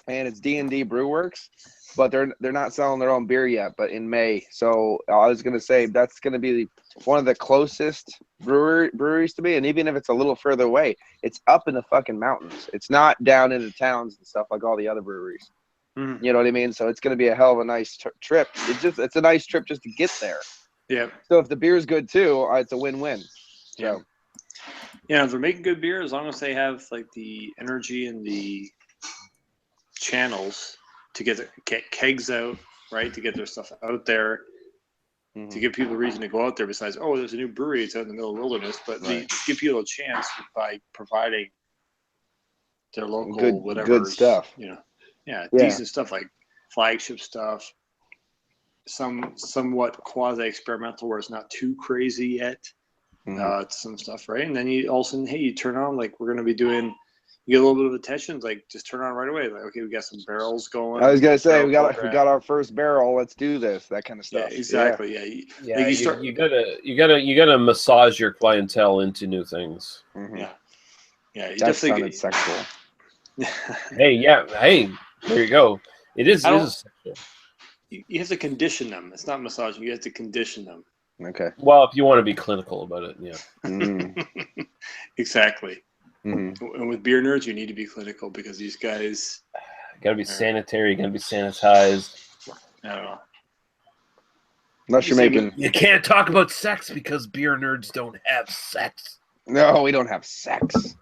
and it's D&D Brewworks, but they're not selling their own beer yet, but in May. So I was gonna say that's gonna be one of the closest breweries to me, and even if it's a little further away, it's up in the fucking mountains. It's not down in the towns and stuff like all the other breweries. Mm-hmm. You know what I mean? So it's gonna be a hell of a nice trip. It's a nice trip just to get there. Yeah. So if the beer's good too, it's a win-win. So. Yeah, if they're making good beer, as long as they have the energy and the channels to get kegs out, right? To get their stuff out there. to give people a reason to go out there. Besides, oh, there's a new brewery; it's out in the middle of the wilderness. But they give people a chance by providing their local good stuff. Decent stuff like flagship stuff. Somewhat quasi-experimental where it's not too crazy yet. Some stuff, right? And then you all of a sudden, hey, you turn on, like, we're going to be doing, you get a little bit of attention, like, just turn on right away. Like, okay, we got some barrels going. I was going to say, we got our first barrel. Let's do this. That kind of stuff. Yeah, exactly. Yeah. Like you gotta massage your clientele into new things. Yeah. You that definitely sounded sexual. Hey, there you go. It is sexual. You have to condition them. It's not massaging. You have to condition them. Okay. Well, if you want to be clinical about it, yeah. Exactly. Mm-hmm. And with beer nerds, you need to be clinical because these guys got to be sanitary. Got to be sanitized. I don't know. Unless you're making. You can't talk about sex because beer nerds don't have sex. No, we don't have sex. Of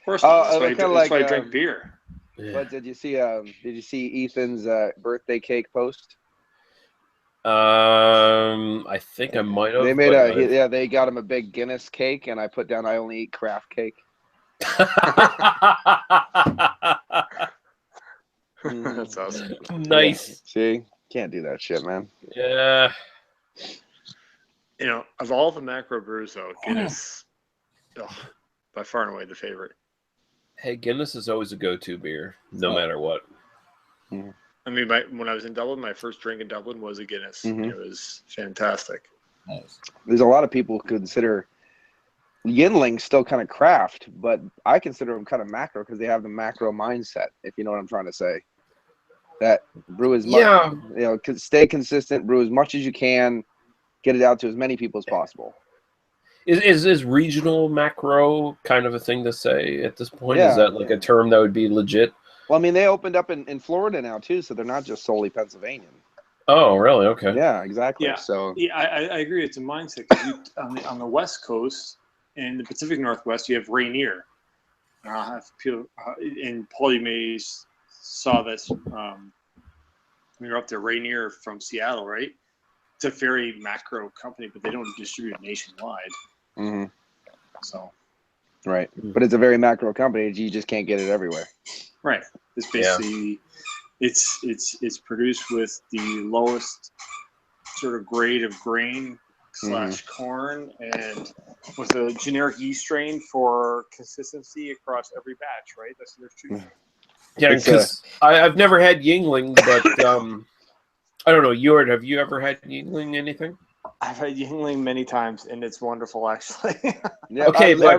course not. That's why I drink beer. Yeah. But did you see Ethan's birthday cake post? I think I might have. They made they got him a big Guinness cake, and I put down I only eat craft cake. That's awesome. Nice. See, can't do that shit, man. Yeah. You know, of all the macro brews, though, Guinness, by far and away the favorite. Hey, Guinness is always a go-to beer, no matter what. Mm-hmm. I mean, when I was in Dublin, my first drink in Dublin was a Guinness. Mm-hmm. It was fantastic. Nice. There's a lot of people who consider Yinling still kind of craft, but I consider them kind of macro because they have the macro mindset, if you know what I'm trying to say. That brew as much, stay consistent, brew as much as you can, get it out to as many people as possible. Is regional macro kind of a thing to say at this point? Yeah. Is that like a term that would be legit? Well, I mean, they opened up in Florida now, too, so they're not just solely Pennsylvanian. Oh, really? Okay. Yeah, exactly. Yeah. So I agree. It's a mindset. 'Cause on the West Coast and the Pacific Northwest, you have Rainier. And Paul, you may saw this when you were up there. Rainier from Seattle, right? It's a very macro company, but they don't distribute nationwide. Mm-hmm. So, right, but it's a very macro company. You just can't get it everywhere. Right. It's basically it's produced with the lowest sort of grade of grain / corn, and with a generic yeast strain for consistency across every batch. Right. That's their shooting. Yeah, because I've never had Yingling, but I don't know. Jord, have you ever had Yingling anything? I've had Yingling many times, and it's wonderful, actually. Yeah, okay, but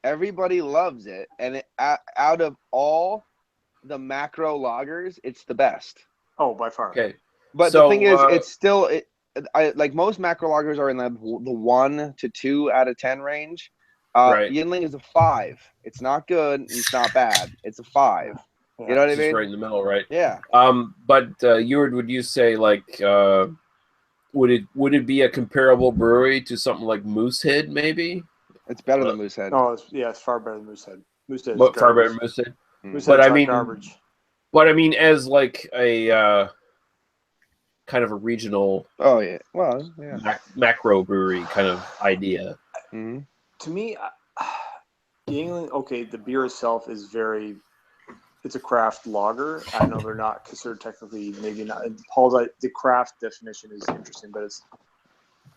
everybody loves it, and out of all the macro lagers, it's the best. Oh, by far. Okay, but the thing is, it's still like most macro lagers are in the 1 to 2 out of 10 range. Right. Yinling is a 5. It's not good. It's not bad. It's a 5. You know what I mean? Right in the middle, right? Yeah. But Jord, would you say like would it be a comparable brewery to something like Moosehead, maybe? It's better than Moosehead. Oh, it's far better than Moosehead. Moosehead. But far better than Moosehead. But I mean, garbage. But I mean, as like a kind of a regional. Oh yeah. Well, yeah. Macro brewery kind of idea. Mm-hmm. To me, England. Okay, the beer itself is very. It's a craft lager. I know they're not considered technically, maybe not. Paul's the craft definition is interesting, but it's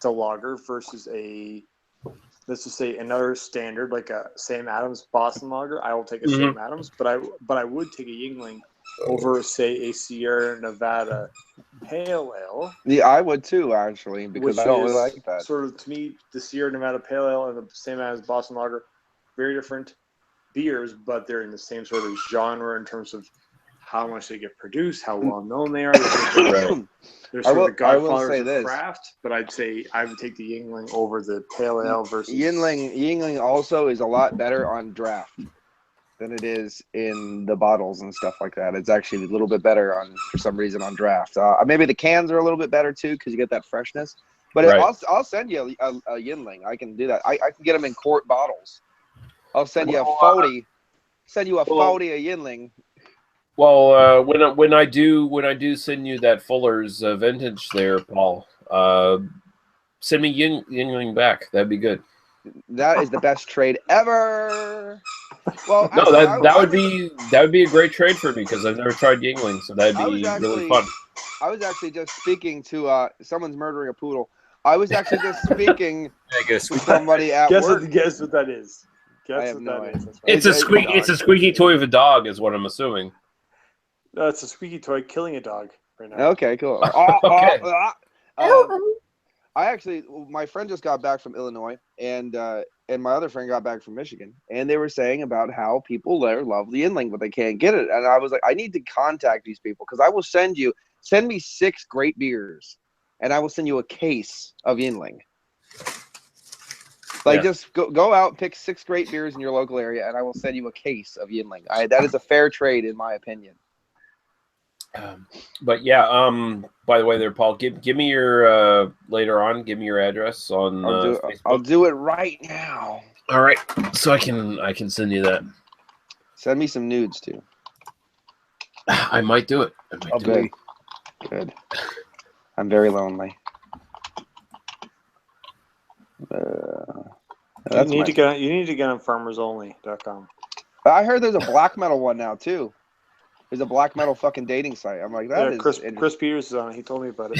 a lager versus let's just say another standard like a Sam Adams Boston lager. I will take a Sam Adams, but I would take a Yingling over say a Sierra Nevada Pale Ale. Yeah, I would too actually because I don't really like that. Sort of to me, the Sierra Nevada Pale Ale and the Sam Adams Boston lager, very different beers, but they're in the same sort of genre in terms of how much they get produced, how well known they are. They're sort of the godfathers of craft, but I'd say I would take the Yingling over the Pale Ale versus Yingling also is a lot better on draft than it is in the bottles and stuff like that. It's actually a little bit better for some reason on draft. Maybe the cans are a little bit better too because you get that freshness. But I'll send you a Yingling. I can do that. I can get them in quart bottles. I'll send you a 40. Send you a 40 a Yingling. Well, when I do send you that Fuller's vintage there, Paul, Send me Yingling back. That'd be good. That is the best trade ever. Well, No, actually, that would be a great trade for me because I've never tried Yingling, so that'd I was be really actually- fun. I was actually just speaking to someone's murdering a poodle. I was actually just speaking to somebody at work. Guess what that is. I Guess have what no that idea. is. That's right. It's a squeaky toy of a dog, is what I'm assuming. No, it's a squeaky toy killing a dog right now. Okay, cool. Okay. I actually, my friend just got back from Illinois, and my other friend got back from Michigan, and they were saying about how people there love the Inling, but they can't get it. And I was like, I need to contact these people because I will send me 6 great beers, and I will send you a case of Inling. Like, just go out, pick 6 great beers in your local area, and I will send you a case of Yinling. That is a fair trade, in my opinion. But yeah, by the way, there, Paul, give me your later on. Give me your address on. Facebook. I'll do it right now. All right, so I can send you that. Send me some nudes too. I might do it. Good. I'm very lonely. You need to get on farmersonly.com. I heard there's a black metal one now too. There's a black metal fucking dating site. I'm like, Chris Peters is on it. He told me about it.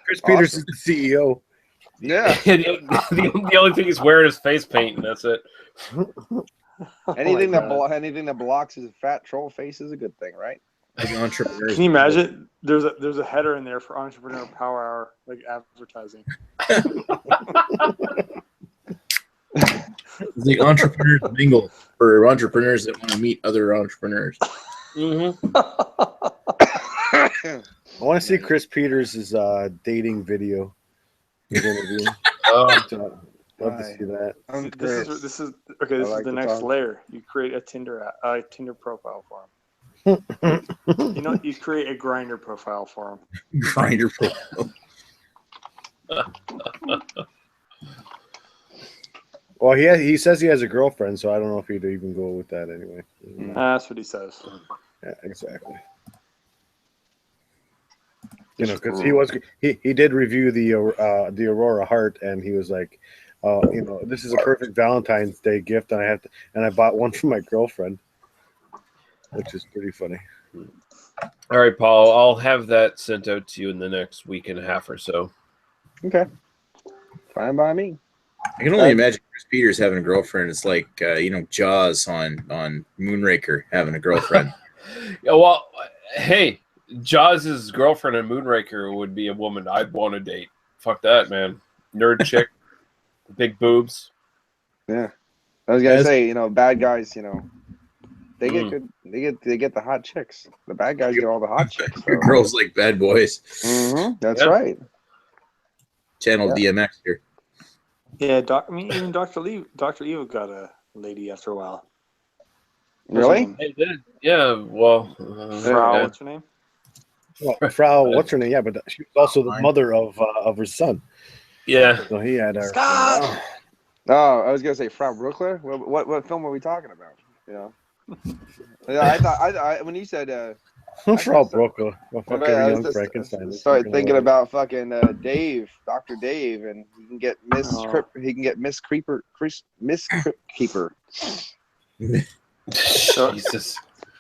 Chris Peters is the CEO. Yeah. the only thing he's wearing is face paint, and that's it. Anything that blocks his fat troll face is a good thing, right? Like entrepreneurs. Can you imagine? There's a header in there for Entrepreneur Power Hour, like advertising. It's like entrepreneurs mingle for entrepreneurs that want to meet other entrepreneurs. Mm-hmm. I want to see Chris Peters' dating video. His interview. Love to see that. This is the next layer. You create a Tinder profile for him. You create a Grindr profile for him. Grindr profile. Well, he says he has a girlfriend, so I don't know if he'd even go with that anyway. That's what he says. Yeah, exactly. Because he did review the Aurora Heart, and he was like, this is a perfect Valentine's Day gift, and I bought one for my girlfriend, which is pretty funny. All right, Paul, I'll have that sent out to you in the next week and a half or so. Okay, fine by me. I can only imagine Chris Peters having a girlfriend. It's like Jaws on Moonraker having a girlfriend. Yeah, well, hey, Jaws' girlfriend in Moonraker would be a woman I'd want to date. Fuck that, man. Nerd chick, big boobs. Yeah, I was gonna say, bad guys, they get good. They get the hot chicks. The bad guys get all the hot chicks. So. Girls like bad boys. Mm-hmm, that's right. Channel DMX here. Yeah, even Dr. Evil got a lady after a while. Really? Yeah. Well, Frau, what's her name? Well, Frau, what's her name? Yeah, but she was also the mother of her son. Yeah. So he had her. Scott! Oh, I was gonna say Frau Bruckler. What film were we talking about? Yeah, I thought when you said Frau Bruckler, fucking young Frankenstein. Started thinking about fucking Dave, Dr. Dave, and he can get Miss Creeper. Jesus.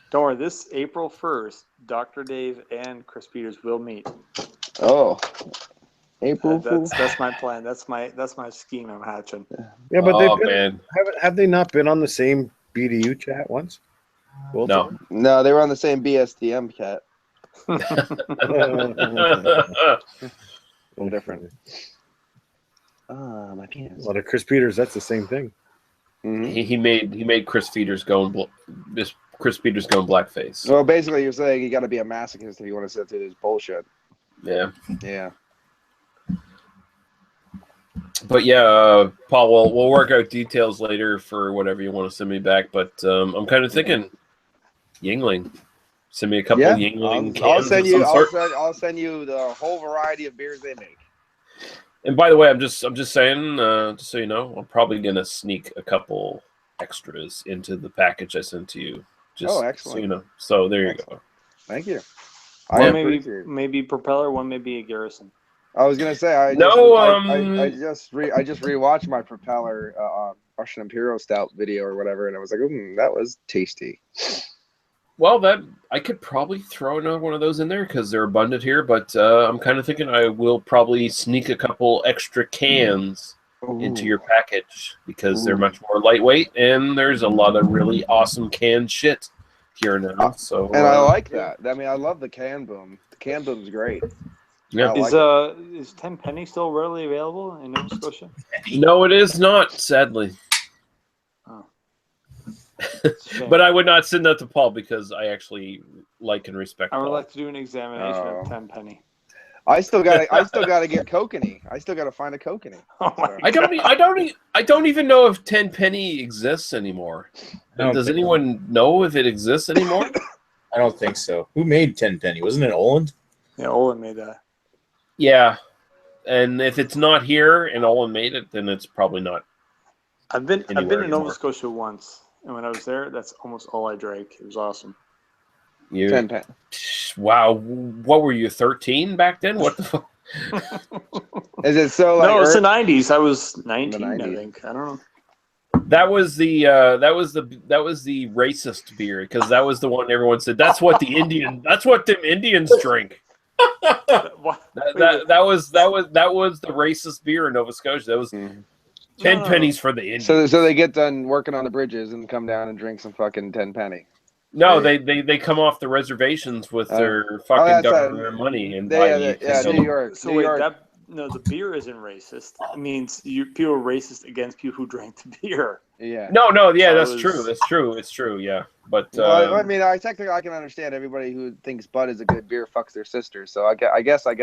Don't worry, this April 1st, Dr. Dave and Chris Peters will meet. Oh, April Fool. That's my plan. That's my scheme I'm hatching. Yeah, but have they not been on the same BDU chat once? No, they were on the same BSDM chat. A little different. My penis. Well, to Chris Peters, that's the same thing. Mm-hmm. He made Chris Peters go blackface. Well, basically, you're saying you got to be a masochist if you want to sit through this bullshit. Yeah. Yeah. But yeah, Paul, we'll work out details later for whatever you want to send me back. But I'm kind of thinking Yingling. Send me a couple of Yingling cans. I'll send you the whole variety of beers they make. And by the way, I'm just saying, just so you know, I'm probably gonna sneak a couple extras into the package I sent to you. Just excellent. so you know. So there you go. Thank you. One maybe Propeller, one maybe a Garrison. I was gonna say I just rewatched my Propeller Russian Imperial Stout video or whatever, and I was like, that was tasty. Well, I could probably throw another one of those in there because they're abundant here, but I'm kind of thinking I will probably sneak a couple extra cans into your package because they're much more lightweight, and there's a lot of really awesome canned shit here now. So, and I like that. I mean, I love the can boom. The can boom's great. Yeah. Is 10 penny still readily available in Nova Scotia? No, it is not, sadly. Oh. But I would not send that to Paul because I actually like and respect I would Paul. like to do an examination of 10 penny. I still got to get kokanee. I still got to find a kokanee. Oh my I don't even know if 10 penny exists anymore. Does anyone know if it exists anymore? I don't think so. Who made 10 penny? Wasn't it Oland? Yeah, Olin made that. Yeah, and if it's not here and Olin made it, then it's probably not. I've been to anymore. Nova Scotia once, and when I was there, that's almost all I drank. It was awesome. 10 penny. Wow, what were you, 13 back then? What the fuck? Is it so? Like, no, it's the 90s. I was 19, I think. I don't know. That was the racist beer because that was the one everyone said that's what them Indians drink. that was the racist beer in Nova Scotia. That was 10 pennies for the Indians. So they get done working on the bridges and come down and drink some fucking 10 penny. No, they come off the reservations with their fucking government money and buy New York. So wait, the beer isn't racist. It means people are racist against people who drank the beer. Yeah. No, yeah, that's true. That's true. It's true. Yeah, but well, I mean, I can understand everybody who thinks Bud is a good beer fucks their sister. So I guess I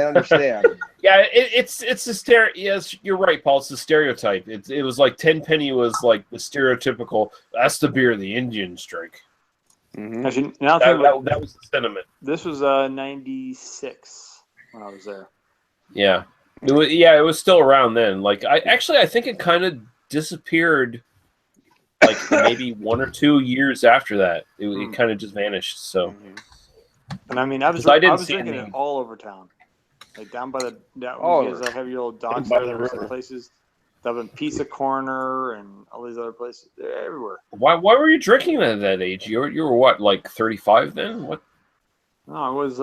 understand. Yeah, it's a yes, you're right, Paul. It's a stereotype. It was like 10 penny was like the stereotypical. That's the beer the Indians drink. Mm-hmm. Actually, now that was the sentiment. This was 96 when I was there. Yeah, it was still around then. Like I think it kind of disappeared. Like maybe 1 or 2 years after that, it kind of just vanished. So, and I mean, I was drinking it all over town, like down by the because I have your old docks and places, up in Pizza Corner and all these other places. They're everywhere. Why were you drinking at that age? You were what, like 35 then? What? No, I was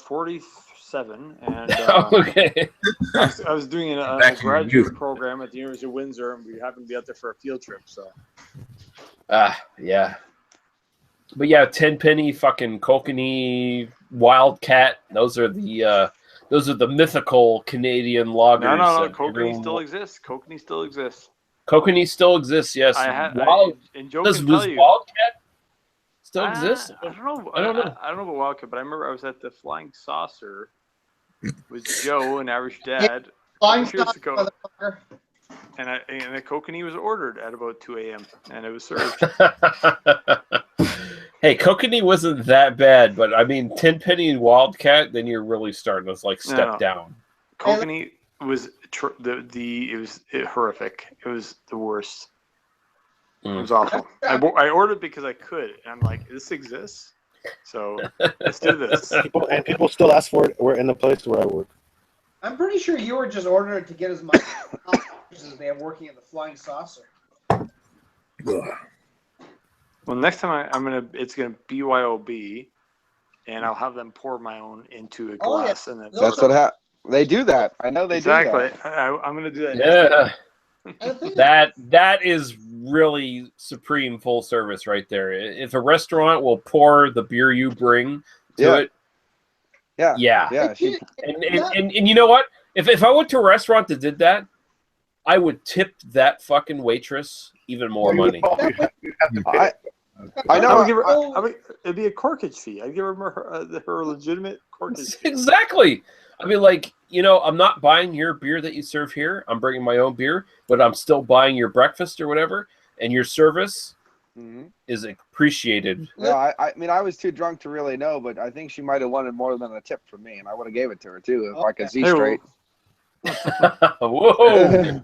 47, and okay. I was doing a graduate program at the University of Windsor, and we happened to be out there for a field trip. So, yeah. But yeah, 10 penny, fucking kokanee, Wildcat. Those are the mythical Canadian lagers. No. Kokanee still exists. Kokanee still exists. Kokanee still exists. Yes. And Joe can tell you, Wildcat still exists? I don't know. I don't know about Wildcat, but I remember I was at the Flying Saucer with Joe and Average Dad. Flying years Saucer, ago. motherfucker. And the kokanee was ordered at about 2 a.m. and it was served. Hey, kokanee wasn't that bad, but I mean, 10 penny Wildcat, then you're really starting to like step down. Kokanee was horrific. It was the worst. It was awful. I ordered because I could, and I'm like, this exists, so let's do this. People still ask for it. We're in the place where I work. I'm pretty sure you were just ordering it to get as much as they have working at the Flying Saucer. Well, next time it's gonna BYOB, and I'll have them pour my own into a glass, and then that's what they do that. I know they do that. Exactly. I'm gonna do that. Yeah. That is really supreme full service right there. If a restaurant will pour the beer you bring to it. Yeah. And you know what? If I went to a restaurant that did that, I would tip that fucking waitress even more money. I know. It'd be a corkage fee. I'd give her her legitimate corkage fee. Exactly. I mean, like, I'm not buying your beer that you serve here. I'm bringing my own beer, but I'm still buying your breakfast or whatever, and your service is appreciated. Yeah, I mean, I was too drunk to really know, but I think she might have wanted more than a tip from me, and I would have gave it to her too if I could see straight. Whoa.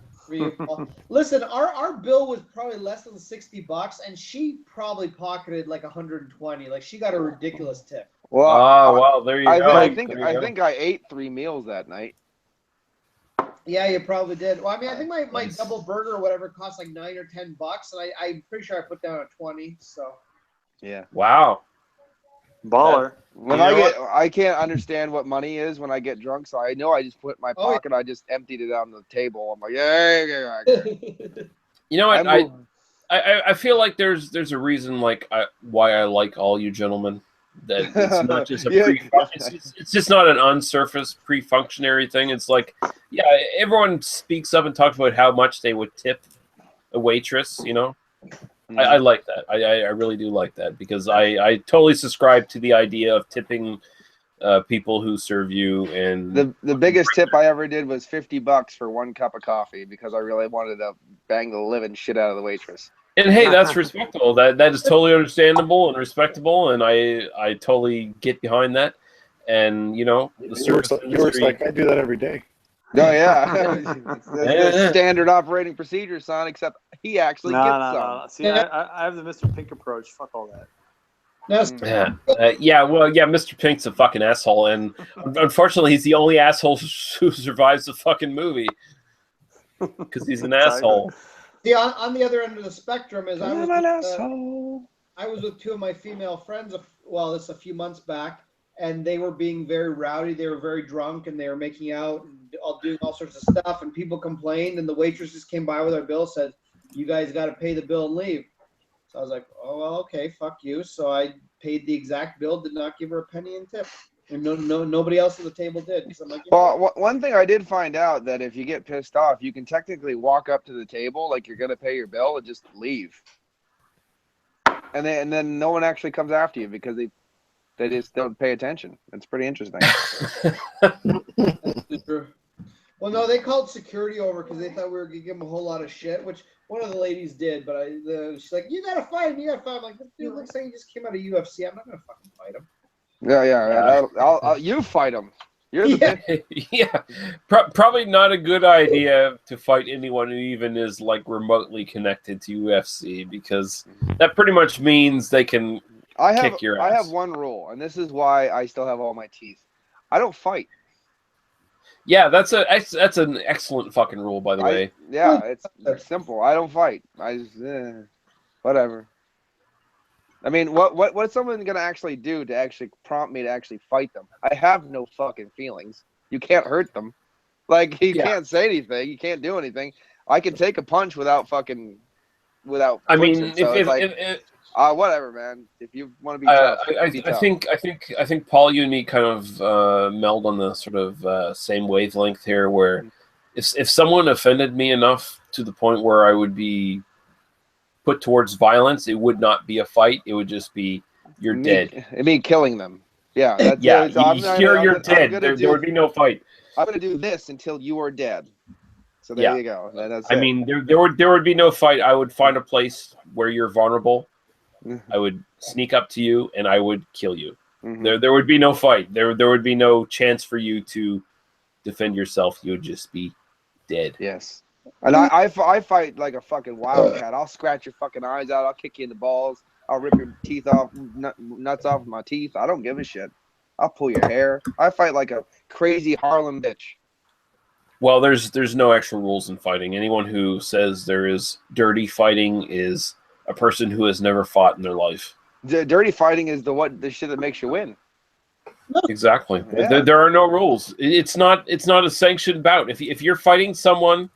Listen, our bill was probably less than $60, and she probably pocketed like 120. Like, she got a ridiculous tip. Well, Oh, well, there you go. I think There you I go. think I ate 3 meals that night. Yeah, you probably did. Well, I mean, I think my Nice. double burger or whatever cost like $9 or $10, and I'm pretty sure I put down a 20. So Yeah. Wow. Baller. When You know I can't understand what money is when I get drunk, so I know I just put it in my Oh, yeah. pocket. I just emptied it on the table. I'm like, yeah. You know what? I move- I feel like there's a reason like why I like all you gentlemen. That it's not just a Yeah. it's just not an unsurfaced pre-functionary thing. It's like, yeah, everyone speaks up and talks about how much they would tip a waitress. You know, I like that. I really do like that because I totally subscribe to the idea of tipping people who serve you. And the biggest tip I ever did was $50 for 1 cup of coffee because I really wanted to bang the living shit out of the waitress. And hey, that's respectable. That is totally understandable and respectable, and I totally get behind that. And you know, the service Yours like I do that every day. Oh yeah, it's the standard operating procedure, son. Except he actually gets some. No. See, I have the Mr. Pink approach. Fuck all that. Yeah, well, Mr. Pink's a fucking asshole, and unfortunately, he's the only asshole who survives the fucking movie because he's an asshole. See, on the other end of the spectrum is I'm an asshole. I was with 2 of my female friends. This a few months back, and they were being very rowdy. They were very drunk, and they were making out and doing all sorts of stuff. And people complained, and the waitress just came by with our bill, said, "You guys got to pay the bill and leave." So I was like, "Oh, well, okay, fuck you." So I paid the exact bill, did not give her a penny in tip, and nobody else at the table did. Because I'm like, well, one thing I did find out that if you get pissed off, you can technically walk up to the table like you're gonna pay your bill and just leave, and then no one actually comes after you because they just don't pay attention. It's pretty interesting. Well, no, they called security over because they thought we were gonna give them a whole lot of shit, which one of the ladies did. But she's like, "You gotta fight him. You gotta fight him." I'm like, this dude looks like he just came out of UFC. I'm not gonna fucking fight him. Yeah. I'll you fight him. You're the Yeah, probably not a good idea to fight anyone who even is like remotely connected to UFC because that pretty much means they can kick your ass. I have one rule, and this is why I still have all my teeth. I don't fight. Yeah, that's an excellent fucking rule, by the way. Yeah, it's simple. I don't fight. I just whatever. I mean, what's someone gonna actually do to actually prompt me to actually fight them? I have no fucking feelings. You can't hurt them. Like you can't say anything. You can't do anything. I can take a punch without. I mean, if whatever, man. If you want to be tough, be tough. I think Paul, you and me kind of meld on the sort of same wavelength here, where if someone offended me enough to the point where I would be put towards violence, it would not be a fight. It would just be you're dead. It mean killing them. Yeah. You're dead. There would be no fight. I'm gonna do this until you are dead. So there you go. I mean, there would be no fight. I would find a place where you're vulnerable. I would sneak up to you and I would kill you. Mm-hmm. There would be no fight. There would be no chance for you to defend yourself. You would just be dead. Yes. And I fight like a fucking wildcat. I'll scratch your fucking eyes out. I'll kick you in the balls. I'll rip your teeth off, nuts off with my teeth. I don't give a shit. I'll pull your hair. I fight like a crazy Harlem bitch. Well, there's no actual rules in fighting. Anyone who says there is dirty fighting is a person who has never fought in their life. The dirty fighting is the shit that makes you win. Exactly. Yeah. There are no rules. It's not a sanctioned bout. If you're fighting someone,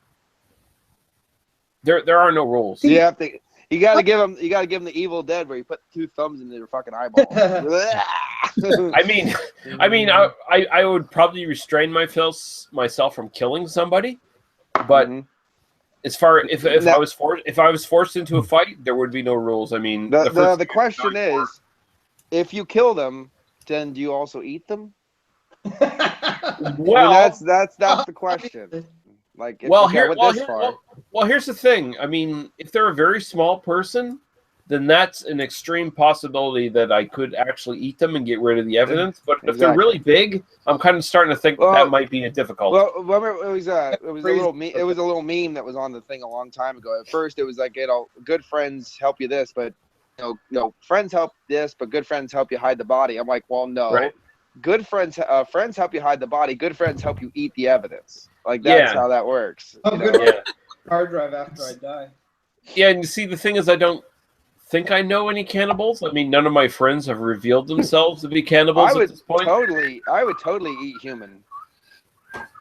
there are no rules. You gotta give them the Evil Dead where you put 2 thumbs in their fucking eyeball. I mean, I would probably restrain myself from killing somebody, but as far if I was forced into a fight, there would be no rules. I mean, the question is, if you kill them, then do you also eat them? Well, I mean, that's the question. Like, here's the thing. I mean, if they're a very small person, then that's an extreme possibility that I could actually eat them and get rid of the evidence. But if they're really big, I'm kind of starting to think that might be a difficult. Well, remember it was a little meme that was on the thing a long time ago. At first, it was like, good friends help you this, but friends help this, but good friends help you hide the body. I'm like, well, no. Right. Good friends help you hide the body. Good friends help you eat the evidence. Like, that's how that works. Oh, you good know? one. Hard drive after I die. Yeah, and you see, the thing is, I don't think I know any cannibals. I mean, none of my friends have revealed themselves to be cannibals at this point. I would totally eat human.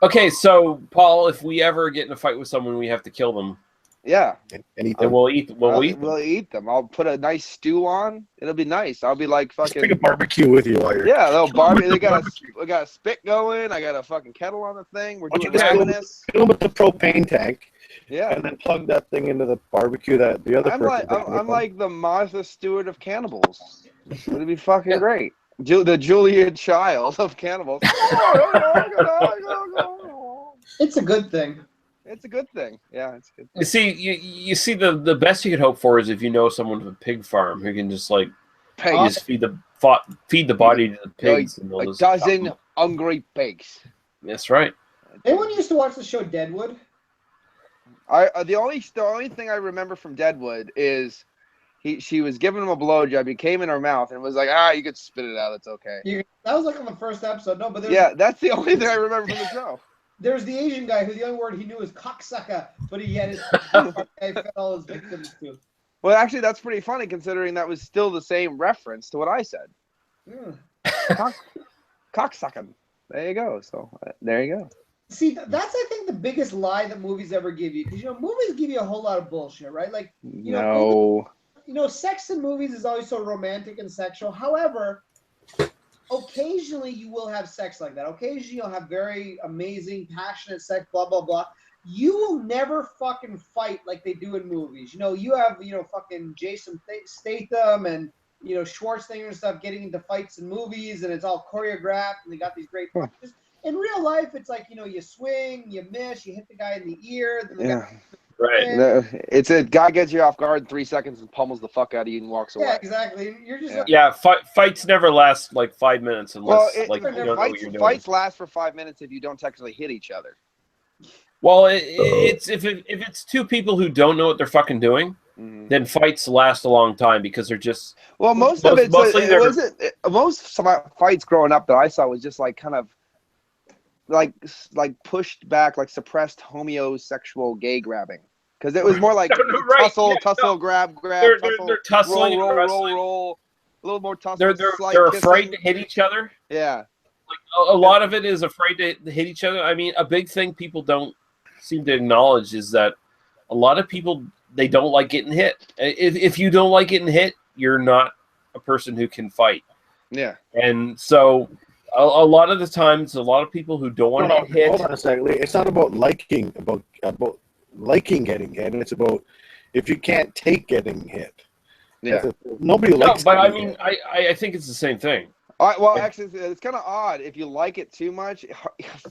Okay, so Paul, if we ever get in a fight with someone, we have to kill them. Yeah. And we'll eat. We'll eat them. I'll put a nice stew on. It'll be nice. I'll be like fucking. Just take a barbecue with you while you're. Yeah, they'll barbecue. We got a spit going. I got a fucking kettle on the thing. We're doing ravenous. Fill them with the propane tank. Yeah. And then plug that thing into the barbecue that the other. I'm like the Martha Stewart of cannibals. It'd be fucking great. The Julia Child of cannibals. It's a good thing. It's a good thing. Yeah, it's a good thing. You see, the best you could hope for is if you know someone with a pig farm who can just like just feed the body to the pigs. And a dozen hungry pigs. That's right. Anyone used to watch the show Deadwood? The only thing I remember from Deadwood is she was giving him a blowjob. He came in her mouth and was like, you could spit it out. It's okay. That was like on the first episode. No, but that's the only thing I remember from the show. There's the Asian guy who the only word he knew was cocksucker, but he had his fed all his victims to. Well, actually, that's pretty funny considering that was still the same reference to what I said. Cocksucking. There you go. So there you go. See, that's I think the biggest lie that movies ever give you, because movies give you a whole lot of bullshit, right? Like sex in movies is always so romantic and sexual. However, occasionally you will have sex like that. Occasionally you'll have very amazing, passionate sex, blah, blah, blah. You will never fucking fight like they do in movies. You have, fucking Jason Statham and, Schwarzenegger and stuff getting into fights in movies, and it's all choreographed, and they got these great punches. In real life, it's like, you swing, you miss, you hit the guy in the ear. Then Right. It's a guy gets you off guard in 3 seconds and pummels the fuck out of you and walks away. Yeah, exactly. You're just fights never last like 5 minutes unless fights last for 5 minutes if you don't technically hit each other. Well, it's if it's two people who don't know what they're fucking doing, then fights last a long time because they're just most fights growing up that I saw was just like kind of like pushed back, like suppressed homosexual gay grabbing, because it was more like tussle, grab, they're tussling, roll, a little more tussle. They're afraid to hit each other. Yeah, like a lot of it is afraid to hit each other. I mean, a big thing people don't seem to acknowledge is that a lot of people, they don't like getting hit. If you don't like getting hit, you're not a person who can fight. Yeah, and so. A lot of the times, a lot of people who don't want to get hit. Hold on a second. It's not about liking liking getting hit. It's about if you can't take getting hit. Yeah. Nobody likes. No, but I mean, I think it's the same thing. Actually, it's kind of odd if you like it too much.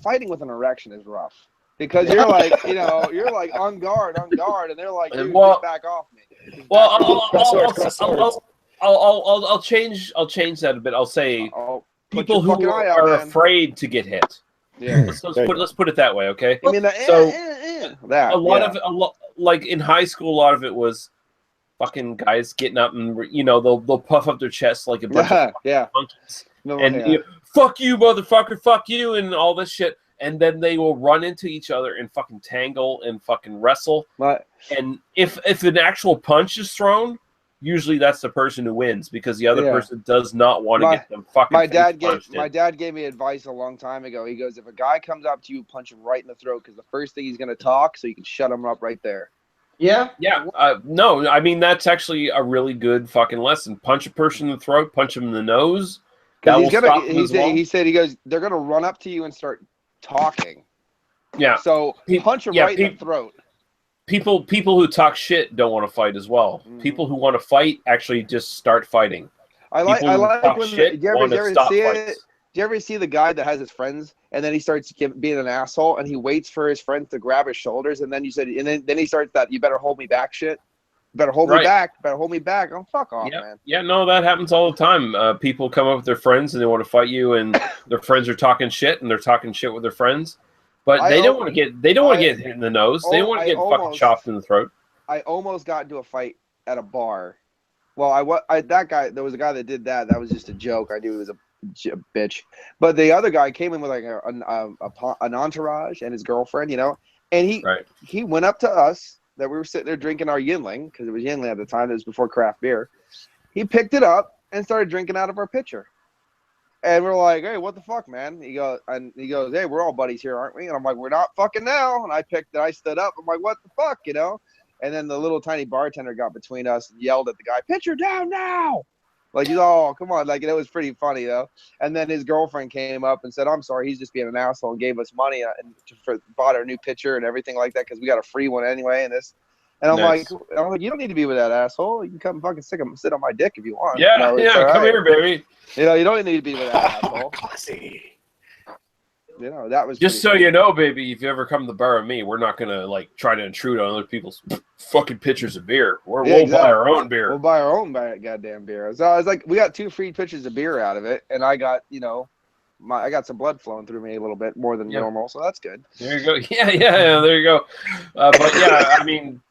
Fighting with an erection is rough because you're like, you're like on guard, and they're like, dude, get back off me. Well, I'll change that a bit. I'll say. People who are afraid to get hit. Yeah, let's put it that way, okay? I mean, a lot like in high school, a lot of it was fucking guys getting up and they'll puff up their chests like a bunch of monkeys, and fuck you, motherfucker, fuck you, and all this shit, and then they will run into each other and fucking tangle and fucking wrestle. And if an actual punch is thrown, usually that's the person who wins because the other person does not want to get them fucking my dad gave me advice a long time ago. He goes, if a guy comes up to you, punch him right in the throat because the first thing he's going to talk, so you can shut him up right there. Yeah. No, I mean, that's actually a really good fucking lesson. Punch a person in the throat, punch him in the nose. That will stop them as well. He said, they're going to run up to you and start talking. Yeah. So punch him right in the throat. People who talk shit don't want to fight as well. People who want to fight actually just start fighting. I like when do you ever see the guy that has his friends and then he starts being an asshole and he waits for his friends to grab his shoulders and then then he starts that you better hold me back shit. You better hold me back. Better hold me back. Oh, fuck off, man. Yeah, no, that happens all the time. People come up with their friends and they want to fight you, and their friends are talking shit, and they're talking shit with their friends. But they don't want to get hit in the nose. They don't want to get fucking chopped in the throat. I almost got into a fight at a bar Well, that guy. There was a guy that did that. That was just a joke. I knew he was a bitch. But the other guy came in with like an entourage and his girlfriend, you know, and he went up to us that we were sitting there drinking our Yinling because it was Yinling at the time. It was before craft beer. He picked it up and started drinking out of our pitcher. And we're like, hey, what the fuck, man? He goes, hey, we're all buddies here, aren't we? And I'm like, we're not fucking now. And I stood up. I'm like, what the fuck, you know? And then the little tiny bartender got between us and yelled at the guy, pitcher down now. Like, he's oh, come on. Like, it was pretty funny, though. And then his girlfriend came up and said, I'm sorry, he's just being an asshole, and gave us money and bought our new pitcher and everything like that because we got a free one anyway. And I'm like, you don't need to be with that asshole. You can come fucking sit on my dick if you want. Yeah, you know, come here, baby. You know, you don't need to be with that asshole. Classy. You know, that was just so you know, baby. If you ever come to the bar with me, we're not gonna like try to intrude on other people's fucking pitchers of beer. We'll buy our own beer. We'll buy our own goddamn beer. So I was like, we got 2 free pitchers of beer out of it, and I got, you know, I got some blood flowing through me a little bit more than normal, so that's good. There you go. Yeah, there you go. But yeah, I mean,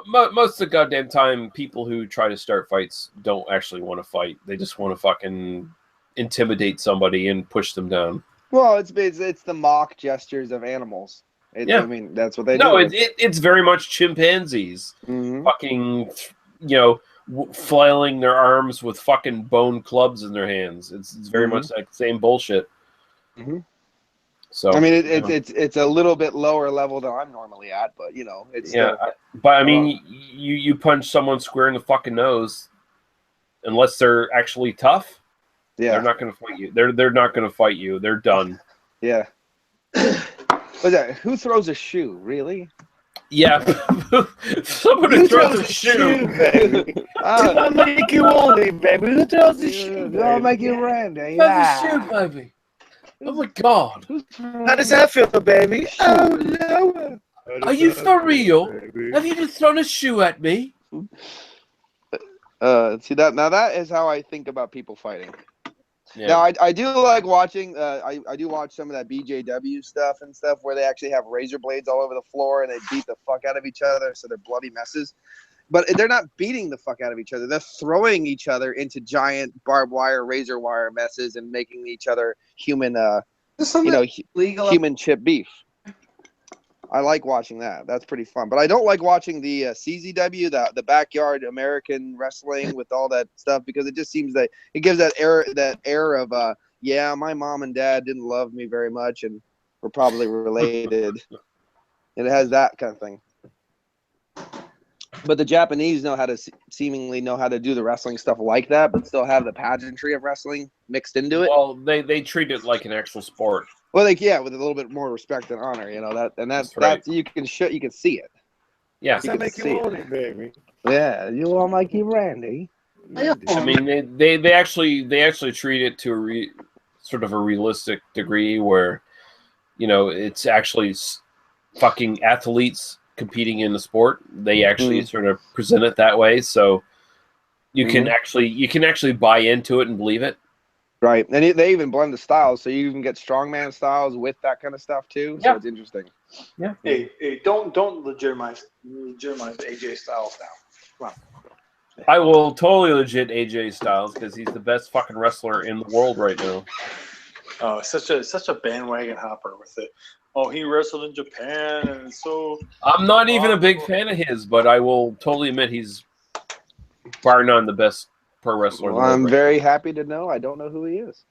most of the goddamn time, people who try to start fights don't actually want to fight. They just want to fucking intimidate somebody and push them down. Well, it's the mock gestures of animals. I mean, that's what they do. No, it's very much chimpanzees. Mm-hmm. Fucking, you know, flailing their arms with fucking bone clubs in their hands. It's very much like the same bullshit. Mm-hmm. So I mean, it's a little bit lower level than I'm normally at, but you know, it's but I mean, you punch someone square in the fucking nose, unless they're actually tough. Yeah, they're not going to fight you. They're not going to fight you. They're done. Yeah. What's that? Who throws a shoe? Really? Yeah. Someone who throws a shoe, baby. I'll make you want it, baby. Who throws a shoe? I'll make you Randy. Throws a shoe, baby. Oh my god. How does that feel, baby? Oh no. Are you for real? Have you just thrown a shoe at me? See that? Now that is how I think about people fighting. Yeah. Now I do like watching. I do watch some of that BJW stuff and stuff where they actually have razor blades all over the floor and they beat the fuck out of each other, so they're bloody messes. But they're not beating the fuck out of each other. They're throwing each other into giant barbed wire, razor wire messes and making each other human, human chip beef. I like watching that. That's pretty fun. But I don't like watching the CZW, the backyard American wrestling with all that stuff, because it just seems that it gives that air of my mom and dad didn't love me very much and we're probably related. And it has that kind of thing. But the Japanese seemingly know how to do the wrestling stuff like that, but still have the pageantry of wrestling mixed into it. Well, they treat it like an actual sport. Well, with a little bit more respect and honor, you know that's right. You can see it. Yeah, you can see it, baby. Yeah, you want Mikey Randy? I mean, they actually treat it to a sort of a realistic degree where, you know, it's actually fucking athletes competing in the sport. They actually sort of present it that way, so you can actually buy into it and believe it. Right, and they even blend the styles, so you even get strongman styles with that kind of stuff too. So it's interesting. Yeah. Hey, don't legitimize AJ Styles now. Come on. I will totally legit AJ Styles because he's the best fucking wrestler in the world right now. Oh, such a bandwagon hopper with it. Oh, he wrestled in Japan, and so I'm not even a big fan of his, but I will totally admit he's bar none the best pro wrestler. Well, I'm very happy to know I don't know who he is.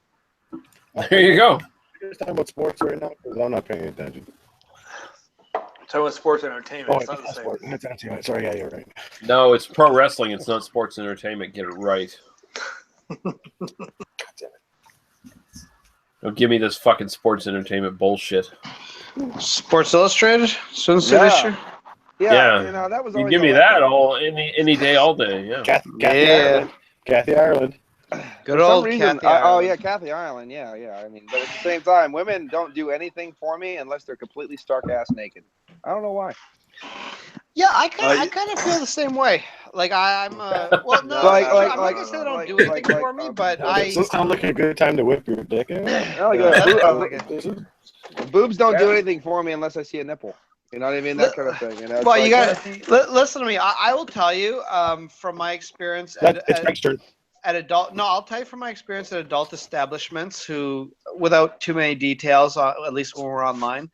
There you go. You're talking about sports right now because I'm not paying attention. Talking about sports entertainment. It's not the same. Sport. That's sorry, yeah, you're right. No, it's pro wrestling. It's not sports entertainment. Get it right. God damn it. Don't give me this fucking sports entertainment bullshit. Sports Illustrated? Swimsuit issue? Yeah. You know, that was you give me that all any day, all day. Yeah. Kathy Ireland. Good old Kathy Ireland. Yeah, Kathy Ireland. Yeah. I mean, but at the same time, women don't do anything for me unless they're completely stark ass naked. I don't know why. Yeah, I kind of feel the same way. Like I'm well, no, I'm not gonna say they don't do anything for me, but does this sound like a good time to whip your dick out? Boobs don't do anything for me unless I see a nipple. You know what I mean? That kind of thing. You know, Well, it's you like, got listen to me. I will tell you from my experience It's Greg's turn. at adult. No, I'll tell you from my experience at adult establishments who, without too many details, at least when we're online,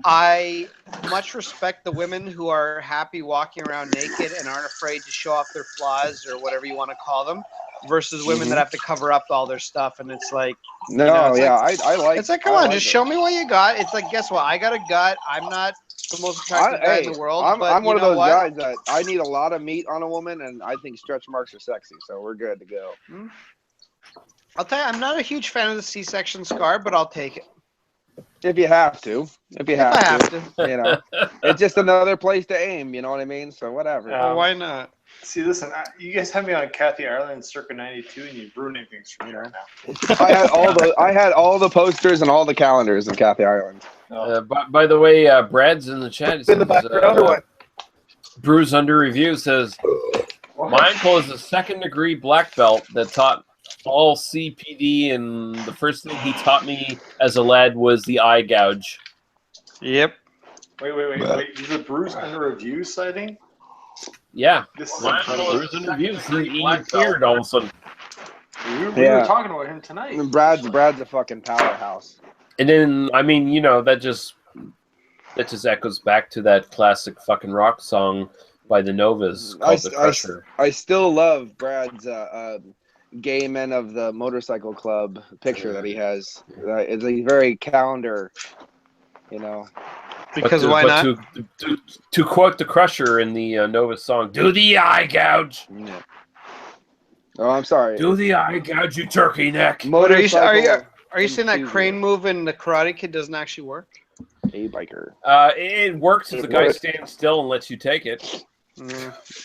I much respect the women who are happy walking around naked and aren't afraid to show off their flaws or whatever you want to call them, versus women that have to cover up all their stuff. And it's like, no, you know, it's yeah, like, I like. it's like, come I on, like just it. show me what you got. It's like, guess what? I got a gut. I'm not the most attractive guy in the world. I'm but one you of know those what? guys that I need a lot of meat on a woman, and I think stretch marks are sexy, so we're good to go. I'll tell you, I'm not a huge fan of the C-section scar, but I'll take it. If you have to, if you I have have to, to. you know, it's just another place to aim. You know what I mean? So whatever. Well, why not? See, listen, you guys have me on Kathy Ireland circa '92, and you're ruining things for me right now. I had all the posters and all the calendars of Kathy Ireland. By the way, Brad's in the chat. He In the says, background or what? Bruce under review says, my uncle is a second-degree black belt that taught all CPD, and the first thing he taught me as a lad was the eye gouge. Yep. Wait. Is the Bruce under review sighting? Yeah. This is My uncle Bruce under review. He appeared all of a sudden. We were talking about him tonight. And Brad's a fucking powerhouse. And then, I mean, you know, that just echoes back to that classic fucking rock song by the Novas called The Crusher. I still love Brad's gay men of the motorcycle club picture that he has. It's a very calendar, you know. Because why not? To quote the Crusher in the Novas song, do the eye gouge. Yeah. Oh, I'm sorry. Do the eye gouge, you turkey neck. What, are you saying that crane move in the Karate Kid doesn't actually work? A biker. It works if the guy stands still and lets you take it.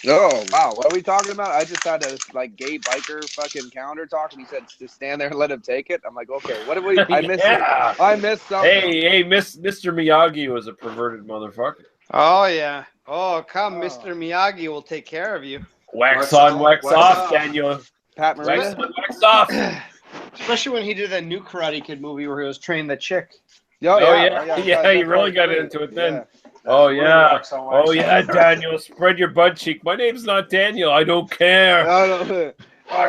Oh wow, what are we talking about? I just had a gay biker fucking calendar talk, and he said to stand there and let him take it. I'm like, okay, what have we? I missed. Yeah. I missed something. Hey, Mr. Miyagi was a perverted motherfucker. Oh yeah. Oh come, Mr. Miyagi will take care of you. Wax on, wax off, Daniel. Pat Marina. Wax on, wax off. Especially when he did that new Karate Kid movie where he was training the chick. Yeah, he really got into it then. Oh yeah, Daniel, spread your butt cheek. My name's not Daniel. I don't care.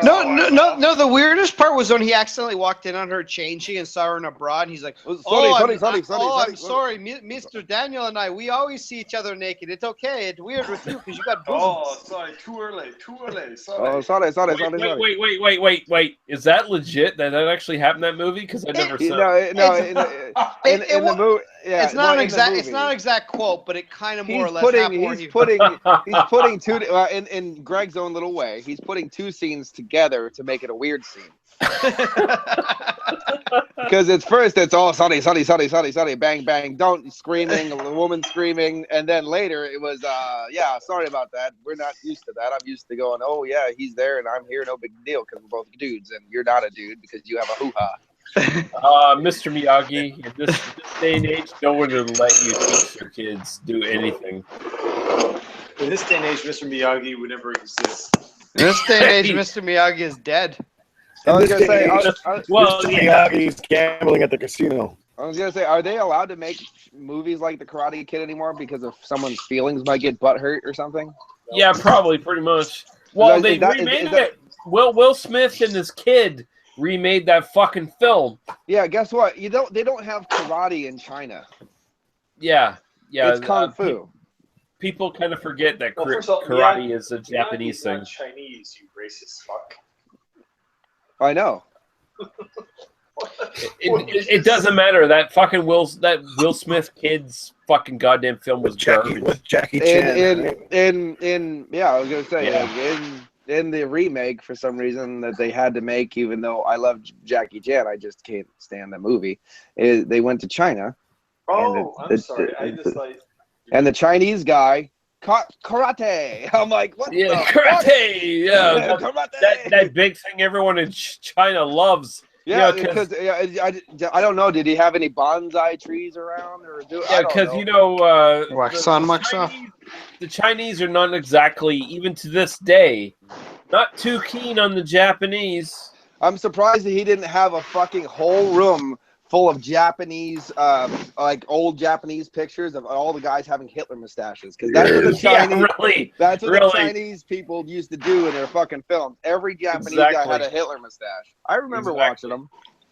No. The weirdest part was when he accidentally walked in on her changing and saw her in a bra, and he's like, I'm sorry, Mr. Daniel and I, we always see each other naked. It's okay. It's weird with you because you got bosoms. Oh, sorry, too early. Sorry. Oh, sorry. Wait. Is that legit? That actually happened in that movie? Because I never saw it. In the movie. Yeah, it's not an exact quote, but it kind of more or less happened. He's putting two in Greg's own little way. He's putting two scenes together to make it a weird scene. Because it's all sunny, bang, bang, don't screaming, a woman screaming, and then later it was sorry about that. We're not used to that. I'm used to going, oh yeah, he's there and I'm here, no big deal, because we're both dudes and you're not a dude because you have a hoo-ha. Mr. Miyagi, in this day and age, no one would let you teach your kids do anything. In this day and age, Mr. Miyagi would never exist. In this day and age, Mr. Miyagi is dead. Miyagi's gambling at the casino. I was gonna say, are they allowed to make movies like The Karate Kid anymore because of someone's feelings might get butthurt or something? Yeah, probably, pretty much. Well, they remade it. Will Smith and his kid remade that fucking film. Yeah, guess what? They don't have karate in China. Yeah. It's kung fu. People kind of forget that all, karate is a Japanese thing. Not Chinese, you racist fuck. I know. It doesn't matter. That fucking Will Smith kid's fucking goddamn film was garbage. With Jackie Chan. I was gonna say in the remake, for some reason that they had to make, even though I love Jackie Chan, I just can't stand the movie. They went to China. Oh, I'm sorry. And the Chinese guy caught karate. I'm like, what? Yeah, the karate. fuck? Yeah, karate. That big thing everyone in China loves. Yeah, because I don't know. Did he have any bonsai trees around, or because wax on, wax off. The Chinese are not exactly, even to this day, not too keen on the Japanese. I'm surprised that he didn't have a fucking whole room full of Japanese, like old Japanese pictures of all the guys having Hitler mustaches. Because that's what the Chinese, really. that's what Really. the Chinese people used to do in their fucking films. Every Japanese guy Exactly. had a Hitler mustache. I remember watching them.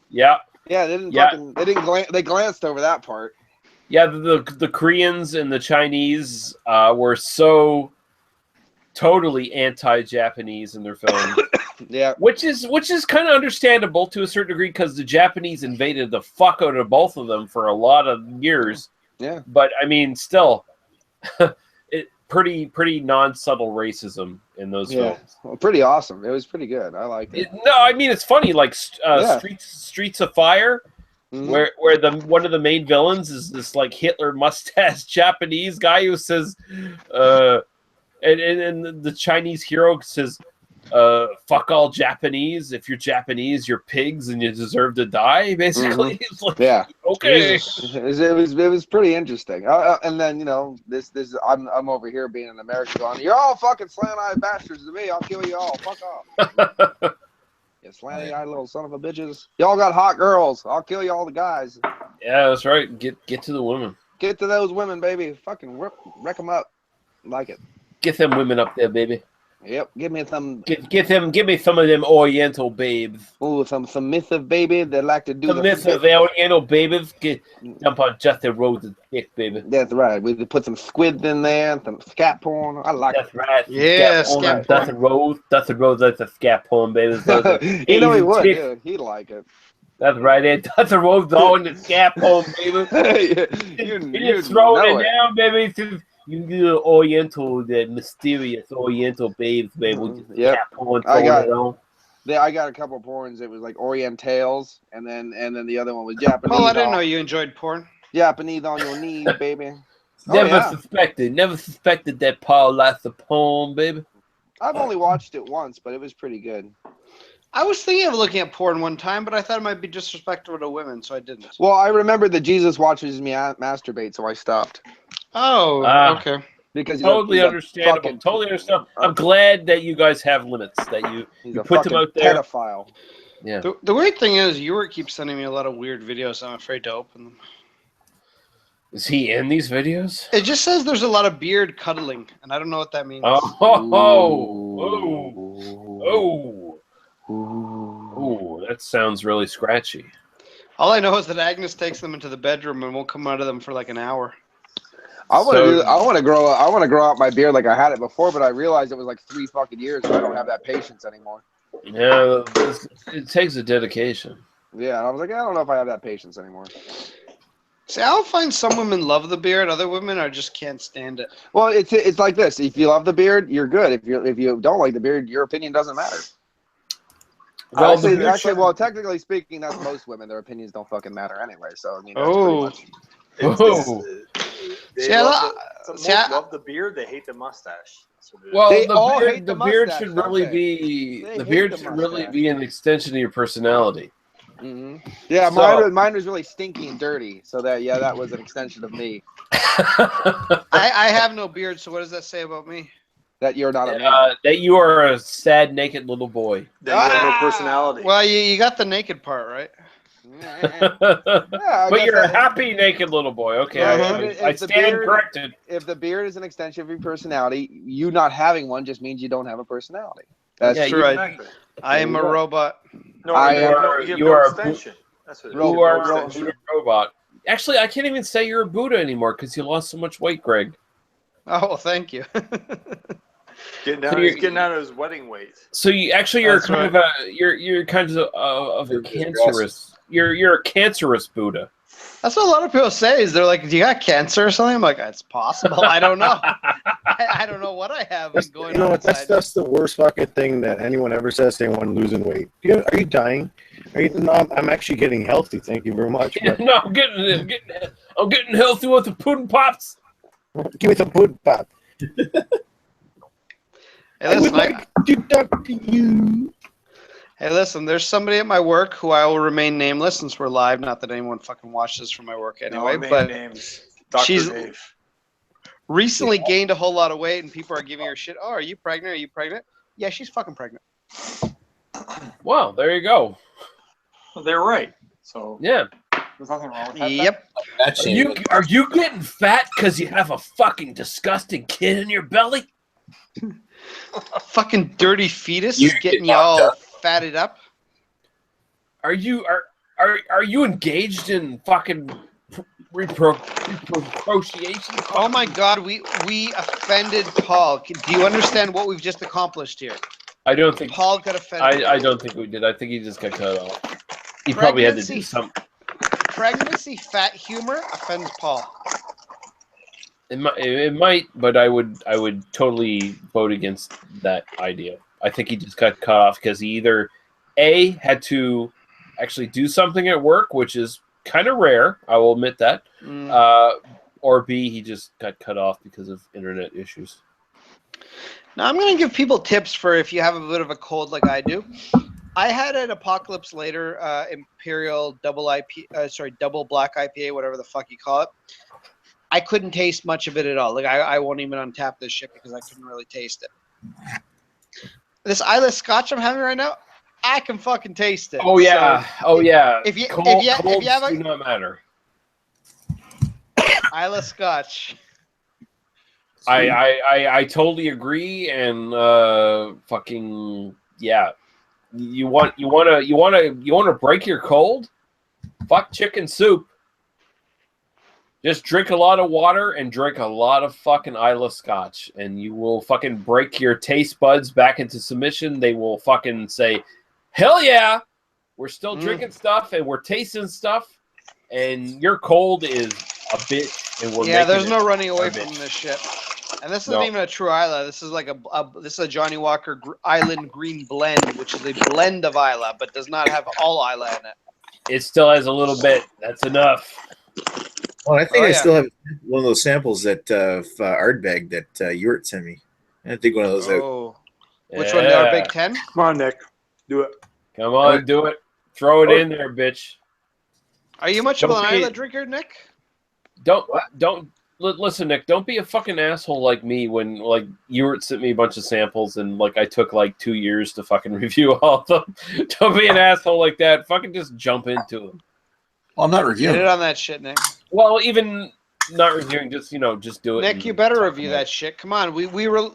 Yeah. Yeah, they didn't Yeah. fucking, they glanced over that part. Yeah, the Koreans and the Chinese were so totally anti-Japanese in their films. Yeah. Which is kind of understandable to a certain degree because the Japanese invaded the fuck out of both of them for a lot of years. Yeah. But I mean, still, pretty non-subtle racism in those films. Well, pretty awesome. It was pretty good. I liked it. No, I mean it's funny. Like Yeah. Streets of Fire, Mhm. where one of the main villains is this like Hitler mustache Japanese guy who says, and the Chinese hero says, fuck all Japanese. If you're Japanese, you're pigs and you deserve to die. Basically, It's like, Yeah. okay. It was pretty interesting. And then this I'm over here being an American going, you're all fucking slant-eyed bastards to me. I'll kill you all. Fuck off. You slanty-eyed little son of a bitches. Y'all got hot girls. I'll kill you all the guys. Yeah, that's right. Get to the women. Get to those women, baby. Fucking wreck them up. Like it. Get them women up there, baby. Yep. Give me some. Give me some of them Oriental babes. Oh, some submissive baby that like to do Submissive Oriental babes. Jump on Justin Rhodes' dick, baby. That's right. We put some squids in there, some scat porn. I like That's right. Yeah, scat porn. Dustin Rhodes likes a scat porn, baby. it. You know he would. Dude. He'd like it. That's right. Dustin Rhodes all in the scat porn, baby. you throwing it down, baby. You can do the Oriental, the mysterious Oriental babes, baby. Yep. Cat porn, I got it on. Yeah, I got a couple porns. It was like Orientals, and then the other one was Japanese. Paul, I didn't know you enjoyed porn. Japanese on your knees, baby. Never suspected that Paul likes the porn, baby. I've only watched it once, but it was pretty good. I was thinking of looking at porn one time, but I thought it might be disrespectful to women, so I didn't. Well, I remember that Jesus watches me masturbate, so I stopped. Oh, okay. Because totally understandable. Totally understandable. I'm glad that you guys have limits, that you put them out there. Pedophile. Yeah. The weird thing is, you keep sending me a lot of weird videos. I'm afraid to open them. Is he in these videos? It just says there's a lot of beard cuddling, and I don't know what that means. Oh, that sounds really scratchy. All I know is that Agnes takes them into the bedroom and won't come out of them for like an hour. I want to grow out my beard like I had it before, but I realized it was like 3 fucking years, and I don't have that patience anymore. Yeah, it takes a dedication. Yeah, and I was like, I don't know if I have that patience anymore. See, I'll find some women love the beard. Other women are just can't stand it. Well, it's like this. If you love the beard, you're good. If you don't like the beard, your opinion doesn't matter. Well, actually, well, technically speaking, that's most women. Their opinions don't fucking matter anyway. So I mean, that's pretty much. Some love the beard. They hate the mustache. Well, They all the beard, hate the the beard mustache, should don't really they? be They the hate beard the should really mustache. be an extension of your personality. Mm-hmm. Yeah, So- mine was really stinky and dirty. So that was an extension of me. I have no beard, so what does that say about me? That you're not a man. That you are a sad, naked little boy. They have no personality. Well, you got the naked part, right? I But guess you're a that- happy, naked little boy. Okay, I If the stand beard- corrected. If the beard is an extension of your personality, you not having one just means you don't have a personality. That's Yeah, true. Exactly. I am a robot. No, I you am- have no, you have you no are a extension. That's what it is. Ro- You are ro- a Buddha robot. Actually, I can't even say you're a Buddha anymore because you lost so much weight, Greg. Oh, thank you. Getting So down, you're- he's getting out of his wedding weight. So you're That's kind of you're kind of a cancerous. You're a cancerous Buddha. That's what a lot of people say. Is they're like, "Do you got cancer or something?" I'm like, "It's possible. I don't know. I don't know what I have going on inside." That's the worst fucking thing that anyone ever says to anyone losing weight. Are you dying? No, I'm actually getting healthy. Thank you very much. But No, I'm getting healthy with the pudding pops. give me some pudding pop. Hey, I would listen, like to talk to you. hey, listen. There's somebody at my work who I will remain nameless since we're live. Not that anyone fucking watches from my work anyway, No name but names. Dr. she's- Dave. recently gained a whole lot of weight, and people are giving her shit. Oh, are you pregnant? Are you pregnant? Yeah, she's fucking pregnant. Well, there you go. Well, they're right. So Yeah. There's nothing wrong with that. Yep. Are you getting fat because you have a fucking disgusting kid in your belly? A fucking dirty fetus You is getting get you all knocked fatted up. Are you engaged in fucking reprociation? Oh my God, we offended Paul. Do you understand what we've just accomplished here? I don't think Paul got offended. I don't think we did. I think he just got cut off. He probably had to do something. Pregnancy fat humor offends Paul. It might, but I would totally vote against that idea. I think he just got cut off because he either A, had to actually do something at work, which is kind of rare, I will admit that, or B, he just got cut off because of internet issues. Now I'm going to give people tips for if you have a bit of a cold like I do. I had an Apocalypse Later Imperial double black IPA, whatever the fuck you call it. I couldn't taste much of it at all. Like I won't even untap this shit because I couldn't really taste it. This Isla Scotch I'm having right now, I can fucking taste it. Oh yeah, so If you have do not matter. Isla Scotch. I totally agree, and fucking yeah. You want to break your cold? Fuck chicken soup. Just drink a lot of water and drink a lot of fucking Isla Scotch, and you will fucking break your taste buds back into submission. They will fucking say, "Hell yeah, we're still drinking stuff and we're tasting stuff, and your cold is a bitch." And we're there's no running away from this shit. And this isn't even a true Isla. This is like this is a Johnny Walker Island Green Blend, which is a blend of Isla, but does not have all Isla in it. It still has a little bit. That's enough. Well, I think I still have one of those samples that Ardbeg that Ewart sent me. I think one of those out. Which one? The Ardbeg 10? Come on, Nick. Do it. Come on, do it. Throw it in there, bitch. Are you much of an Isla drinker, Nick? Don't listen, Nick. Don't be a fucking asshole like me when like Ewart sent me a bunch of samples and like I took like 2 years to fucking review all of them. Don't be an asshole like that. Fucking just jump into them. Well, I'm not reviewing. Get it on that shit, Nick. Well, even not reviewing, just just do it. Nick, you better review that shit. Come on,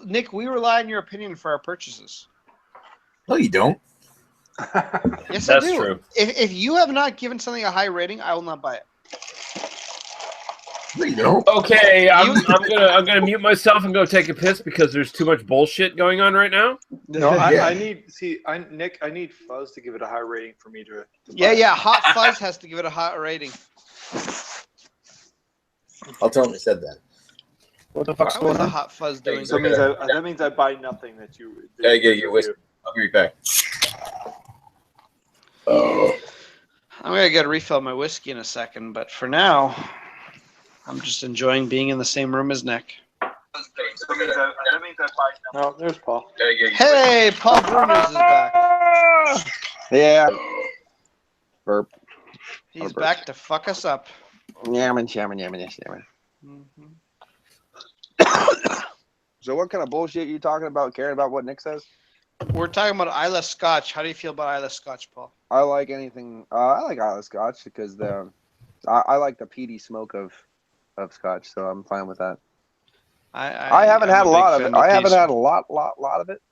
Nick, we rely on your opinion for our purchases. No, you don't. Yes, that's I do. True. If you have not given something a high rating, I will not buy it. No, you don't. Okay, I'm gonna mute myself and go take a piss because there's too much bullshit going on right now. No, I need Nick. I need Fuzz to give it a high rating for me to Yeah. Hot Fuzz has to give it a hot rating. I'll tell him I said that. What the fuck's going What's the on? Hot Fuzz doing? So that means I buy nothing that you. Gotta get your whiskey. I'll be right back. I'm gonna get a refill of my whiskey in a second, but for now, I'm just enjoying being in the same room as Nick. No, there's Paul. Hey, Paul Bruners is back. Yeah. Burp. He's back to fuck us up. Yamming. So what kind of bullshit are you talking about, caring about what Nick says? We're talking about Isla Scotch. How do you feel about Isla Scotch, Paul? I like anything. I like Isla Scotch because I like the peaty smoke of Scotch, so I'm fine with that. I haven't had a lot of it. I haven't had a lot of it.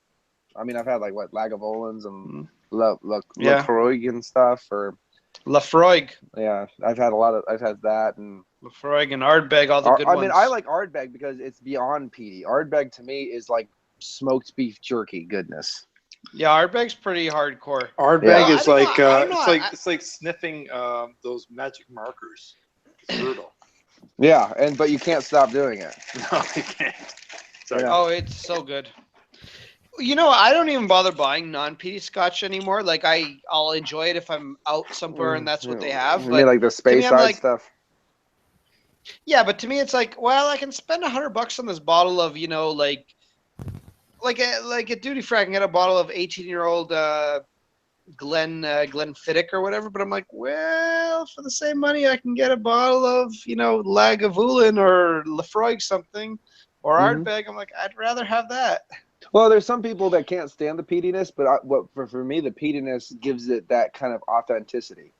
I mean, I've had like Lagavulins and Lafroig and stuff, or Lafroig. Yeah, I've had that and Lafroig and Ardbeg, all the good ones. I mean, I like Ardbeg because it's beyond peaty. Ardbeg to me is like smoked beef jerky goodness. Yeah, Ardbeg's pretty hardcore. Ardbeg is it's like sniffing those magic markers. It's brutal. Yeah, but you can't stop doing it. No, you can't. Sorry. Oh, it's so good. You know, I don't even bother buying non-peaty Scotch anymore. Like, I'll enjoy it if I'm out somewhere and that's what they have. You mean like the space side stuff? Yeah, but to me, it's like, well, I can spend $100 on this bottle of, like a duty free. I can get a bottle of 18-year-old Glenfiddich or whatever. But I'm like, well, for the same money, I can get a bottle of, Lagavulin or Lafroig something or Ardbeg. I'm like, I'd rather have that. Well, there's some people that can't stand the peatiness, but for me, the peatiness gives it that kind of authenticity.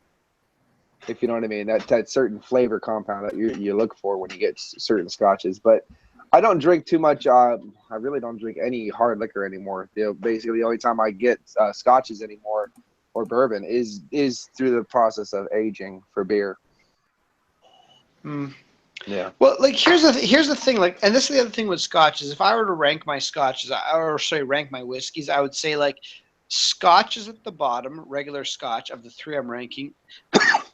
if you know what I mean. That certain flavor compound that you look for when you get certain scotches. But I don't drink too much. I really don't drink any hard liquor anymore. Basically, the only time I get scotches anymore or bourbon is through the process of aging for beer. Yeah. Well, like here's the thing, like, and this is the other thing with scotch is if I were to rank my scotches, rank my whiskeys, I would say like Scotch is at the bottom, regular Scotch of the three I'm ranking.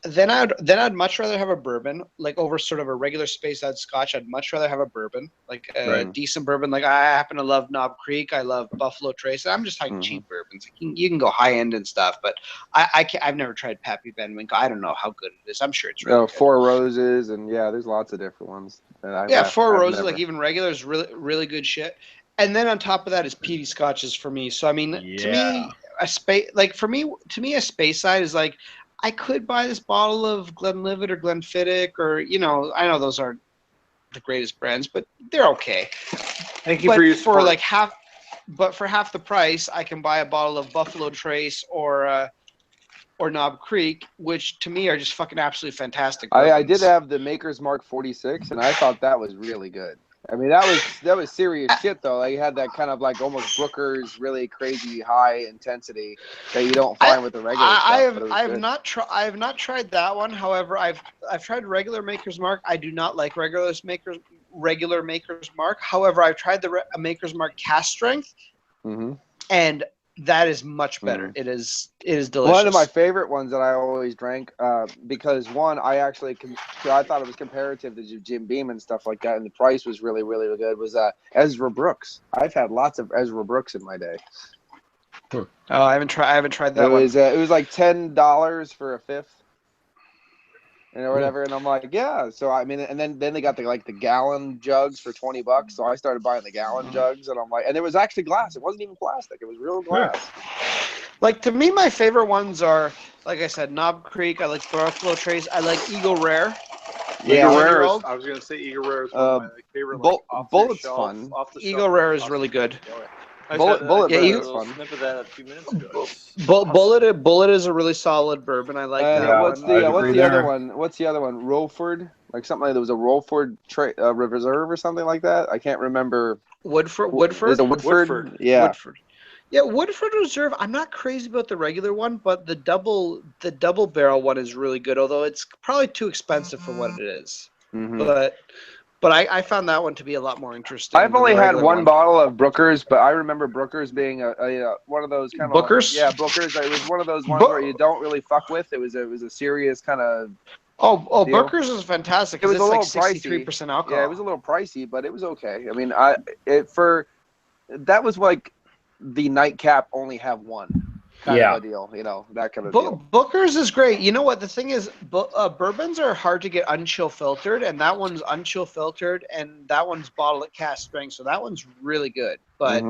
Then I'd much rather have a bourbon, like over sort of a regular space out Scotch. I'd much rather have a bourbon, like a decent bourbon. Like I happen to love Knob Creek. I love Buffalo Trace. I'm just talking cheap bourbons. You can go high end and stuff, but I've never tried Pappy Van Winkle. I don't know how good it is. I'm sure it's really good. Four Roses, and there's lots of different ones. Four Roses, like even regular is really good shit. And then on top of that is peaty scotches for me. So I mean, to me, a space side is like, I could buy this bottle of Glenlivet or Glenfiddich, or I know those aren't the greatest brands, but they're okay. Thank you for your support. For half the price, I can buy a bottle of Buffalo Trace or Knob Creek, which to me are just fucking absolutely fantastic. I did have the Maker's Mark 46, and I thought that was really good. I mean, that was serious shit though. Like, you had that kind of like almost Brooker's really crazy high intensity that you don't find with the regular stuff. I have not tried that one. However, I've tried regular Maker's Mark. I do not like regular Maker's Mark. However, I've tried the Maker's Mark Cask Strength, and that is much better. It is delicious. One of my favorite ones that I always drank, because one, I thought it was comparative to Jim Beam and stuff like that, and the price was really, really good, was Ezra Brooks. I've had lots of Ezra Brooks in my day. Oh, I haven't tried that one. It was like $10 for a fifth. Or whatever, and I'm like, yeah. So I mean, and then they got the gallon jugs for $20. So I started buying the gallon jugs, and I'm like, and it was actually glass. It wasn't even plastic. It was real glass. Like, to me, my favorite ones are, like I said, Knob Creek. I like Buffalo Trace. I like Eagle Rare. Eagle Rare. I was gonna say Eagle Rare is one of my favorite. Bullet's fun. Eagle Rare is really good. Bullet is fun. Snip of that a few minutes ago. Bullet is a really solid bourbon. I like that. What's the other one? What's the other one? Rolford, like something like there was a Rolford Reserve or something like that. I can't remember. Woodford. Is it Woodford? Yeah. Woodford. Yeah, Woodford Reserve. I'm not crazy about the regular one, but the double barrel one is really good. Although it's probably too expensive for what it is. But I found that one to be a lot more interesting. I've only had one bottle of Brooker's, but I remember Brooker's being a one of those kind of Bookers. Bookers. It was one of those ones where you don't really fuck with. It was a serious kind of. Oh, deal. Bookers is fantastic. It was a little like 63% alcohol. Yeah, it was a little pricey, but it was okay. I mean, that was like the nightcap only have one. Kind of a deal, that kind of deal. Booker's is great. You know what? The thing is, bourbons are hard to get unchill filtered, and that one's unchill filtered, and that one's bottled at cask strength, so that one's really good. But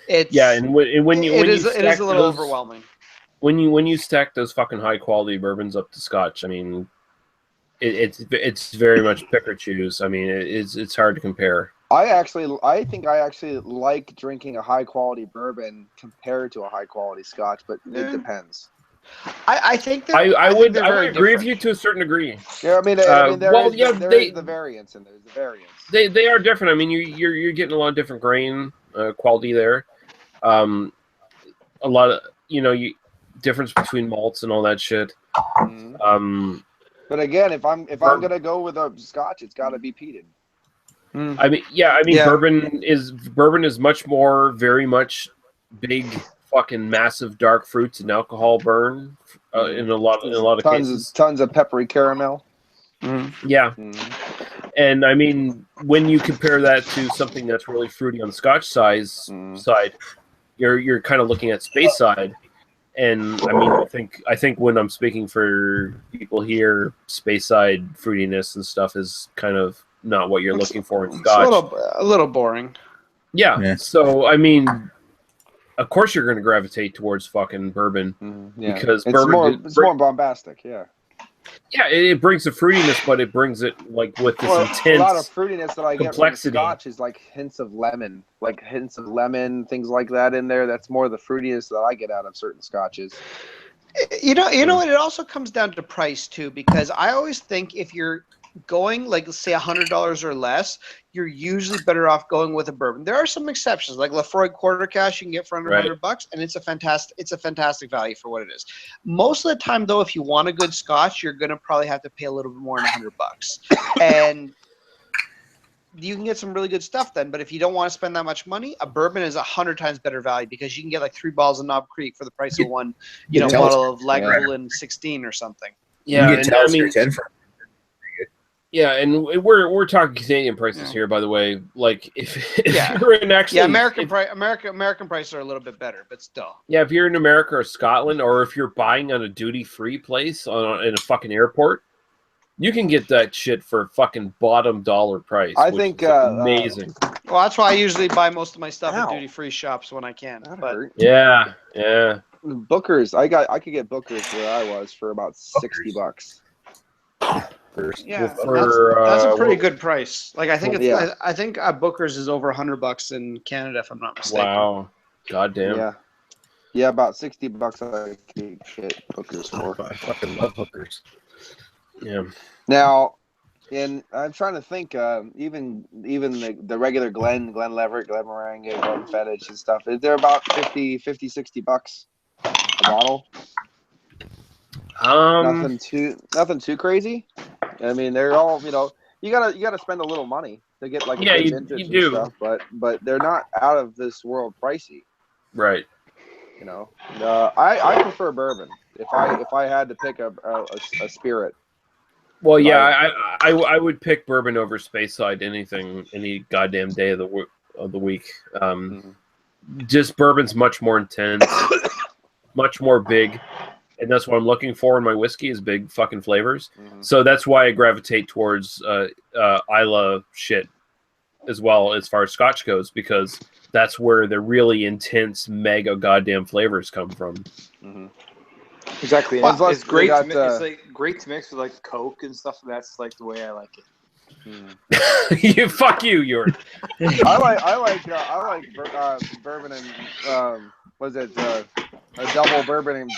it is a little overwhelming. When you stack those fucking high quality bourbons up to Scotch, I mean, it's very much pick or choose. I mean, it's hard to compare. I think I actually like drinking a high quality bourbon compared to a high quality Scotch, but it depends. I think I would agree with you to a certain degree. Yeah, I mean, there's the variance, and there's the variance. They are different. I mean, you're getting a lot of different grain quality there. A lot of difference between malts and all that shit. But again, if I'm gonna go with a Scotch, it's got to be peated. I mean, bourbon is much more, very much big, fucking massive dark fruits and alcohol burn in a lot of cases. Tons of peppery caramel. Yeah, and I mean, when you compare that to something that's really fruity on the Scotch side, you're kind of looking at space side. And I mean, I think when I'm speaking for people here, space side fruitiness and stuff is kind of not what you're looking for in Scotch. A little boring. Yeah. So I mean, of course you're going to gravitate towards fucking bourbon because bourbon it's more bombastic. Yeah. Yeah, it brings the fruitiness, but it brings it like with this intense. A lot of fruitiness that I get from Scotch is like hints of lemon, things like that in there. That's more the fruitiness that I get out of certain Scotches. You know what? It also comes down to price too, because I always think if you're going like let's say $100 or less, you're usually better off going with a bourbon. There are some exceptions, like Lafroy Quarter Cash you can get for under $100, and it's a fantastic value for what it is. Most of the time, though, if you want a good Scotch, you're gonna probably have to pay a little bit more than $100, and you can get some really good stuff then. But if you don't want to spend that much money, a bourbon is 100 times better value because you can get like 3 bottles of Knob Creek for the price of one, bottle of Lagavulin 16 or something. Yeah, you can get Talisker 10 for. Yeah, and we're talking Canadian prices here, by the way. Like if you're in actually American prices are a little bit better, but still. Yeah, if you're in America or Scotland, or if you're buying at a duty-free place in a fucking airport, you can get that shit for fucking bottom dollar price. I think amazing. Well, that's why I usually buy most of my stuff at duty-free shops when I can. But yeah. Booker's, I could get Booker's where I was for about $60. Yeah, that's a pretty good price. Like I think I think Booker's is over $100 in Canada, if I'm not mistaken. Wow, goddamn. Yeah, about $60 I could get Booker's for. I fucking love Hookers. Yeah. Now, I'm trying to think. Even the regular Glenlivet, Glenmorangie, Glenfiddich and stuff. They're about $50-$60 a bottle. Nothing too crazy. I mean, they're all you gotta spend a little money to get like a good vintage and stuff, but they're not out of this world pricey. Right. I prefer bourbon if I had to pick a spirit. Well, yeah, I would pick bourbon over Speyside any goddamn day of the week. Just bourbon's much more intense, much more big. And that's what I'm looking for in my whiskey is big fucking flavors. So that's why I gravitate towards Islay shit as well as far as Scotch goes, because that's where the really intense, mega goddamn flavors come from. Exactly. Well, it's great. It's like great to mix with like Coke and stuff. That's like the way I like it. Fuck you, Jordan. I like bourbon and was it a double bourbon and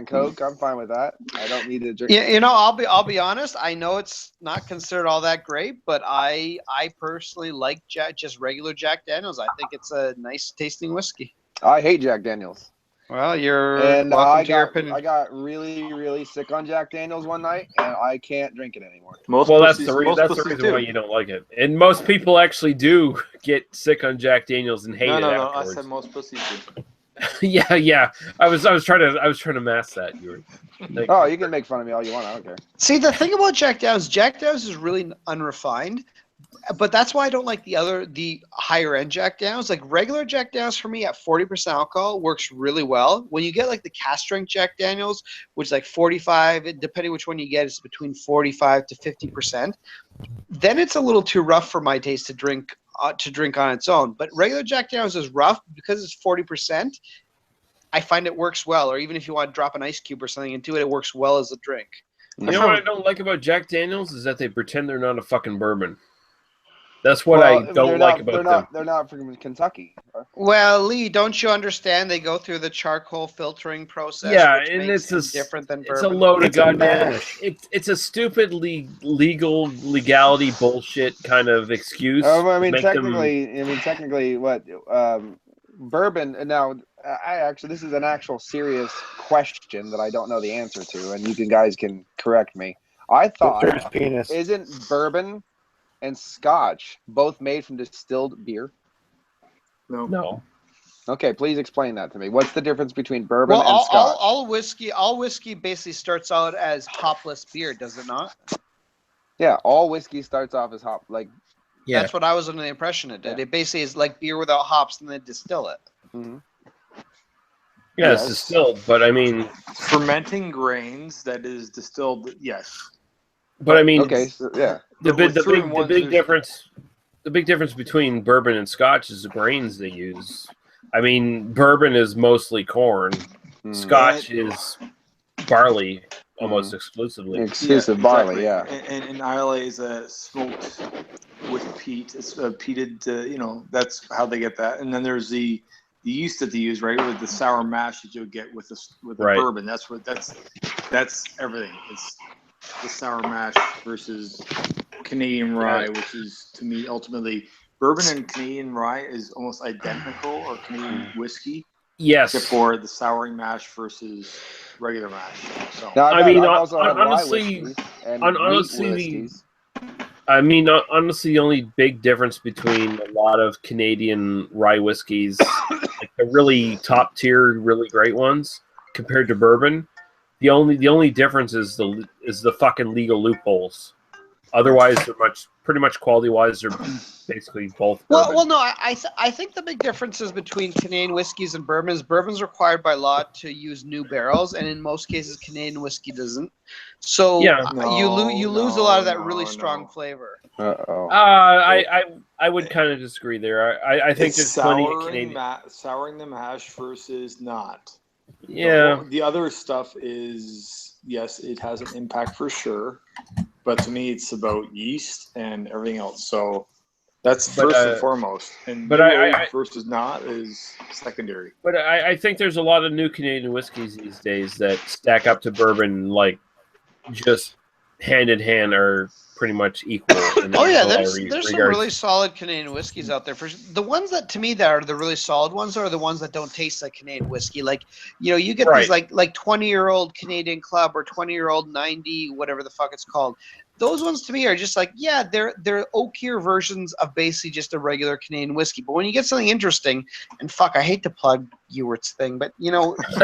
Coke? I'm fine with that. I don't need to drink. Yeah, I'll be honest. I know it's not considered all that great, but I personally like just regular Jack Daniels. I think it's a nice tasting whiskey. I hate Jack Daniels. Well, you're welcome to your opinion. I got really, really sick on Jack Daniels one night, and I can't drink it anymore. That's the reason why you don't like it. And most people actually do get sick on Jack Daniels and hate it. No, I said most pussies do. yeah. I was trying to mask that. You can make fun of me all you want. I don't care. See, the thing about Jack Daniels is really unrefined, but that's why I don't like the higher end Jack Daniels. Like regular Jack Daniels for me at 40% alcohol works really well. When you get like the cask strength Jack Daniels, which is like 45, depending which one you get, it's between 45 to 50%. Then it's a little too rough for my taste to drink on its own. But regular Jack Daniels is rough because it's 40%. I find it works well. Or even if you want to drop an ice cube or something into it, it works well as a drink. You know what I don't like about Jack Daniels is that they pretend they're not a fucking bourbon. That's what I don't like about them. They're not from Kentucky. Well, Lee, don't you understand? They go through the charcoal filtering process. Yeah, which and makes it's different than it's bourbon. a load of goddamn. It's a stupid legality bullshit kind of excuse. Technically, what bourbon? And now, this is an actual serious question that I don't know the answer to, and you guys can correct me. I thought isn't bourbon and Scotch both made from distilled beer? No. Okay, please explain that to me. What's the difference between bourbon and Scotch? All whiskey basically starts out as hopless beer, does it not? Yeah, all whiskey starts off as hop. Yeah. That's what I was under the impression it did. Yeah. It basically is like beer without hops, and then distill it. Mm-hmm. Yeah, it's distilled, but I mean fermenting grains that is distilled. Yes. But I mean, okay, so, yeah. The big difference between bourbon and Scotch is the grains they use. I mean, bourbon is mostly corn. Scotch is barley almost exclusively. Exclusive barley, yeah. And Islay is smoked with peat. It's peated. That's how they get that. And then there's the yeast that they use, right, with the sour mash that you'll get with the Right. bourbon. That's everything. It's the sour mash versus Canadian rye, which is, to me, ultimately, bourbon and Canadian rye is almost identical, or Canadian whiskey, Yes. except for the souring mash versus regular mash. So Now, I mean, I've also had rye honestly, whiskeys and honestly, wheat whiskeys. honestly, the only big difference between a lot of Canadian rye whiskeys, like the really top tier, really great ones, compared to bourbon, the only difference is the fucking legal loopholes. Otherwise, they're pretty much quality wise, they're basically both bourbon. Well, no, I think the big differences between Canadian whiskeys and bourbon is bourbon's required by law to use new barrels, and in most cases, Canadian whiskey doesn't. So Yeah. you lose a lot of that really strong flavor. Uh-oh. I would kind of disagree there. I think it's there's plenty of Canadian. souring the mash versus not. Yeah. The other stuff is, yes, it has an impact for sure, but to me, it's about yeast and everything else. So that's first and foremost. And but I versus not is secondary. But I think there's a lot of new Canadian whiskeys these days that stack up to bourbon, like just hand in hand, are pretty much equal. Oh yeah, there's some really solid Canadian whiskeys out there. For the ones that, to me, that are the really solid ones are the ones that don't taste like Canadian whiskey. Like, you get these like 20-year-old Canadian Club or 20-year-old 90, whatever the fuck it's called. Those ones to me are just like, yeah, they're oakier versions of basically just a regular Canadian whiskey. But when you get something interesting, and fuck, I hate to plug Ewert's thing, but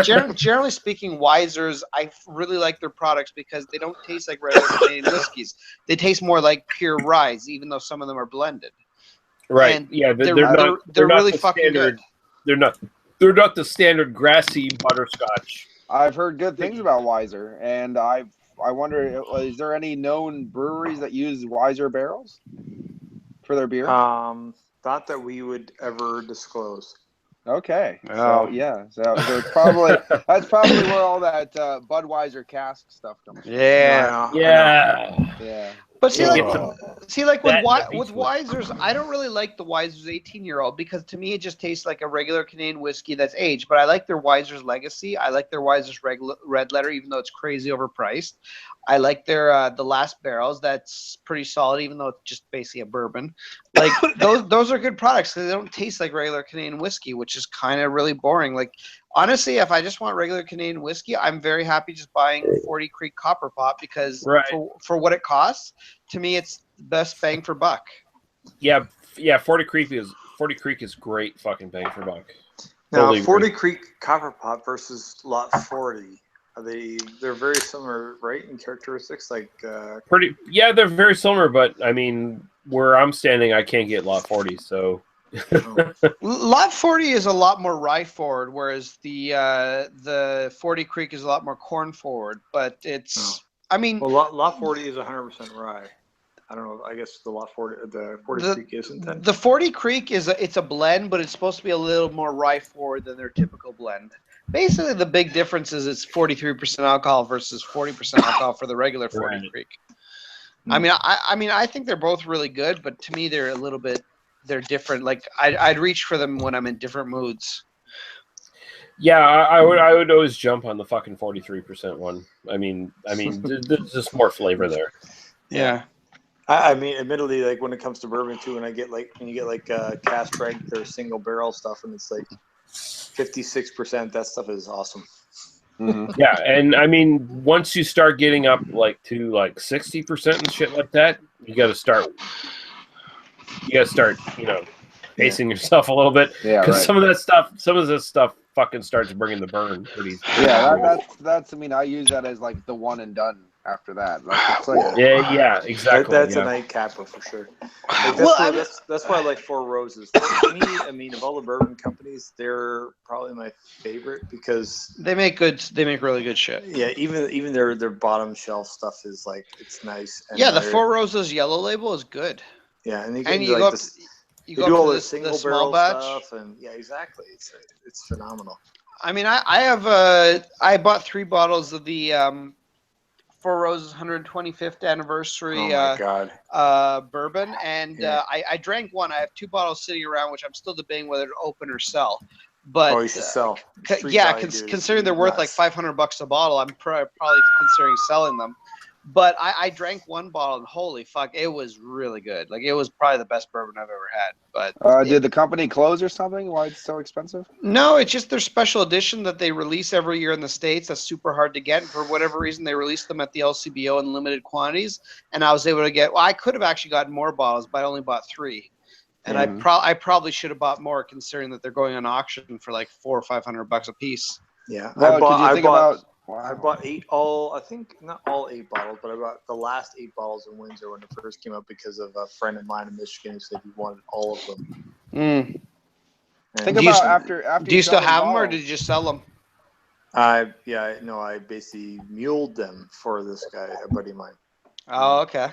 generally speaking, Wiser's, I really like their products because they don't taste like regular Canadian whiskeys. They taste more like pure rye, even though some of them are blended. Right. And yeah, they're really fucking good. They're not the standard grassy butterscotch. I've heard good things about Wiser, and I wonder, is there any known breweries that use Wiser barrels for their beer? Not that we would ever disclose. Okay. So yeah. So it's probably that's probably where all that Budweiser cask stuff comes from. Yeah. But see, like with Wisers, I don't really like the Wisers 18-year-old because to me it just tastes like a regular Canadian whiskey that's aged. But I like their Wisers Legacy. I like their Wisers Red Letter, even though it's crazy overpriced. I like their the Last Barrels. That's pretty solid, even though it's just basically a bourbon. Like those are good products because they don't taste like regular Canadian whiskey, which is kind of really boring. Like honestly, if I just want regular Canadian whiskey, I'm very happy just buying 40 Creek Copper Pot because for what it costs, to me it's the best bang for buck. Yeah, 40 Creek is great fucking bang for buck. Now, Totally 40 agree. Creek Copper Pot versus Lot 40. They're very similar, right, in characteristics? Like they're very similar, but I mean, where I'm standing, I can't get Lot 40, so. Lot 40 is a lot more rye forward, whereas the 40 Creek is a lot more corn forward. But it's, I mean, Lot 40 is 100% rye. I don't know. I guess the 40 Creek isn't then. The 40 Creek it's a blend, but it's supposed to be a little more rye forward than their typical blend. Basically, the big difference is it's 43% alcohol versus 40% alcohol for the regular 40 Creek. I mean, I think they're both really good, but to me, they're different. Like I'd reach for them when I'm in different moods. Yeah, I would always jump on the fucking 43% one. I mean, there's just more flavor there. Yeah. I mean, admittedly, like when it comes to bourbon too, when you get cast strength or single barrel stuff, and it's like 56%, that stuff is awesome. Mm-hmm. Yeah, and I mean, once you start getting up to 60% and shit like that, you got to start, pacing yourself a little bit, because some of this stuff fucking starts bringing the burn pretty. That's. I mean, I use that as like the one and done. After that, exactly. That's a nightcapper for sure. Like, that's why I like Four Roses. To me, I mean, of all the bourbon companies, they're probably my favorite because they make really good shit. Yeah, even their bottom shelf stuff is like, it's nice. And the Four Roses yellow label is good. Yeah, and you go do all to the single small barrel batch stuff, and exactly, it's phenomenal. I mean, I bought 3 bottles of the Four Roses 125th anniversary bourbon, and I drank one. I have 2 bottles sitting around, which I'm still debating whether to open or sell. But Oh, you should sell. Street yeah, value, dude, considering they're worth like nuts. $500 a bottle, I'm probably considering selling them. But I drank one bottle and holy fuck, it was really good. Like it was probably the best bourbon I've ever had. But Did the company close or something? Why it's so expensive? no, it's just their special edition that they release every year in the States. That's super hard to get. And for whatever reason, they released them at the LCBO in limited quantities. And I was able to get, well, I could have actually gotten more bottles, but I only bought 3. And I probably should have bought more considering that they're going on auction for like $400 or $500 a piece. Yeah, Well, I bought Wow. 8 I think not all 8 bottles, but I bought the last 8 bottles in Windsor when it first came out because of a friend of mine in Michigan who said he wanted all of them. Mm. Think Do you about s- after Do you sell still those have them, or bottles. did you just sell them? I basically muled them for this guy, a buddy of mine. Oh, okay.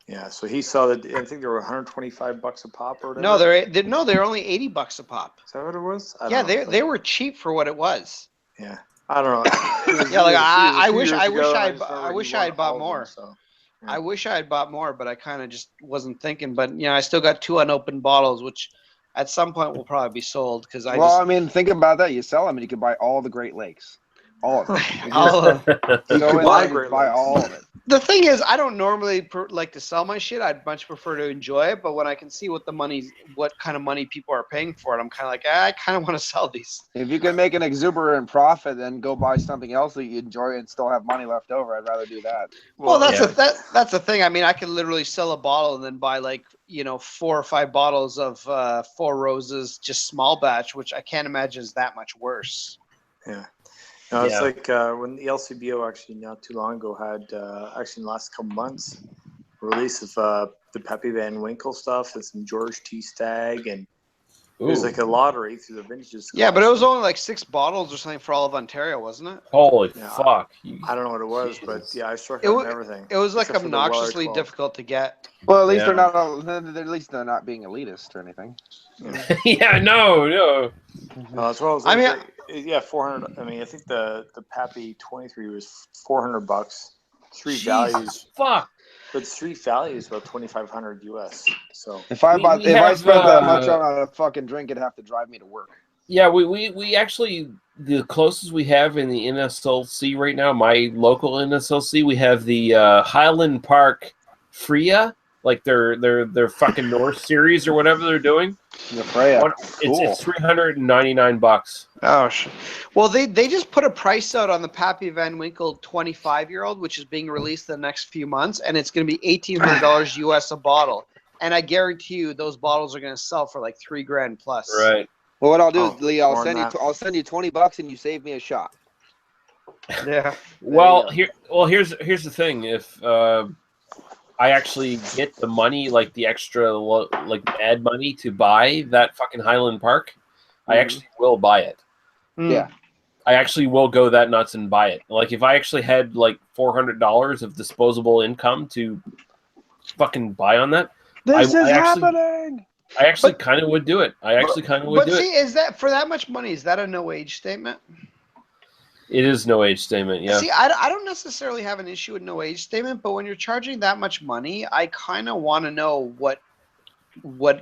Yeah, so he saw that. I think they were $125 a pop or whatever. No, they're only $80 a pop. Is that what it was? I Yeah, don't know. they were cheap for what it was. Yeah, I don't know. Yeah, like I wish I I had bought more. So, I wish I had bought more, but I kind of just wasn't thinking. But I still got 2 unopened bottles, which at some point will probably be sold because I mean, think about that. You sell them, and you can buy all the Great Lakes, all of them. You could buy Great buy Lakes. all of it. The thing is, I don't normally like to sell my shit. I'd much prefer to enjoy it. But when I can see what kind of money people are paying for it, I'm kind of like, I kind of want to sell these. If you can make an exuberant profit, then go buy something else that you enjoy and still have money left over. I'd rather do that. Well, that's that's the thing. I mean, I could literally sell a bottle and then buy like 4 or 5 bottles of 4 Roses, just small batch, which I can't imagine is that much worse. Yeah. No, it's like when the LCBO actually not too long ago had actually in the last couple months release of the Pepe Van Winkle stuff and some George T. Stagg, and it was like a lottery through the vintages. Yeah, but it was only like 6 bottles or something for all of Ontario, wasn't it? Holy fuck! I don't know what it was, but yeah, I struck out and everything. It was like except for the Weller obnoxiously 12. difficult to get. Well, at least they're not. At least they're not being elitist or anything. Yeah, no. No, that's what I was. I mean, yeah, 400. I mean, I think the Pappy 23 was $400. Street values. Fuck. But street value is about $2,500 US. So if I spent that much on a fucking drink, it'd have to drive me to work. Yeah, we actually, the closest we have in the NSLC right now, my local NSLC, we have the Highland Park Freya, like their fucking North series or whatever they're doing. The Freya. It's $399. Oh shit. Well, they just put a price out on the Pappy Van Winkle 25-year-old, which is being released in the next few months, and it's going to be $1,800 US a bottle. And I guarantee you, those bottles are going to sell for like $3,000 plus. Right. Well, what I'll do is, Lee, I'll send you $20 and you save me a shot. Yeah. Well, here's the thing. If I actually get the money, like the extra, like ad money to buy that fucking Highland Park, I actually will buy it. Yeah. I actually will go that nuts and buy it. Like if I actually had like $400 of disposable income to fucking buy on that, This is happening. I actually kind of would do it. I actually kind of would do it. But see, is that for that much money? Is that a no age statement? It is no age statement, yeah. See, I don't necessarily have an issue with no age statement, but when you're charging that much money, I kind of want to know what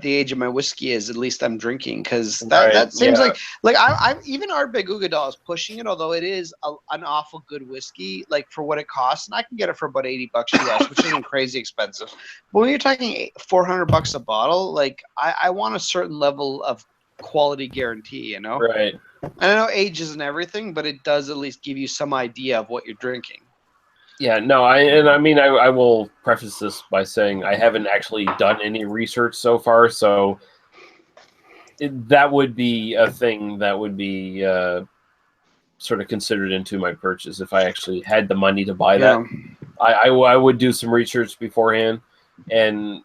the age of my whiskey is. At least I'm drinking, because that seems like I even our Big Ugadal is pushing it, although it is an awful good whiskey, like for what it costs, and I can get it for about $80 US, which isn't crazy expensive. But when you're talking $400 a bottle, like I want a certain level of quality guarantee, you know? Right. And I know age isn't everything, but it does at least give you some idea of what you're drinking. Yeah, no, I will preface this by saying I haven't actually done any research so far, so that would be a thing that would be sort of considered into my purchase if I actually had the money to buy that. I would do some research beforehand, and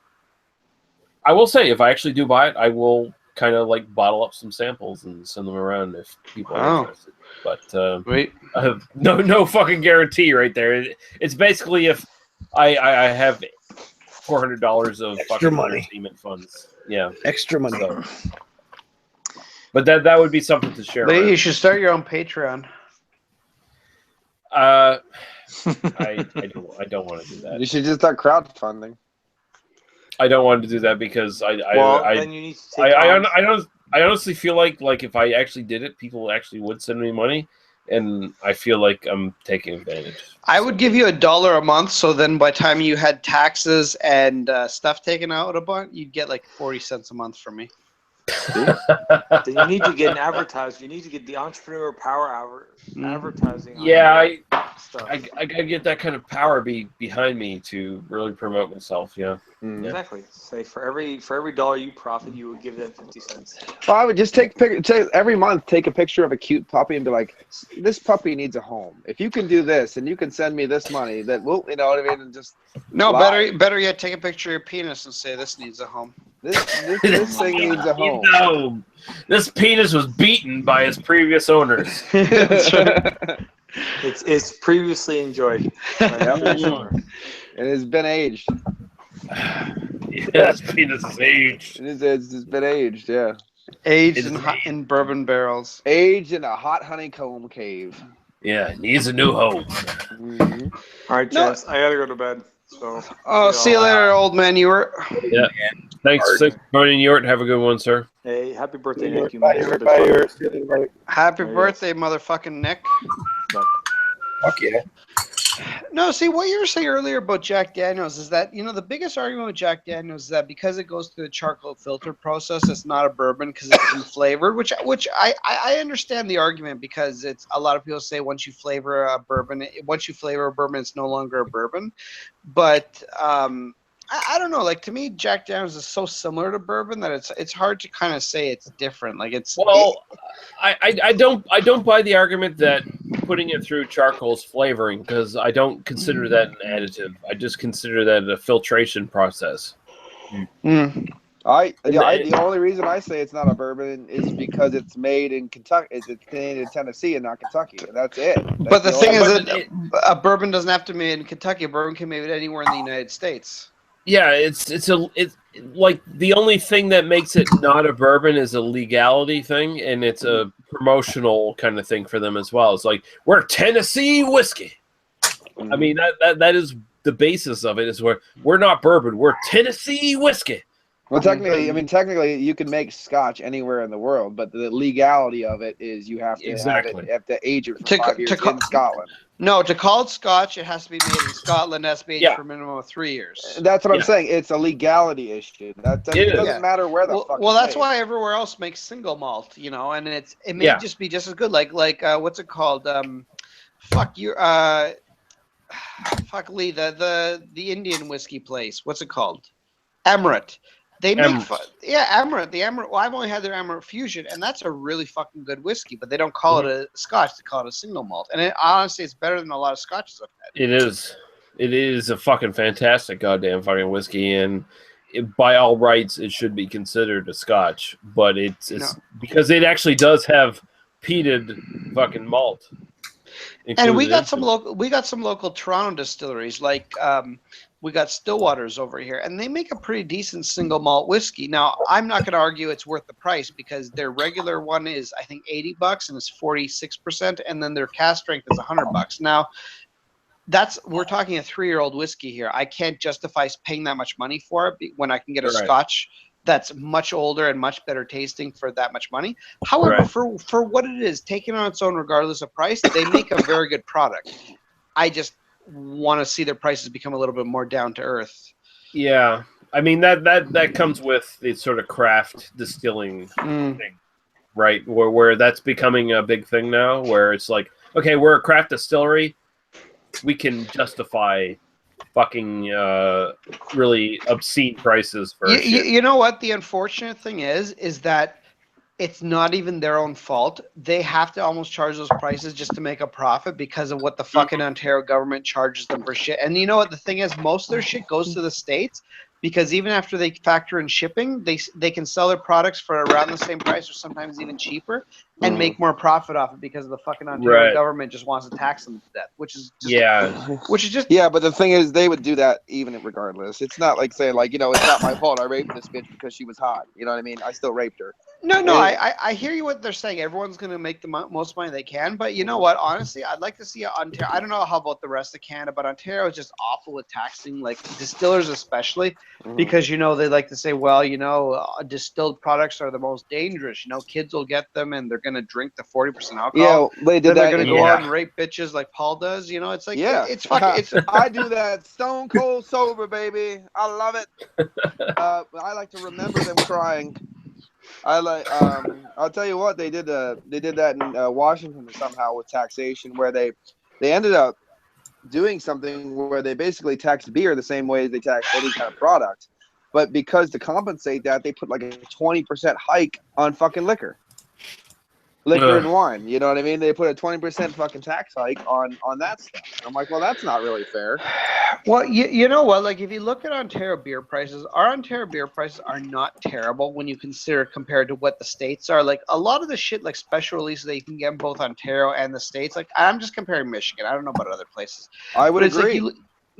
I will say if I actually do buy it, I will kind of like bottle up some samples and send them around if people are interested. But wait, no fucking guarantee right there. It's basically if I have $400 of extra fucking money entertainment funds. Yeah, extra money. So, but that would be something to share. You should start your own Patreon. I don't want to do that. You should just start crowdfunding. I don't want to do that because then you need to take I honestly feel like if I actually did it, people actually would send me money, and I feel like I'm taking advantage. I would give you $1 a month, so then by the time you had taxes and stuff taken out a bunch, you'd get like 40 cents a month from me. Then you need to get an advertiser. You need to get the entrepreneur power advertising. Yeah, stuff. I gotta get that kind of power behind me to really promote myself. Yeah. Exactly. Say for every dollar you profit, you would give them 50 cents. Well, I would just take every month, take a picture of a cute puppy and be like, "This puppy needs a home. If you can do this, and you can send me this money, that will, you know what I mean?" And just no, better yet, take a picture of your penis and say, "This needs a home. This thing needs a home." No, this penis was beaten by its previous owners. It's previously enjoyed. It has been aged. Yes, penis is aged. It's been aged, yeah. Aged in bourbon barrels. Aged in a hot honeycomb cave. Yeah, it needs a new home. All right, gents, I gotta go to bed. So. See you later, old man. Ewart. Yeah. Thanks for joining, Ewart. Have a good one, sir. Hey, happy birthday, Nick. Happy birthday, motherfucking Nick. Fuck yeah. No, see, what you were saying earlier about Jack Daniels is that, the biggest argument with Jack Daniels is that because it goes through the charcoal filter process, it's not a bourbon because it's been flavored, which I understand the argument, because it's a lot of people say once you flavor a bourbon, it's no longer a bourbon. But I don't know. Like, to me, Jack Daniels is so similar to bourbon that it's hard to kind of say it's different. Like, it's I don't buy the argument that putting it through charcoal is flavoring, because I don't consider that an additive. I just consider that a filtration process. The only reason I say it's not a bourbon is because it's made in Kentucky. It's made in Tennessee and not Kentucky. That's it. But the thing is that a bourbon doesn't have to be made in Kentucky. A bourbon can be made anywhere in the United States. Yeah, it's like the only thing that makes it not a bourbon is a legality thing, and it's a promotional kind of thing for them as well. It's like, we're Tennessee whiskey. I mean, that is the basis of it, is we're not bourbon, we're Tennessee whiskey. Well, technically, you can make Scotch anywhere in the world, but the legality of it is you have to have to age it for 5 years in Scotland. No, to call it Scotch, it has to be made in Scotland. It has to be aged for a minimum of 3 years. That's what I'm saying. It's a legality issue. It doesn't matter where the fuck. Well, that's why everywhere else makes single malt, and it may just be just as good. Like what's it called? Lee, the Indian whiskey place. What's it called? Emirate. They make Emirate. The Emirate. Well, I've only had their Emirate Fusion, and that's a really fucking good whiskey. But they don't call it a Scotch; they call it a single malt. And honestly, it's better than a lot of Scotches I've had. It is. It is a fucking fantastic goddamn fucking whiskey, and by all rights, it should be considered a Scotch. But it's because it actually does have peated fucking malt. And we got some local Toronto distilleries, like we got Stillwater's over here, and they make a pretty decent single malt whiskey. Now, I'm not going to argue it's worth the price, because their regular one is, I think, $80 and it's 46%, and then their cask strength is $100. Now, we're talking a 3-year-old whiskey here. I can't justify paying that much money for it when I can get a Scotch that's much older and much better tasting for that much money. However, for what it is, taken on its own, regardless of price, they make a very good product. I just want to see their prices become a little bit more down to earth. Yeah, I mean that comes with the sort of craft distilling thing, right? Where that's becoming a big thing now. Where it's like, okay, we're a craft distillery, we can justify fucking really obscene prices for you know what the unfortunate thing is that it's not even their own fault. They have to almost charge those prices just to make a profit because of what the fucking Ontario government charges them for shit. And you know what the thing is, most of their shit goes to the States, because even after they factor in shipping, they can sell their products for around the same price or sometimes even cheaper and make more profit off it, because the fucking Ontario government just wants to tax them to death, which is just but the thing is, they would do that even regardless. It's not like saying, like, it's not my fault I raped this bitch because she was hot. You know what I mean? I still raped her. No, I hear you what they're saying. Everyone's going to make the most money they can, but you know what? Honestly, I'd like to see Ontario. I don't know how about the rest of Canada, but Ontario is just awful with taxing, like distillers especially, because they like to say, well, distilled products are the most dangerous. Kids will get them and they're going to drink the 40% alcohol. Yeah, they did then that. They're going to go out and rape bitches like Paul does. It's like it's fucking. It's I do that stone cold sober, baby. I love it. I like to remember them crying. I'll tell you what, they did that in Washington somehow with taxation, where they ended up doing something where they basically taxed beer the same way as they tax any kind of product, but because to compensate that, they put like a 20% hike on fucking liquor and wine. You know what I mean? They put a 20% fucking tax hike on that stuff. And I'm like, well, that's not really fair. Well, you know what? Like, if you look at Ontario beer prices, our Ontario beer prices are not terrible when you consider compared to what the States are. Like, a lot of the shit, like special releases that you can get in both Ontario and the States. Like, I'm just comparing Michigan. I don't know about other places. I would agree.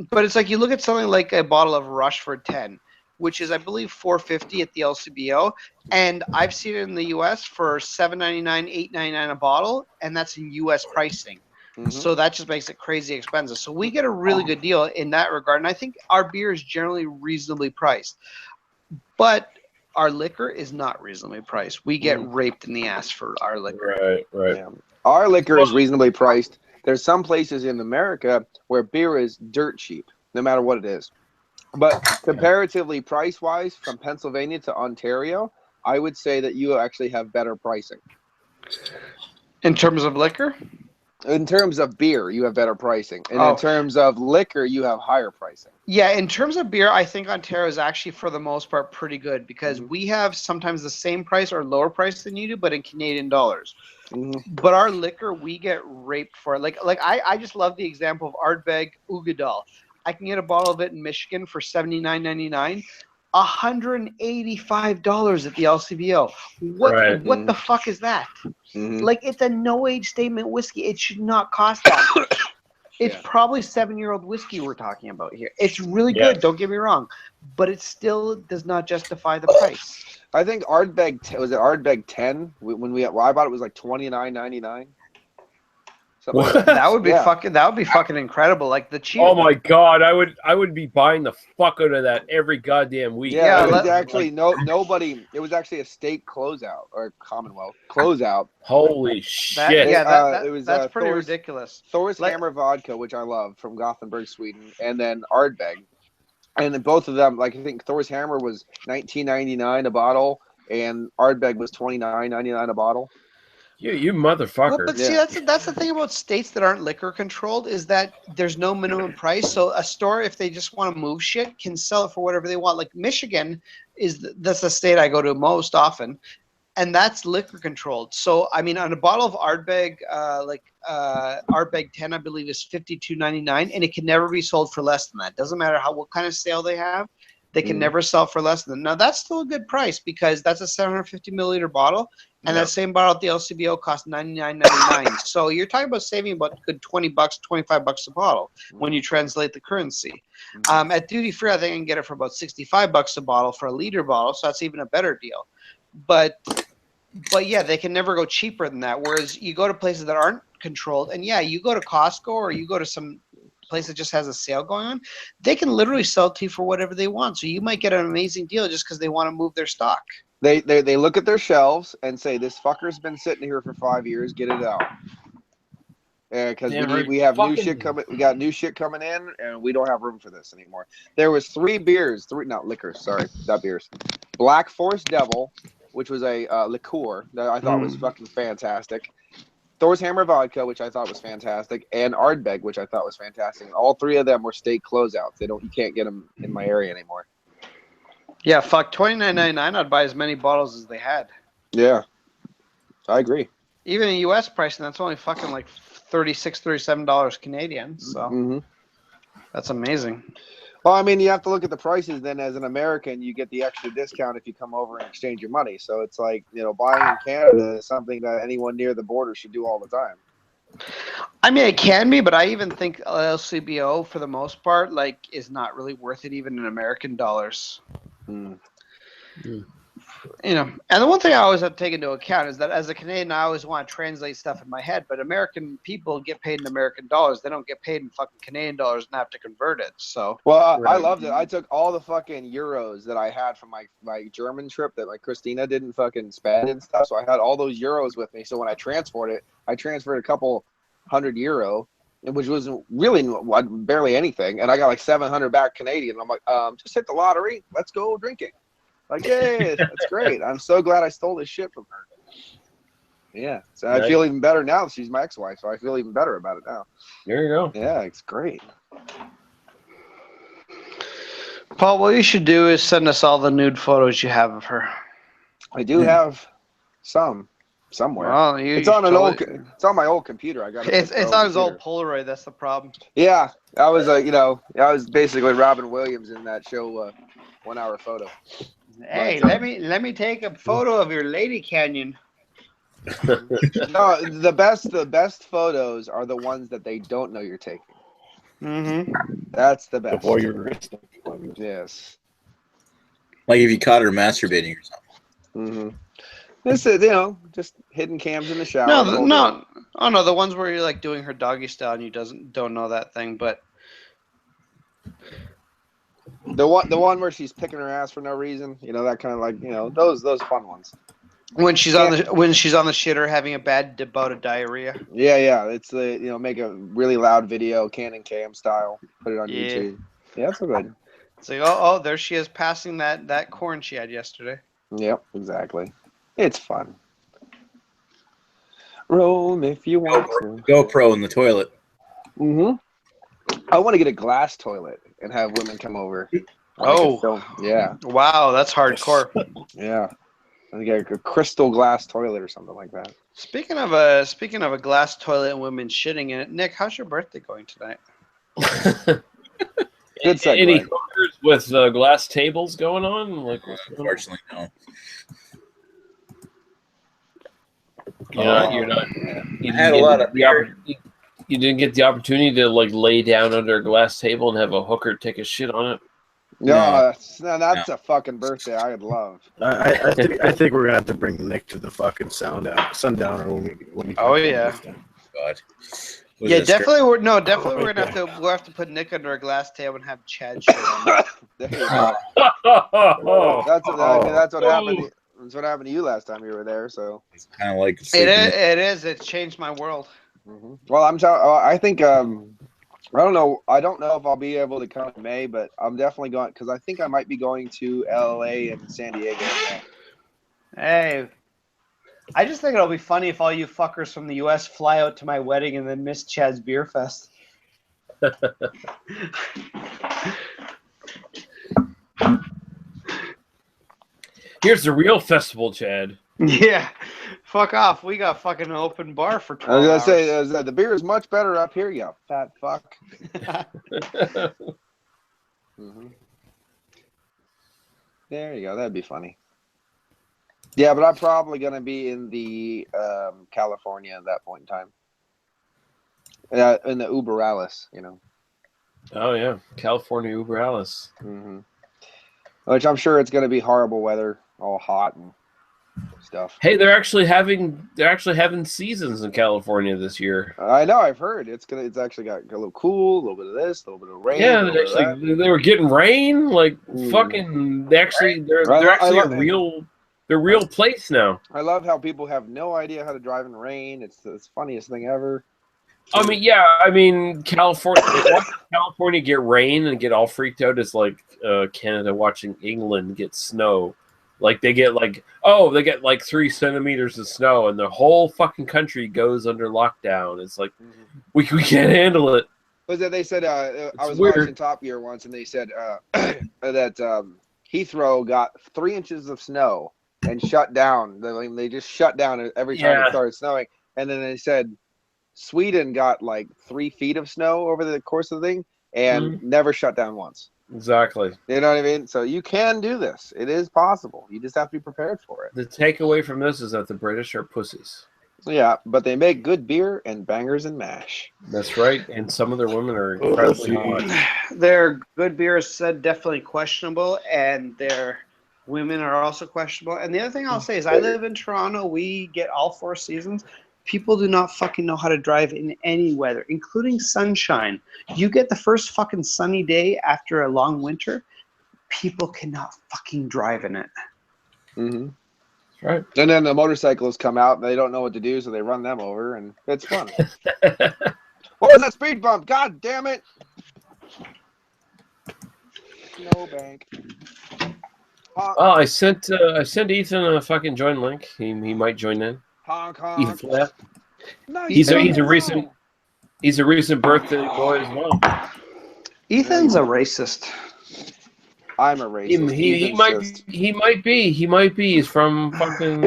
But it's like you look at something like a bottle of Rushford 10, which is, I believe, $4.50 at the LCBO, and I've seen it in the U.S. for $7.99, $8.99 a bottle, and that's in U.S. pricing. So that just makes it crazy expensive. So we get a really good deal in that regard. And I think our beer is generally reasonably priced. But our liquor is not reasonably priced. We get raped in the ass for our liquor. Right. Yeah. Our liquor is reasonably priced. There's some places in America where beer is dirt cheap, no matter what it is. But comparatively price-wise, from Pennsylvania to Ontario, I would say that you actually have better pricing. In terms of liquor? In terms of beer, you have better pricing. And in terms of liquor, you have higher pricing. Yeah, in terms of beer, I think Ontario is actually, for the most part, pretty good because we have sometimes the same price or lower price than you do, but in Canadian dollars. But our liquor, we get raped for it. Like I just love the example of Ardbeg Ugadal. I can get a bottle of it in Michigan for $79.99. $185 at the LCBO. What the fuck is that? Like, it's a no-age statement whiskey. It should not cost that. It's probably 7-year-old whiskey we're talking about here. It's really good, don't get me wrong, but it still does not justify the price. I think Ardbeg was it Ardbeg 10 I bought it was like $29.99. That would be fucking incredible. Like the cheap. Oh my god, I would be buying the fuck out of that every goddamn week. Yeah, it was actually nobody. It was actually a state closeout or Commonwealth closeout. Holy shit! That's pretty ridiculous. Thor's Hammer vodka, which I love, from Gothenburg, Sweden, and then Ardbeg, and then both of them. Like, I think Thor's Hammer was $19.99 a bottle, and Ardbeg was $29.99 a bottle. You motherfucker. Well, but see, that's the thing about states that aren't liquor controlled is that there's no minimum price. So a store, if they just want to move shit, can sell it for whatever they want. Like Michigan that's the state I go to most often, and that's liquor controlled. So I mean, on a bottle of Ardbeg, Ardbeg 10, I believe, is $52.99, and it can never be sold for less than that. Doesn't matter what kind of sale they have. They can never sell for less than that. Now, that's still a good price because that's a 750 milliliter bottle, and that same bottle at the LCBO costs $99.99. So you're talking about saving about a good $20, $25 a bottle when you translate the currency. At duty free, I think I can get it for about $65 a bottle for a liter bottle, so that's even a better deal. But yeah, they can never go cheaper than that. Whereas you go to places that aren't controlled, and you go to Costco or you go to some place that just has a sale going on, they can literally sell to you for whatever they want. So you might get an amazing deal just because they want to move their stock. They look at their shelves and say, "This fucker's been sitting here for 5 years. Get it out." Because we have new shit coming. We got new shit coming in, and we don't have room for this anymore. There was three liquors. Sorry, not beers. Black Forest Devil, which was a liqueur that I thought was fucking fantastic. Thor's Hammer vodka, which I thought was fantastic, and Ardbeg, which I thought was fantastic. And all three of them were state closeouts. You can't get them in my area anymore. Yeah, fuck, $29.99. I'd buy as many bottles as they had. Yeah, I agree. Even in U.S. pricing, that's only fucking like $36, $37 Canadian. So that's amazing. Well, I mean, you have to look at the prices. Then, as an American, you get the extra discount if you come over and exchange your money. So it's like, buying in Canada is something that anyone near the border should do all the time. I mean, it can be, but I even think LCBO, for the most part, is not really worth it, even in American dollars. And the one thing I always have to take into account is that as a Canadian, I always want to translate stuff in my head, but American people get paid in American dollars. They don't get paid in fucking Canadian dollars and have to convert it. So, Well, I loved it. I took all the fucking euros that I had from my German trip that like Christina didn't fucking spend and stuff. So I had all those euros with me. So when I transferred it, I transferred a couple €100, which was really barely anything. And I got like 700 back Canadian. I'm like, just hit the lottery. Let's go drinking. Like, yay, that's great. I'm so glad I stole this shit from her. Yeah. So I feel even better now that she's my ex-wife. So I feel even better about it now. There you go. Yeah, it's great. Paul, what you should do is send us all the nude photos you have of her. I do have some somewhere. Well, it's on it's on my old computer. I got it. It's on his old Polaroid. That's the problem. Yeah, I was I was basically Robin Williams in that show, 1 Hour Photo. Hey, let me take a photo of your lady canyon. No, the best photos are the ones that they don't know you're taking. Mm-hmm. That's the best. Before you're Yes. Like if you caught her masturbating or something. Mm-hmm. This is just hidden cams in the shower. No. Oh no, the ones where you're like doing her doggy style and you don't know that thing, but the one where she's picking her ass for no reason, that kind of like those fun ones. When she's on the shitter having a bad bout of diarrhea. Yeah, it's the make a really loud video, Canon cam style, put it on YouTube. Yeah, that's good. It's like oh there she is passing that corn she had yesterday. Yep, exactly. It's fun. Roll if you want to. GoPro in the toilet. Mm-hmm. I want to get a glass toilet and have women come over. Yeah. Wow, that's hardcore. Yeah. I get a crystal glass toilet or something like that. Speaking of a glass toilet and women shitting in it, Nick, how's your birthday going tonight? Good segue. Any hookers with glass tables going on? Like, unfortunately, no. You're not. You had a lot of you didn't get the opportunity to like lay down under a glass table and have a hooker take a shit on it. No, that's a fucking birthday I'd love. I think we're gonna have to bring Nick to the fucking sundowner when we Oh yeah. God. Yeah, definitely. We're gonna have to put Nick under a glass table and have Chad shit on it. That's what happened. That's what happened to you last time you were there. So it's kind of like it is. It's changed my world. Mm-hmm. Well, I think I don't know. I don't know if I'll be able to come in May, but I'm definitely going because I think I might be going to LA and San Diego in May. Hey, I just think it'll be funny if all you fuckers from the U.S. fly out to my wedding and then miss Chad's beer fest. Here's the real festival, Chad. Yeah, fuck off. We got fucking open bar for 12 I was hours. gonna say the beer is much better up here, you fat fuck. Mm-hmm. There you go. That'd be funny. Yeah, but I'm probably gonna be in the California at that point in time. In the Uber Alice, Oh yeah, California Uber Alice. Mm-hmm. Which I'm sure it's gonna be horrible weather, all hot and stuff. Hey, they're actually having seasons in California this year. I know, I've heard it's actually got a little cool, a little bit of this, a little bit of rain. Yeah, they were getting rain. Like fucking, they're actually a real place now. I love how people have no idea how to drive in rain. It's the funniest thing ever. I mean, California watching California get rain and get all freaked out is like Canada watching England get snow. Like they get 3 centimeters of snow and the whole fucking country goes under lockdown. It's like we can't handle it. Was that they said I was weird. watching Top Gear once and they said that Heathrow got 3 inches of snow and shut down. They just shut down every time it started snowing. And then they said Sweden got like 3 feet of snow over the course of the thing and never shut down once. Exactly. You know what I mean? So you can do this. It is possible. You just have to be prepared for it. The takeaway from this is that the British are pussies. Yeah, but they make good beer and bangers and mash. That's right. And some of their women are incredibly hot. Their good beer is said definitely questionable, and their Women are also questionable. And the other thing I'll say is I live in Toronto. We get all 4 seasons. People do not fucking know how to drive in any weather, including sunshine. You get the first fucking sunny day after a long winter, people cannot fucking drive in it. Mm-hmm. Right. And then the motorcyclists come out and they don't know what to do, so they run them over, and it's fun. What was that speed bump? God damn it! No bank. Oh, I sent Ethan a fucking join link. He might join in. Honk Ethan honk. Flair. No, He's a no. recent birthday boy as well. Ethan's a racist. I'm a racist. He might be. He's from fucking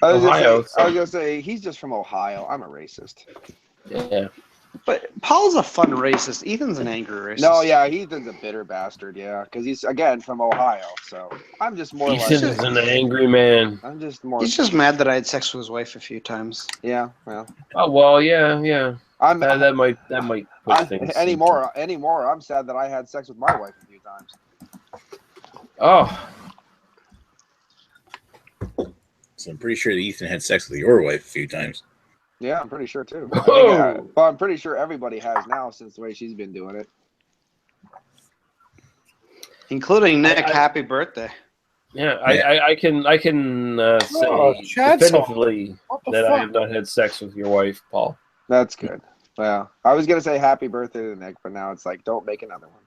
Ohio. I was gonna say he's just from Ohio. I'm a racist. Yeah. But Paul's a fun racist. Ethan's an angry racist. No, yeah, Ethan's a bitter bastard. Yeah, because he's again from Ohio. So I'm just more Ethan is an angry man. I'm just more. He's just mad that I had sex with his wife a few times. Yeah, well. Oh well, yeah. That might put things anymore. I'm sad that I had sex with my wife a few times. Oh. So I'm pretty sure that Ethan had sex with your wife a few times. Yeah, I'm pretty sure too. Whoa. But I'm pretty sure everybody has now since the way she's been doing it. Including Nick. Happy birthday. Yeah, I can say definitively that I have not had sex with your wife, Paul. That's good. Well, I was gonna say happy birthday to Nick, but now it's like don't make another one.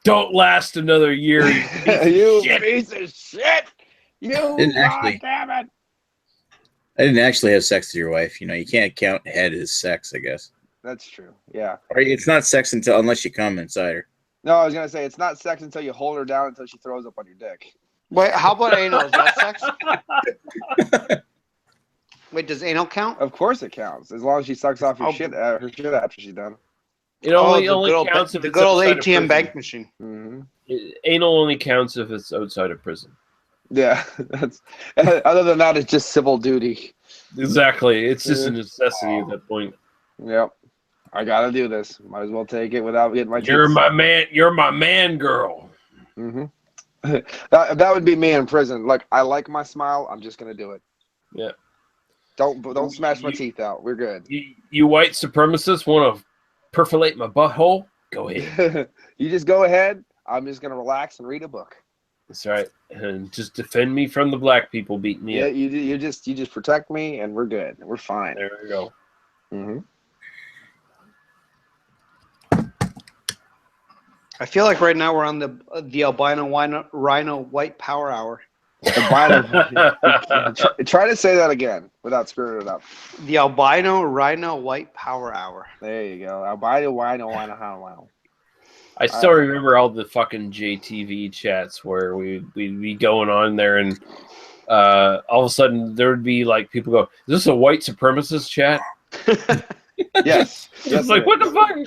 Don't last another year. You piece of shit. You damn it. I didn't actually have sex with your wife. You know, you can't count head as sex, I guess. That's true. Yeah. Or it's not sex unless you come inside her. No, I was gonna say it's not sex until you hold her down until she throws up on your dick. Wait, how about anal? Is that sex? Wait, does anal count? Of course it counts, as long as she sucks off her shit after she's done. It only counts if the it's good old outside of ATM prison. bank machine. Mm-hmm. Anal only counts if it's outside of prison. Yeah, that's. Other than that, it's just civil duty. Exactly, it's just a necessity at that point. Yep, I gotta do this. Might as well take it without getting my. You're my man. You're my man, girl. Mm-hmm. that would be me in prison. Like I like my smile. I'm just gonna do it. Yeah. Don't smash my teeth out. We're good. You white supremacists want to perforate my butthole? Go ahead. You just go ahead. I'm just gonna relax and read a book. That's right, and just defend me from the black people beating me up. You just protect me, and we're good. We're fine. There we go. Mm-hmm. I feel like right now we're on the albino rhino white power hour. Try to say that again without screwing it up. The albino rhino white power hour. There you go. Albino rhino. I still remember all the fucking JTV chats where we'd be going on there, and all of a sudden there would be like people go, "Is this a white supremacist chat?" Yes. It's like, what the fuck?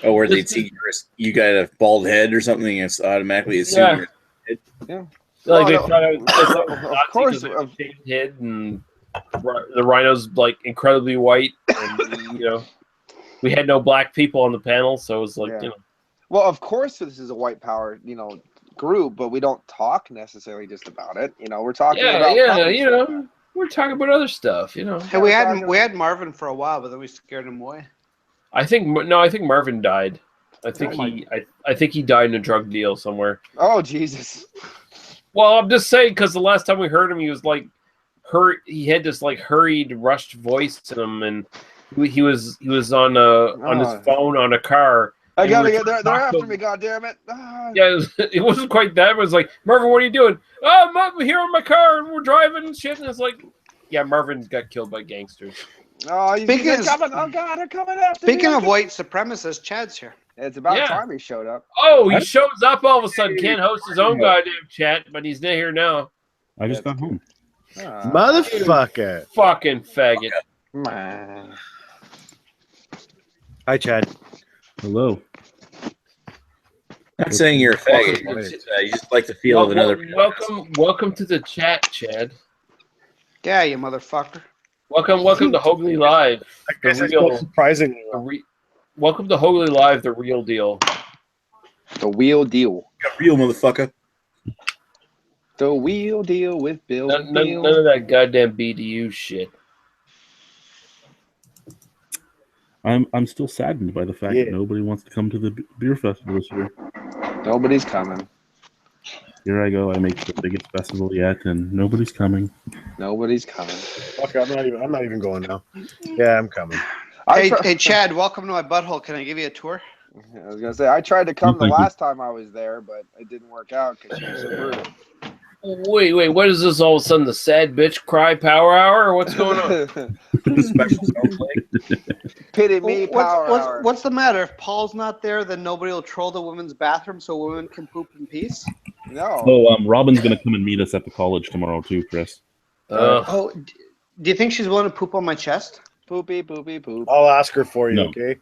Oh, where they'd see you got a bald head or something, and it's automatically assume your head. Yeah. Like they thought I was of course, of shaved head, and the rhino's like incredibly white, and we had no black people on the panel, so it was like Well, of course, this is a white power group, but we don't talk necessarily just about it. We're talking about we're talking about other stuff. Hey, we had Marvin for a while, but then we scared him away. I think Marvin died. I think he died in a drug deal somewhere. Oh Jesus! Well, I'm just saying because the last time we heard him, he was like he had this like hurried, rushed voice to him, and he was on his phone on a car. I gotta get there. They're after me. God damn it! Yeah, it wasn't quite that. It was like, Marvin, what are you doing? Oh, I'm here in my car and we're driving and shit. And it's like, yeah, Marvin got killed by gangsters. Oh, they're coming! Oh God, they're coming after me. Speaking of white supremacists, Chad's here. It's about time he showed up. Oh, he shows up all of a sudden. Can't host his own goddamn chat, but he's not here now. I just got home. Motherfucker! Fucking faggot. Hi, Chad. Hello. Not saying you're a faggot. You just like the feel of another. Welcome to the chat, Chad. Yeah, you motherfucker. Welcome to Hougly Live. I guess it's not surprising. Welcome to Hougly Live, the real deal. The wheel deal. Real motherfucker. The wheel deal with Bill. None of that goddamn BDU shit. I'm still saddened by the fact that nobody wants to come to the beer festival this year. Nobody's coming. Here I go. I make the biggest festival yet, and nobody's coming. Nobody's coming. Fuck, I'm not even going now. Yeah, I'm coming. Hey, Chad, welcome to my butthole. Can I give you a tour? I was gonna say I tried to come the last time I was there, but it didn't work out because she was so brutal. Wait, what is this all of a sudden? The sad bitch cry power hour, or what's going on? Special snowflake. Pity me, power hour. What's the matter? If Paul's not there, then nobody will troll the women's bathroom so women can poop in peace? No. Oh, Robin's gonna come and meet us at the college tomorrow too, Chris. Do you think she's willing to poop on my chest? Poopy, poopy, poop. I'll ask her for you, No. okay?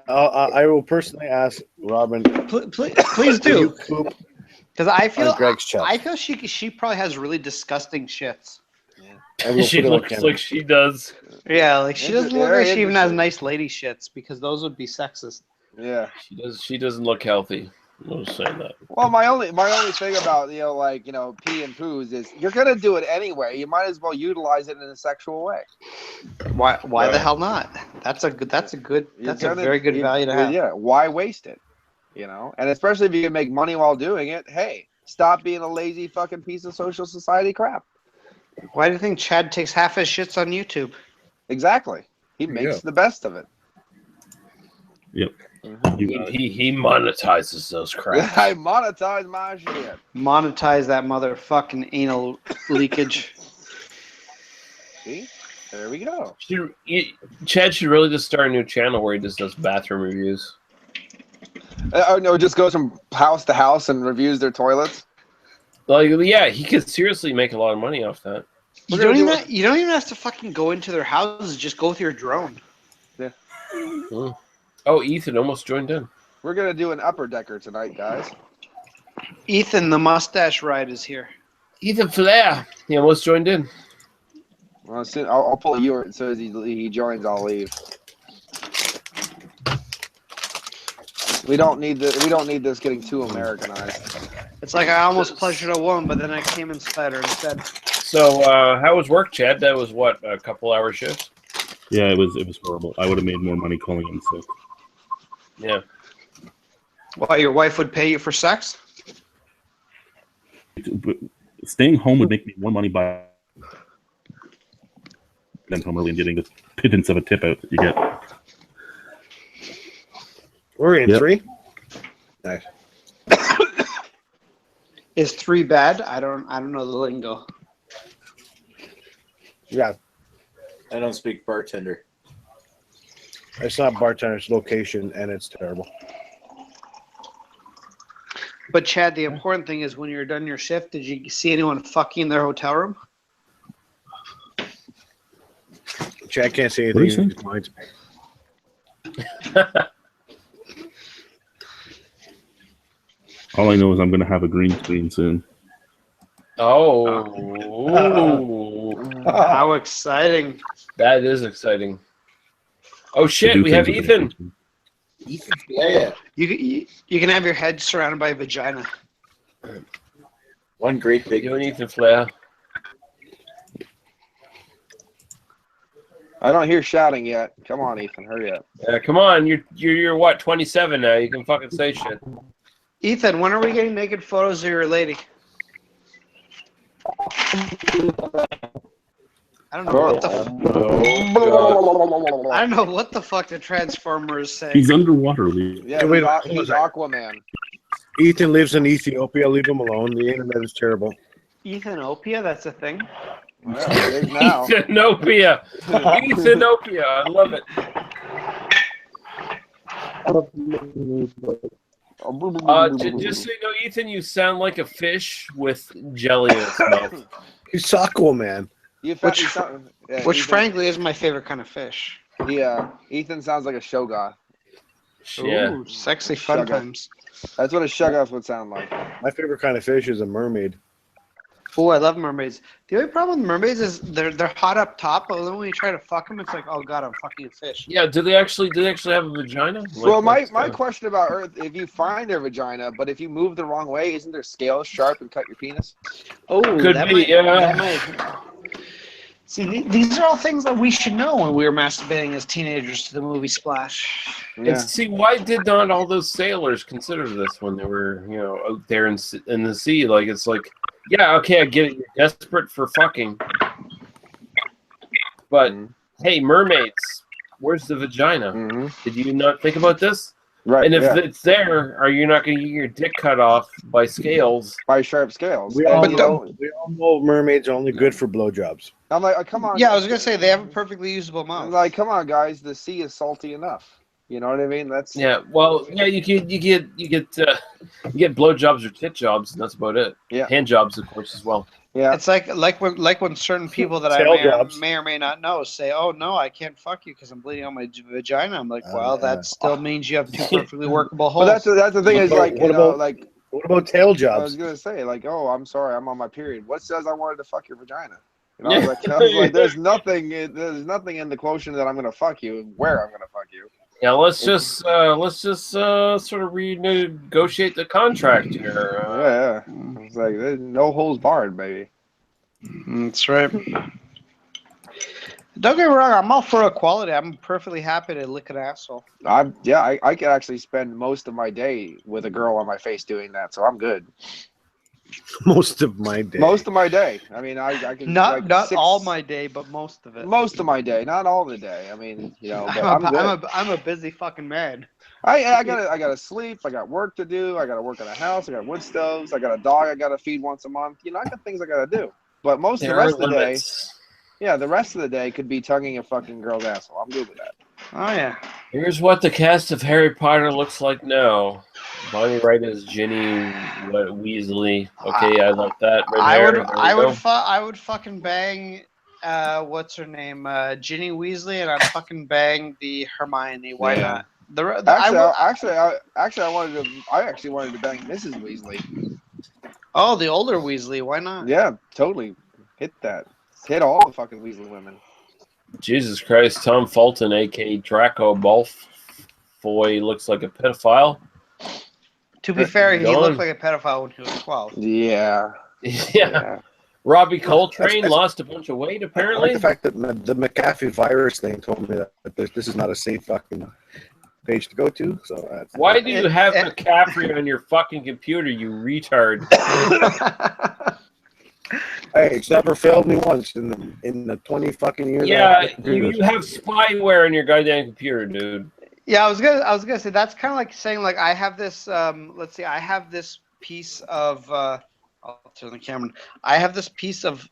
I will personally ask Robin. Please do. You poop Because I feel on Greg's chest. I feel she probably has really disgusting shits. And we'll She put it on looks camera. like she does. Yeah, like she doesn't look Very like she even has interesting. nice lady shits because those would be sexist. Yeah. She doesn't look healthy. I'm just saying that. Well, my only thing about pee and poos is you're gonna do it anyway. You might as well utilize it in a sexual way. Why the hell not? That's a very good value to have. Yeah. Why waste it? And especially if you can make money while doing it. Hey, stop being a lazy fucking piece of social society crap. Why do you think Chad takes half his shits on YouTube? Exactly. He makes the best of it. Yep. He monetizes those craps. I monetize my shit. Monetize that motherfucking anal leakage. See? There we go. Chad should really just start a new channel where he just does bathroom reviews. No, just goes from house to house and reviews their toilets. Like, yeah, he could seriously make a lot of money off that. You don't even have to fucking go into their houses. Just go with your drone. Yeah. Oh, Ethan almost joined in. We're gonna do an upper decker tonight, guys. Ethan, the mustache ride is here. Ethan Flair. He almost joined in. Well, soon I'll pull you as soon as he joins. I'll leave. We don't need this getting too Americanized. It's like I almost pleasured a woman, but then I came inside her instead. So, how was work, Chad? That was what, a couple hour shifts? Yeah, it was horrible. I would have made more money calling in sick. Yeah. Why, your wife would pay you for sex? But staying home would make me more money by than home early and getting the pittance of a tip out that you get. We're in 3. Nice. Is 3 bad? I don't know the lingo. Yeah, I don't speak bartender. it's not bartender, it's location, and it's terrible. But Chad, the important thing is when you're done your shift, did you see anyone fucking in their hotel room? Chad can't say What do you anything in think? his mind. All I know is I'm going to have a green screen soon. Oh. How exciting. That is exciting. Oh, To shit, do we have things with the Ethan. green screen. Ethan Flair. You can have your head surrounded by a vagina. One great big. You and Ethan Flair. I don't hear shouting yet. Come on, Ethan, hurry up. Come on, you're what, 27 now? You can fucking say shit. Ethan, when are we getting naked photos of your lady? I don't know what the I don't know what the fuck the Transformer is saying. He's underwater, Lee. Yeah, wait, he's Aquaman. Ethan lives in Ethiopia. Leave him alone. The internet is terrible. Ethanopia, that's a thing. Well, it is now. Ethanopia. Ethanopia. I love it. Just so you know, Ethan, you sound like a fish with jelly in its mouth. He's Aquaman. Which frankly is my favorite kind of fish. Ethan sounds like a shoggoth. Yeah. Ooh, sexy fun Shoggoth. times. That's what a shoggoth would sound like. My favorite kind of fish is a mermaid. Oh, I love mermaids. The only problem with mermaids is they're hot up top, but then when you try to fuck them, it's like, oh god, I'm fucking a fish. Yeah, do they actually have a vagina? Like, Well, my that's, question about Earth: if you find their vagina, but if you move the wrong way, isn't their scales sharp and cut your penis? Oh, Could that be, might, yeah. that might. See, these are all things that we should know when we were masturbating as teenagers to the movie Splash. Yeah. And see, why did not all those sailors consider this when they were, out there in the sea? Like, it's like, yeah, okay, I get it. You're desperate for fucking. But, hey, mermaids, where's the vagina? Did you not think about this? Right. And if yeah. it's there, are you not going to get your dick cut off by scales? By sharp scales. We all know mermaids are only good for blowjobs. I'm like, come on. Yeah, I was gonna say they have a perfectly usable mouth. I'm like, come on, guys, the sea is salty enough. You know what I mean? That's Yeah. Well, yeah, you get blowjobs or tit jobs, and that's about it. Yeah. Hand jobs, of course, as well. Yeah. It's like when certain people that I may or may not know say, "Oh no, I can't fuck you because I'm bleeding on my vagina." I'm like, well, that still means you have two perfectly workable holes. But that's the thing is like, what about tail jobs? I was gonna say like, oh, I'm sorry, I'm on my period. What says I wanted to fuck your vagina? You know, I was like, there's nothing in the quotient that I'm gonna fuck you. Where I'm gonna fuck you. Yeah, let's just sort of renegotiate the contract here. Yeah. It's like there's no holes barred, baby. That's right. Don't get me wrong, I'm all for equality. I'm perfectly happy to lick an asshole. I could actually spend most of my day with a girl on my face doing that, so I'm good. Most of my day. Most of my day. I mean, I can not all my day, but most of it. Most of my day, not all the day. I mean, but I'm a busy fucking man. I gotta sleep. I got work to do. I gotta work on a house. I got wood stoves. I got a dog I gotta feed once a month. I got things I gotta do. But most of the rest of the day, the rest of the day could be tonguing a fucking girl's asshole. I'm good with that. Oh yeah. Here's what the cast of Harry Potter looks like now. Bonnie Wright is Ginny Weasley. Okay, I like that. I would fucking bang. What's her name? Ginny Weasley, and I'd fucking bang the Hermione. Why not? I actually wanted to bang Mrs. Weasley. Oh, the older Weasley. Why not? Yeah, totally. Hit that. Hit all the fucking Weasley women. Jesus Christ, Tom Fulton, a.k.a. Draco Malfoy, looks like a pedophile. To be fair, he looked like a pedophile when he was 12. Yeah. Yeah. Robbie Coltrane lost a bunch of weight, apparently. I like the fact that the McAfee virus thing told me that this is not a safe fucking page to go to. So why do you have McCaffrey on your fucking computer, you retard? Hey, it's never failed me once in the 20 fucking years. Yeah, you have spyware on your goddamn computer, dude. Yeah, I was gonna say that's kind of like saying like I have this. Let's see, I have this piece of. I'll turn the camera. I have this piece of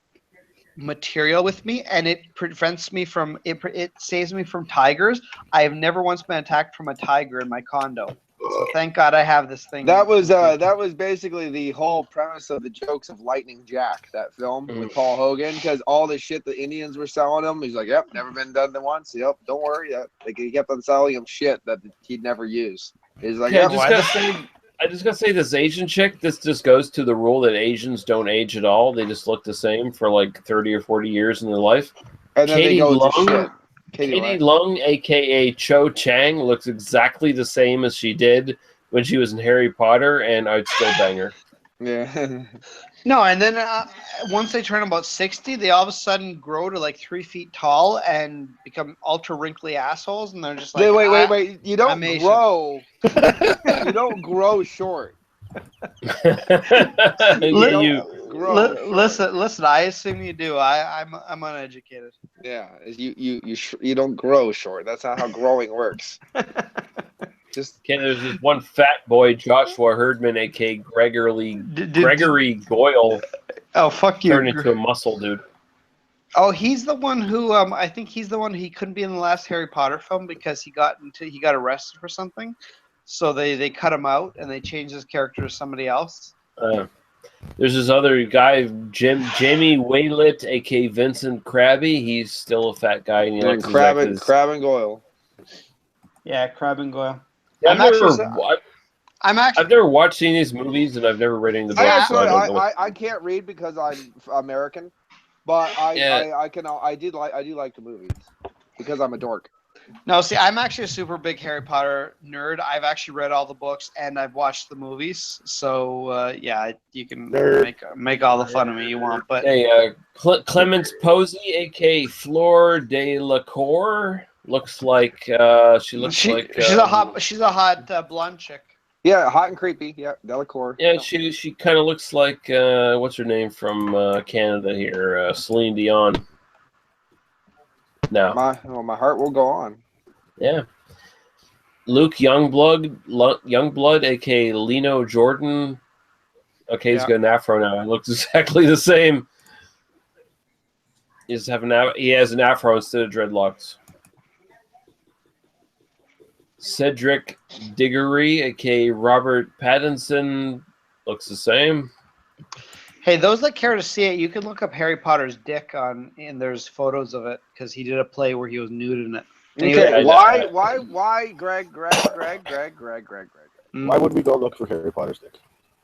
material with me, and it prevents me from it saves me from tigers. I have never once been attacked from a tiger in my condo. So thank God I have this thing. That was basically the whole premise of the jokes of Lightning Jack, that film with Paul Hogan, because all the shit the Indians were selling him, he's like, yep, never been done once. Yep, don't worry. He kept on selling him shit that he'd never use. He's like, I just gotta say, this Asian chick, this just goes to the rule that Asians don't age at all. They just look the same for like 30 or 40 years in their life. And then Katie Lung, Katie Lung, a.k.a. Cho Chang, looks exactly the same as she did when she was in Harry Potter, and I'd still bang her. Yeah. No, and then once they turn about 60, they all of a sudden grow to like 3 feet tall and become ultra wrinkly assholes, and they're just like, wait. You don't grow. You don't grow short. Listen. I assume you do. I'm uneducated. Yeah, you don't grow short. That's not how growing works. There's this one fat boy, Joshua Herdman, a.k.a. Gregory Goyle. Oh, fuck you. Turned into a muscle dude. Oh, he's the one who I think he's the one he couldn't be in the last Harry Potter film because he got arrested for something. So they cut him out and they changed his character to somebody else. There's this other guy, Jamie Waylett, a.k.a. Vincent Krabby. He's still a fat guy. And he likes Crab and Goyle. Yeah, Crab and Goyle. Yeah, I've never watched any of these movies, and I've never read any of the books. I can't read because I'm American, but I do like the movies because I'm a dork. No, see, I'm actually a super big Harry Potter nerd. I've actually read all the books and I've watched the movies. So yeah, you can make all the fun of me you want. But hey, Clemence Posey, aka Fleur de la Cour, looks like she's a hot blonde chick. Yeah, hot and creepy. Yeah, Delacour. Yeah, she kind of looks like what's her name from Canada here, Celine Dion. No, my heart will go on. Yeah, Luke Youngblood, aka Lino Jordan. Okay, he's got an afro now. It looks exactly the same. He has an afro instead of dreadlocks. Cedric Diggory, aka Robert Pattinson, looks the same. Hey, those that care to see it, you can look up Harry Potter's dick and there's photos of it because he did a play where he was nude in it. Okay, why, Greg? Why would we go look for Harry Potter's dick?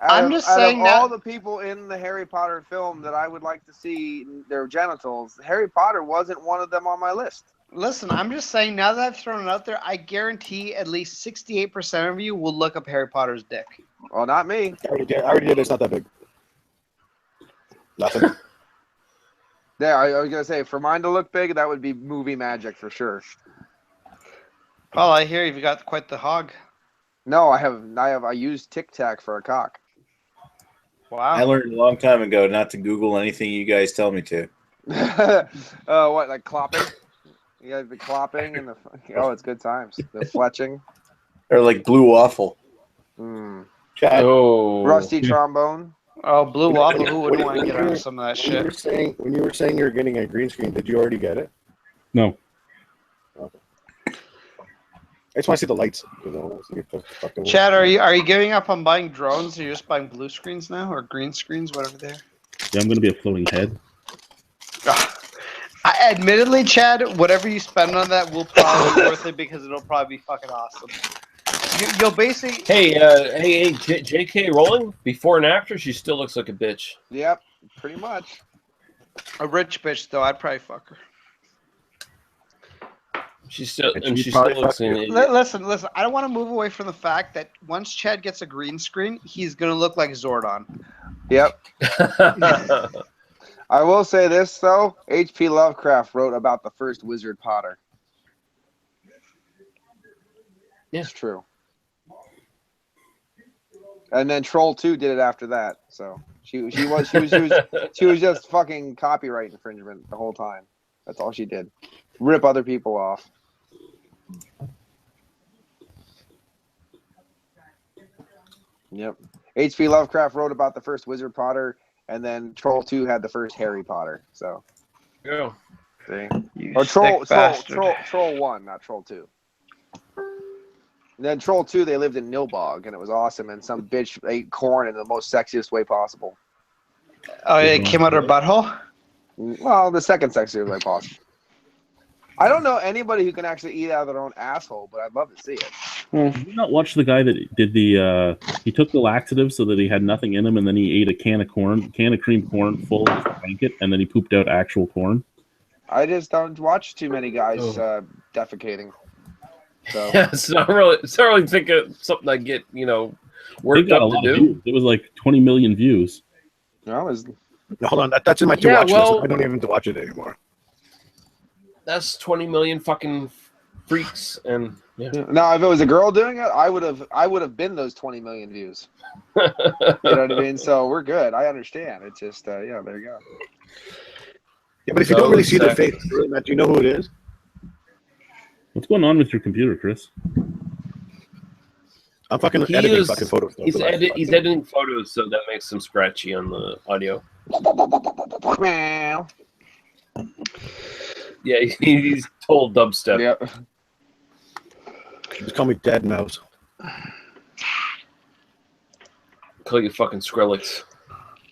I'm just saying that all the people in the Harry Potter film that I would like to see their genitals, Harry Potter wasn't one of them on my list. Listen, I'm just saying, now that I've thrown it out there, I guarantee at least 68% of you will look up Harry Potter's dick. Well, not me. I already did. It's not that big. Nothing. Yeah, I was gonna say, for mine to look big, that would be movie magic for sure. Well, I hear you've got quite the hog. No, I used Tic Tac for a cock. Wow. I learned a long time ago not to Google anything you guys tell me to. What, like clopping? You guys be clopping and it's good times. The fletching. Or like blue waffle. Rusty trombone. Oh, blue waffle. Who wouldn't want to get on some of that shit? When you were saying you're getting a green screen, did you already get it? No. Okay. I just want to see the lights. Chad, are you giving up on buying drones? Or you're just buying blue screens now, or green screens, whatever they are? Yeah, I'm going to be a floating head. Admittedly, Chad, whatever you spend on that will probably be worth it because it'll probably be fucking awesome. You'll basically. Hey, J.K. Rowling, before and after, she still looks like a bitch. Yep, pretty much. A rich bitch, though. I'd probably fuck her. She still looks. Listen. I don't want to move away from the fact that once Chad gets a green screen, he's gonna look like Zordon. Yep. I will say this though: H.P. Lovecraft wrote about the first Wizard Potter. Yeah. It's true. And then Troll 2 did it after that. So she was just fucking copyright infringement the whole time. That's all she did. Rip other people off. Yep. H.P. Lovecraft wrote about the first Wizard Potter, and then Troll 2 had the first Harry Potter. So. Yeah. See? Or Troll 1, not Troll 2. And then Troll 2, they lived in Nilbog, and it was awesome, and some bitch ate corn in the most sexiest way possible. Oh, it came out her butthole? Well, the second sexiest way possible. I don't know anybody who can actually eat out of their own asshole, but I'd love to see it. Did you not watch the guy that did the, he took the laxative so that he had nothing in him, and then he ate a can of creamed corn full of a blanket, and then he pooped out actual corn? I just don't watch too many guys defecating. So. Yeah, it's not really think of something I get, worked up to do. Views. It was like 20 million views. No, hold on, that's in my to-watch list. I don't even to watch it anymore. That's 20 million fucking freaks, and yeah. Now, if it was a girl doing it, I would have been those 20 million views. You know what I mean? So we're good. I understand. It's just there you go. Yeah, but if you don't really see the face, do you know who it is? What's going on with your computer, Chris? I'm fucking editing fucking photos. He's editing photos, so that makes them scratchy on the audio. Yeah, he's total dubstep. Yep. Just call me Dead Mouse. Call you fucking Skrillex.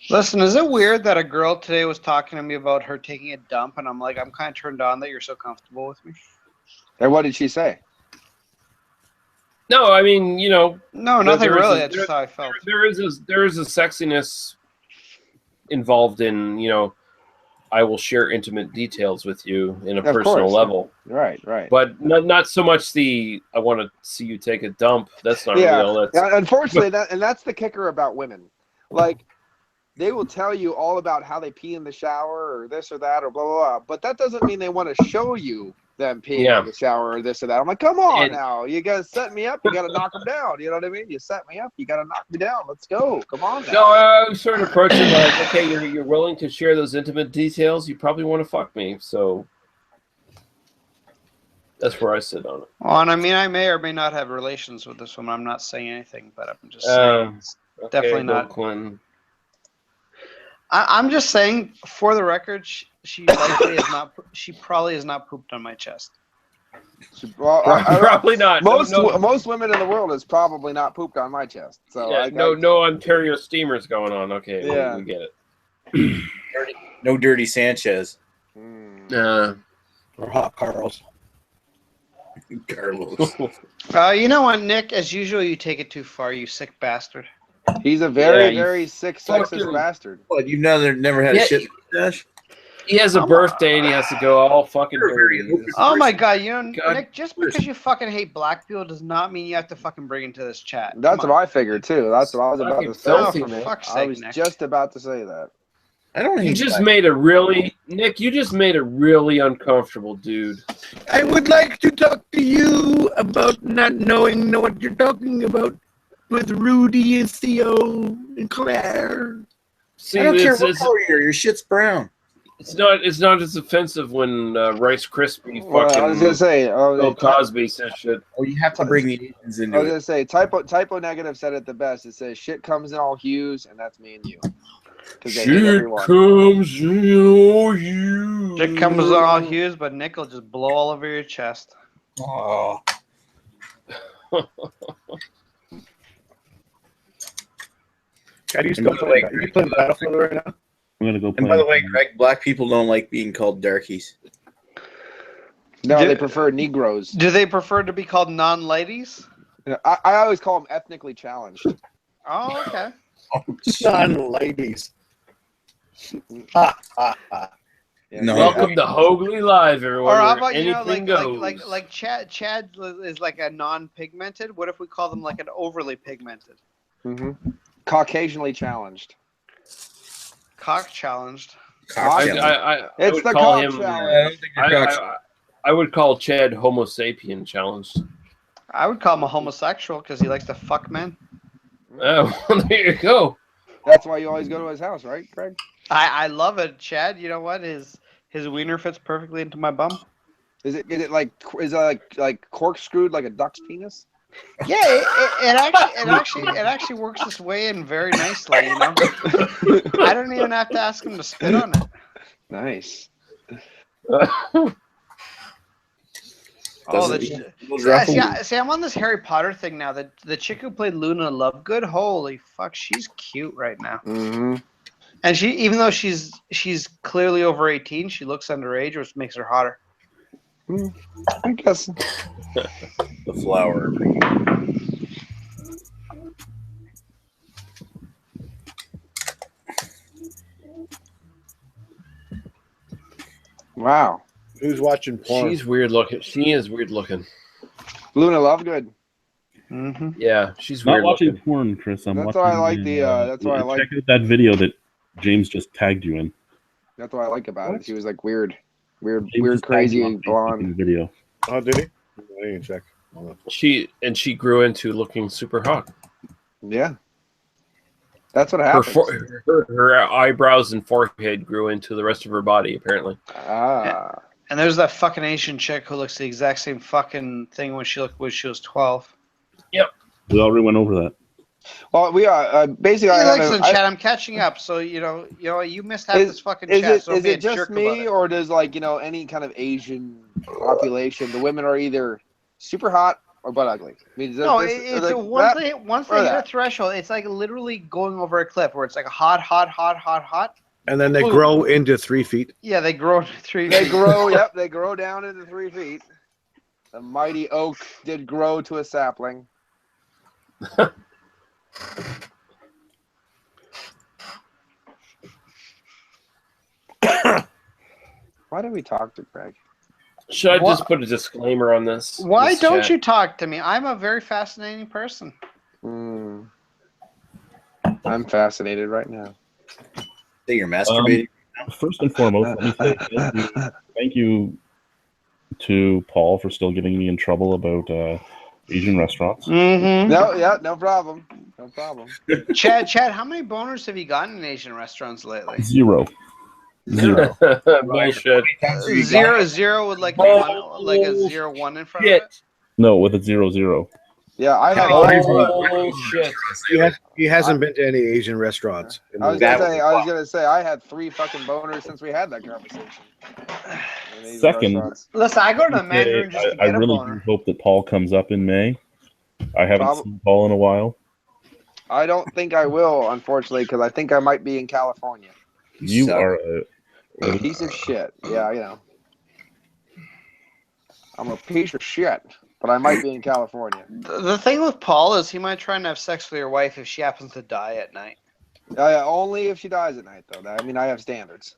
Listen, is it weird that a girl today was talking to me about her taking a dump, and I'm like, I'm kind of turned on that you're so comfortable with me? And what did she say? No, I mean, you know, No, there- nothing there is really. a- That's just how I felt. there is a sexiness involved in, you know, I will share intimate details with you in a Of personal course. level. Right. But not so much the I want to see you take a dump. That's not Yeah. really all that's. Yeah, unfortunately, that's the kicker about women. Like, they will tell you all about how they pee in the shower or this or that or blah blah blah, but that doesn't mean they want to show you them peeing in the shower or this or that. I'm like, come on now, you gotta set me up, you gotta knock them down. You know what I mean? You set me up, you gotta knock me down. Let's go. Come on now. No, I'm sort of approaching like, okay, you're willing to share those intimate details. You probably want to fuck me, so that's where I sit on it. Well, and I mean, I may or may not have relations with this woman. I'm not saying anything, but I'm just saying it's definitely Bill not. Clinton. I'm just saying, for the record, she likely is not. She probably has not pooped on my chest. Well, Probably not. Most women in the world has probably not pooped on my chest. So Yeah, no Ontario steamers going on. Okay, Yeah. we get it. No dirty Sanchez. Or hot Carls. Carlos. You know what, Nick? As usual, you take it too far, you sick bastard. He's a very, Yeah, you very sick, sexist bastard. What, you've never had Yeah, a shit mustache? He has a birthday and he has to go all fucking dirty. Oh my god, you know, God. Nick, just because you fucking hate black people does not mean you have to fucking bring into this chat. That's Come what on. I figured too. That's what I was about Fucking to say. filthy, for man. fuck's I sake, was Nick. just about to say that. I don't hate You just black made a really Nick. You just made a really uncomfortable dude. I would like to talk to you about not knowing what you're talking about with Rudy and Theo and Claire. See, I don't care it's, what it's, color you're. Your shit's brown. it's not as offensive when Rice Krispie Well, fucking I was gonna say, Bill Cosby says shit. Oh, you have to bring the Asians I into was it. gonna say, typo negative said it the best. It says shit comes in all hues, and that's me and you. 'Cause they hate Shit everyone. comes in all you. It comes in all hues, but Nick will just blow all over your chest. Oh. How do you still play? Are you playing Battlefield right now? I'm gonna go play. And by the way, Greg, black people don't like being called darkies. No, Do- they prefer Negroes. Do they prefer to be called non-ladies? I always call them ethnically challenged. Oh, okay. Non-ladies. Yeah, No. Welcome to Hougly Live, everyone. Or how where about, you know, anything like goes. Chad is like a non-pigmented. What if we call them like an overly pigmented? Caucasianly challenged. Cock challenged. I It's would the call cock him. challenge. I would call Chad Homo sapien challenged. I would call him a homosexual because he likes to fuck men. Oh, well, there you go. That's why you always go to his house, right, Greg? I love it, Chad. You know what? His wiener fits perfectly into my bum. Is it like corkscrewed like a duck's penis? Yeah, it actually works this way in very nicely. You know, I don't even have to ask him to spit on it. Nice. See, I'm on this Harry Potter thing now. The chick who played Luna Lovegood, holy fuck, she's cute right now. Mm-hmm. And she, even though she's clearly over 18, she looks underage, which makes her hotter. I guess. The flower. Wow. Who's watching porn? She's weird looking. She is weird looking. Luna Lovegood. Mm-hmm. Yeah, she's Not weird watching looking. porn, Chris. I'm That's watching. why I like the. That's why I like. Check out that video that James just tagged you in. That's what I like about it. She was like weird, James weird, just tagged you crazy on Facebook in blonde. the video. Oh, did he? I didn't check. She grew into looking super hot. Yeah. That's what Her, happens. her eyebrows and forehead grew into the rest of her body, apparently. Ah. And there's that fucking Asian chick who looks the exact same fucking thing when she was 12. We already went over that. Well, we are basically. Hey, listen, Chad, I'm catching up. So you missed half this fucking chat. So Is be a it just jerk about me, it. or does any kind of Asian population, the women are either super hot or butt ugly? I mean, No, it's once they hit a threshold, it's like literally going over a cliff where it's like hot. And then they Ooh. grow into 3 feet. Yeah, they grow to 3 They feet. grow. Yep, they grow down into 3 feet. The mighty oak did grow to a sapling. Why did we talk to Greg? Should I What- just put a disclaimer on this? Why this don't chat? you talk to me? I'm a very fascinating person. I'm fascinated right now. Say you're masturbating. First and foremost, let me say thank you to Paul for still getting me in trouble about Asian restaurants. Mm-hmm. No problem. No problem. Chad, how many boners have you gotten in Asian restaurants lately? Zero. Bullshit. Zero with like a one, like a 0-1 in front of it. No, with a 0-0. Yeah, I have. Bullshit. He hasn't been to any Asian restaurants. I was gonna say I had 3 fucking boners since we had that conversation. Second, Listen, I go to the Mandarin just to I get a really boner. do hope that Paul comes up in May. I haven't seen Paul in a while. I don't think I will, unfortunately, because I think I might be in California. You are a piece of shit. Yeah, you know. I'm a piece of shit, but I might be in California. The thing with Paul is he might try and have sex with your wife if she happens to die at night. Only if she dies at night, though. I mean, I have standards.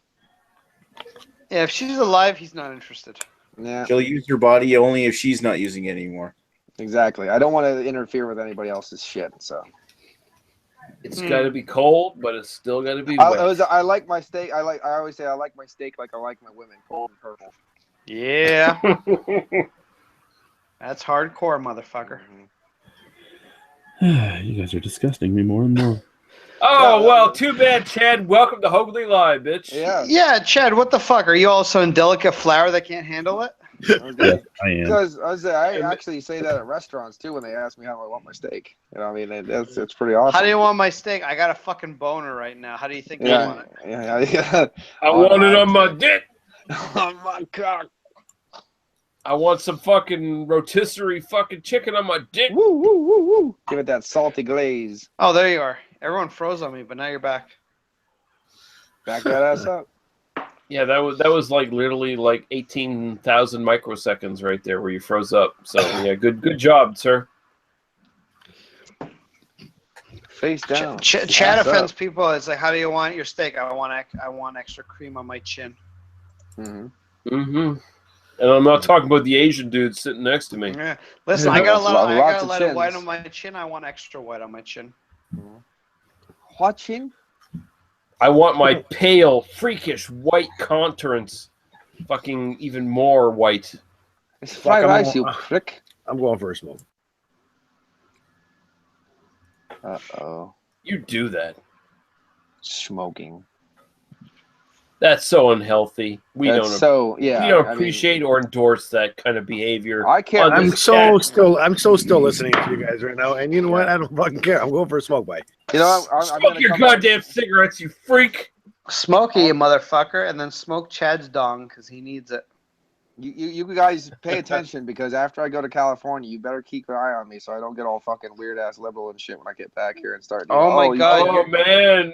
Yeah, if she's alive, he's not interested. Yeah. She'll use your body only if she's not using it anymore. Exactly. I don't want to interfere with anybody else's shit, so. It's got to be cold, but it's still got to be wet. I like my steak. I always say I like my steak like I like my women, cold and purple. Yeah. That's hardcore, motherfucker. You guys are disgusting me more and more. Oh, well, too bad, Chad. Welcome to Hougly Live, bitch. Yeah, Chad, what the fuck? Are you also in delicate flour that can't handle it? Yes, I am. Because I actually say that at restaurants too when they ask me how I want my steak. You know, I mean, it's pretty awesome. How do you want my steak? I got a fucking boner right now. How do you think you want it? Yeah. I want it on my dick. On my cock. I want some fucking rotisserie fucking chicken on my dick. Woo, woo, woo, woo. Give it that salty glaze. Oh, there you are. Everyone froze on me, but now you're back. Back that ass up. Yeah, that was like literally like 18,000 microseconds right there where you froze up. So yeah, good job, sir. Face down. Chad offends people. It's like, how do you want your steak? I want extra cream on my chin. And I'm not talking about the Asian dude sitting next to me. Yeah. Listen, I got a lot of white on my chin. I want extra white on my chin. What chin? I want my pale, freakish white contours fucking even more white. It's fried rice, you prick. I'm going for a smoke. Uh-oh. You do that. Smoking. That's so unhealthy. We don't appreciate or endorse that kind of behavior. I can't. I'm so still listening to you guys right now, and you know what? I don't fucking care. I'm going for a smoke bite. You know, I'm smoke your goddamn cigarettes, you freak. Smoke you motherfucker, and then smoke Chad's dong because he needs it. You guys pay attention because after I go to California, you better keep an eye on me so I don't get all fucking weird ass liberal and shit when I get back here and start. My god! Oh man,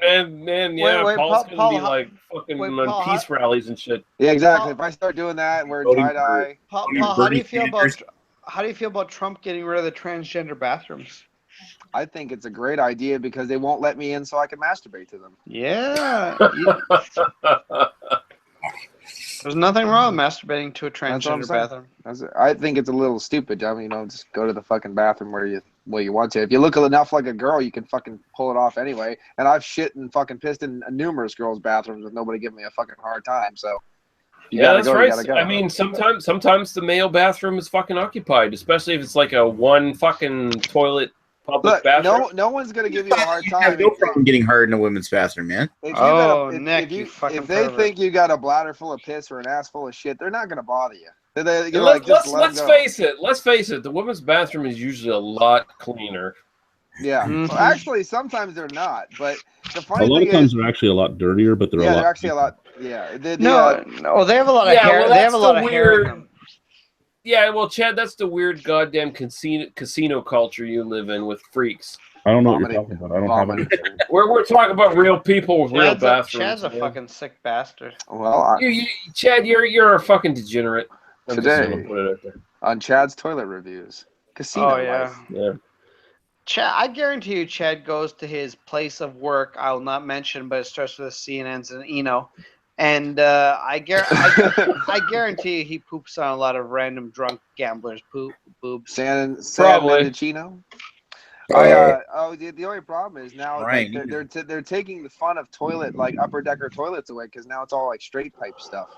yeah. Wait, Paul's gonna Paul, be like fucking on peace rallies and shit. Yeah, exactly. If I start doing that and wear tie dye, Paul, how do you feel about Trump getting rid of the transgender bathrooms? I think it's a great idea because they won't let me in so I can masturbate to them. Yeah. There's nothing wrong with masturbating to a transgender bathroom. I think it's a little stupid. I mean, just go to the fucking bathroom where you want to. If you look enough like a girl, you can fucking pull it off anyway. And I've shit and fucking pissed in numerous girls' bathrooms with nobody giving me a fucking hard time. So that's right. I mean, sometimes the male bathroom is fucking occupied, especially if it's like a one fucking toilet public bathroom. No one's gonna give you a hard time. I have no problem getting hard in a women's bathroom, man. If they think you got a bladder full of piss or an ass full of shit, they're not gonna bother you. Let's face it. The women's bathroom is usually a lot cleaner. Yeah. Well, actually, sometimes they're not. But the funny a lot thing of times is, they're actually a lot dirtier, but they're actually a lot. Yeah. They have a lot of hair. They have a lot of hair in them. Yeah, well, Chad, that's the weird goddamn casino culture you live in with freaks. I don't know what you're talking about. I don't have any. We're talking about real people with real bathrooms. Chad's a fucking sick bastard. Well, Chad, you're a fucking degenerate. Today on Chad's toilet reviews, casino. Oh yeah. Yeah. Chad, I guarantee you, Chad goes to his place of work. I will not mention, but it starts with a C and ends in Eno. And I guarantee you he poops on a lot of random drunk gamblers' boobs. San Probably. Mendocino. The only problem is now Right. like, they're taking the fun of toilet, like upper decker toilets away, because now it's all like straight pipe stuff,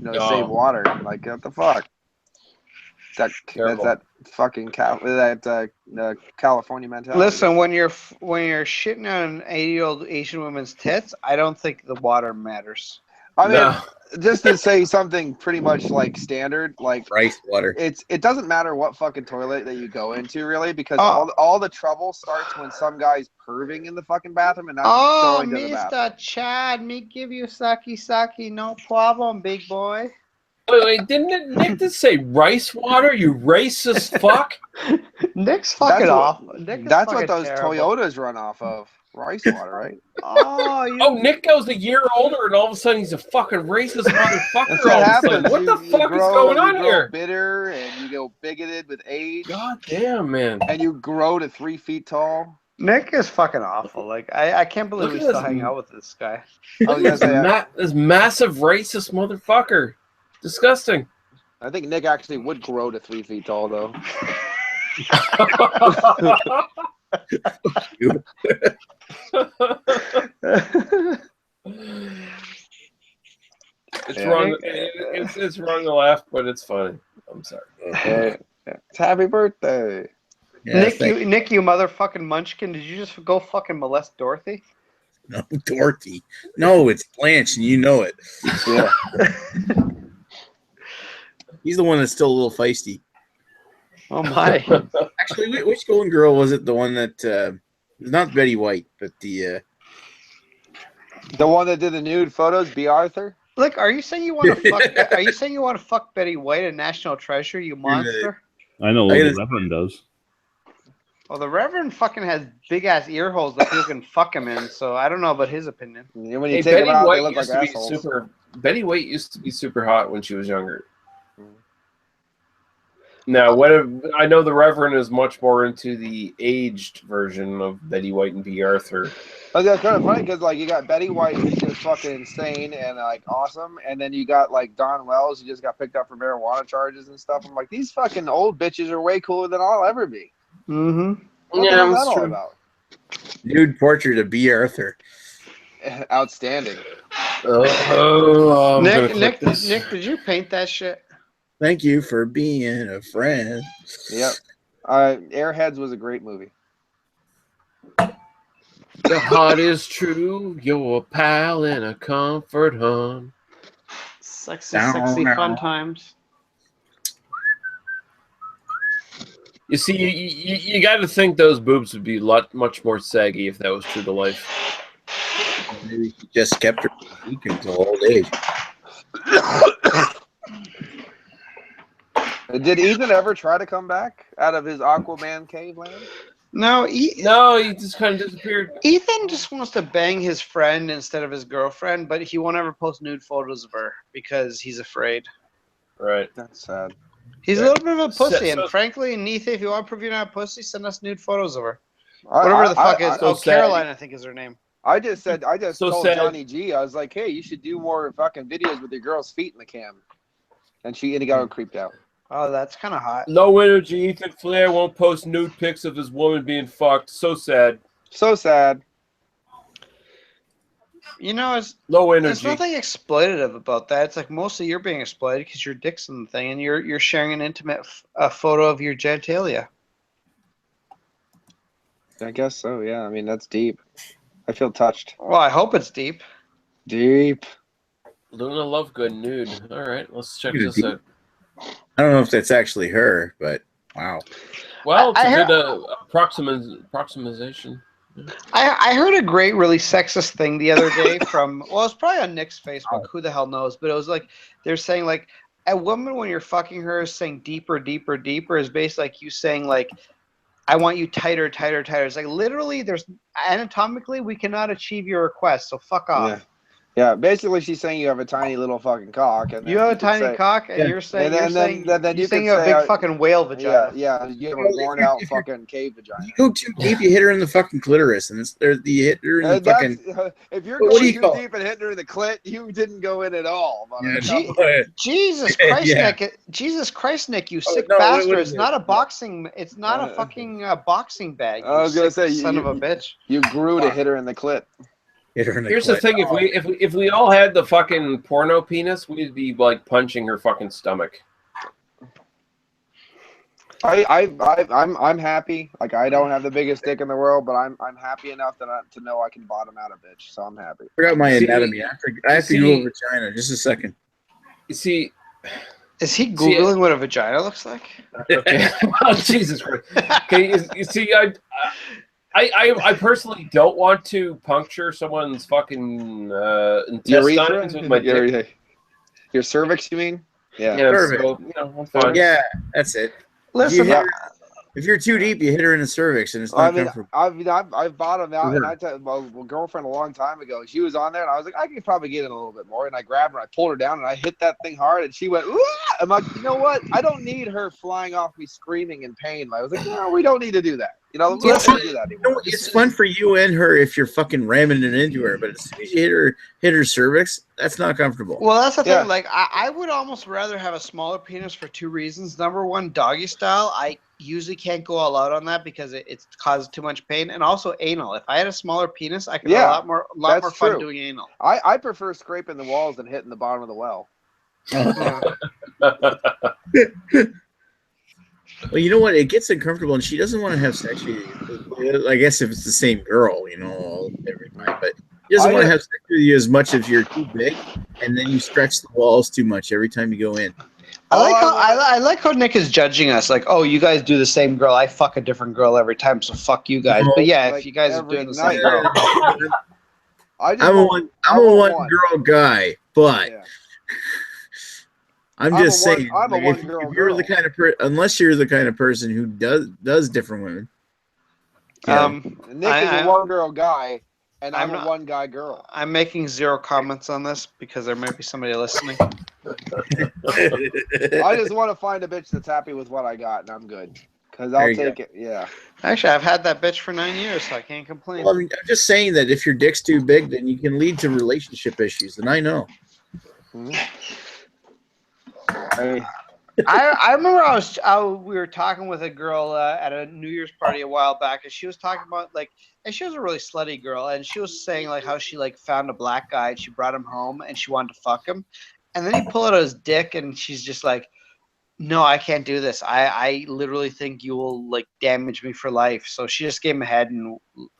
to save Oh. water. Like, what the fuck? That's Terrible. that fucking California mentality. Listen, when you're shitting on an 80-year-old Asian woman's tits, I don't think the water matters. I mean, No. just to say something pretty much like standard, like Rice water. it doesn't matter what fucking toilet that you go into, really, because Oh. all the trouble starts when some guy's perving in the fucking bathroom and not Oh, going to the bathroom. Mr. Chad, me give you sake, no problem, big boy. Wait, didn't Nick just say rice water? You racist fuck! Nick's fucking awful. That's what those Toyotas run off of. Rice water, right? Oh, Oh, Nick goes a year older, and all of a sudden he's a fucking racist motherfucker. That's all what of a happens. sudden. What the You fuck is grow- going you on grow here? Bitter, and you go bigoted with age. God damn, man. And you grow to 3 feet tall. Nick is fucking awful. Like, I can't believe Look we at still this hang out with this guy. I was gonna say, This massive racist motherfucker. Disgusting. I think Nick actually would grow to 3 feet tall, though. It's wrong. It's wrong to laugh, but it's funny. I'm sorry. It's happy birthday. Yeah, Nick, you motherfucking munchkin! Did you just go fucking molest Dorothy? No, Dorothy. No, it's Blanche, and you know it. Yeah. He's the one that's still a little feisty. Oh my! Actually, which Golden Girl was it? The one that not Betty White, but the one that did the nude photos, B. Arthur. Look, are you saying you want to fuck? Are you saying you want to fuck Betty White, a national treasure? You monster! I know the Reverend does. Well, the Reverend fucking has big ass ear holes that you can fuck him in. So I don't know about his opinion. Yeah, when you take them out, they look like assholes. Betty White used to be super hot when she was younger. Now, I know the Reverend is much more into the aged version of Betty White and B. Arthur. Oh, that's kind of funny because like you got Betty White, who's just fucking insane and like awesome, and then you got like Dawn Wells, who just got picked up for marijuana charges and stuff. I'm like, these fucking old bitches are way cooler than I'll ever be. Mm-hmm. What the hell is that all about? nude portrait of B. Arthur. Outstanding. Nick, did you paint that shit? Thank you for being a friend. Yep. Airheads was a great movie. The heart is true. You're a pal and a comfort hum. Sexy fun times. You see, you got to think those boobs would be much more saggy if that was true to life. Maybe she just kept her weak until old age. Did Ethan ever try to come back out of his Aquaman cave land? No, he just kind of disappeared. Ethan just wants to bang his friend instead of his girlfriend, but he won't ever post nude photos of her because he's afraid. Right. That's sad. He's a little bit of a pussy, and frankly, Neith, if you want to prove you're not a pussy, send us nude photos of her. Whatever the fuck is. Caroline, I think is her name. I just told sad. Johnny G, I was like, hey, you should do more fucking videos with your girl's feet in the cam. And he got creeped out. Oh, that's kind of hot. Low energy Ethan Flair won't post nude pics of his woman being fucked. So sad. So sad. You know, it's low energy. There's nothing exploitative about that. It's like mostly you're being exploited because your dick's in the thing, and you're sharing an intimate photo of your genitalia. I guess so. Yeah. I mean, that's deep. I feel touched. Well, I hope it's deep. Deep. Luna Lovegood nude. All right, let's check this out. I don't know if that's actually her, but wow. Well, it's a good approximation. I heard a great, really sexist thing the other day from, well, it's probably on Nick's Facebook. Who the hell knows? But it was like, they're saying like, a woman when you're fucking her is saying deeper, deeper, deeper is basically like you saying like, I want you tighter, tighter, tighter. It's like literally there's anatomically we cannot achieve your request, so fuck off. Yeah, basically she's saying you have a tiny little fucking cock, and You then have a could tiny say, cock, and Yeah. you're saying and then you're you saying could you have a say, big fucking whale vagina. yeah, you have a Well, worn out if fucking cave vagina. you go too deep, you hit her in the fucking clitoris, and you hit her in the And that's fucking. if you're What do going you too call it? deep and hitting her in the clit, you didn't go in at all. But Yeah, Gee, no, Jesus Christ, Yeah. Nick! Jesus Christ, Nick! You Oh, sick no, bastard! what It's is it? not a boxing. It's not a fucking boxing bag. I was gonna say son of a bitch. You grew to hit her in the clit. hit her in the Here's the clit. thing: if we all had the fucking porno penis, we'd be like punching her fucking stomach. I'm happy. Like I don't have the biggest dick in the world, but I'm happy enough to know I can bottom out a bitch. So I'm happy. I forgot my See- anatomy. I have to see- Google vagina. Just a second. You see, Is he googling what a vagina looks like? okay. Oh, Jesus Christ. Okay, you see, I personally don't want to puncture someone's fucking intestines with my dick. Your cervix, you mean? Yeah. Yeah, Cervix. so, I'm fine. Yeah, that's it. Listen, If you're too deep, you hit her in the cervix, and it's not comfortable. I've bottomed out, and Sure. I told my girlfriend a long time ago. She was on there, and I was like, I could probably get in a little bit more. And I grabbed her, I pulled her down, and I hit that thing hard, and she went, "Ooh!" I'm like, you know what? I don't need her flying off me screaming in pain. I was like, no, we don't need to do that. You know, let's not do that anymore. It's fun for you and her if you're fucking ramming it into her, but as soon as you hit her cervix, that's not comfortable. well, that's the Yeah. thing. Like, I would almost rather have a smaller penis for two reasons. Number one, doggy style. I usually can't go all out on that because it causes too much pain, and also anal. If I had a smaller penis, I could have a lot more that's fun true. doing anal. I prefer scraping the walls than hitting the bottom of the well. Well, you know what? It gets uncomfortable, and she doesn't want to have sex with you. I guess if it's the same girl, you know, every time. But she doesn't want to have sex with you as much if you're too big, and then you stretch the walls too much every time you go in. I like how Nick is judging us. Like, oh, you guys do the same girl. I fuck a different girl every time, so fuck you guys. But yeah, if you guys are doing the same girl. I'm a one girl guy, but I'm just saying, I'm a like, if one-girl you're girl. the kind of unless you're the kind of person who does different women. Nick is a one-girl guy, and I'm not- a one-guy girl. I'm making zero comments on this because there might be somebody listening. I just want to find a bitch that's happy with what I got, and I'm good. Because There I'll you take go. it. Yeah. Actually, I've had that bitch for 9 years, so I can't complain. Well, I'm just saying that if your dick's too big, then you can lead to relationship issues, and I know. I remember we were talking with a girl at a New Year's party a while back, and she was talking about and she was a really slutty girl, and she was saying like how she found a black guy and she brought him home and she wanted to fuck him, and then he pulled out his dick and she's just like, no, I can't do this. I literally think you will damage me for life. So she just gave him a head and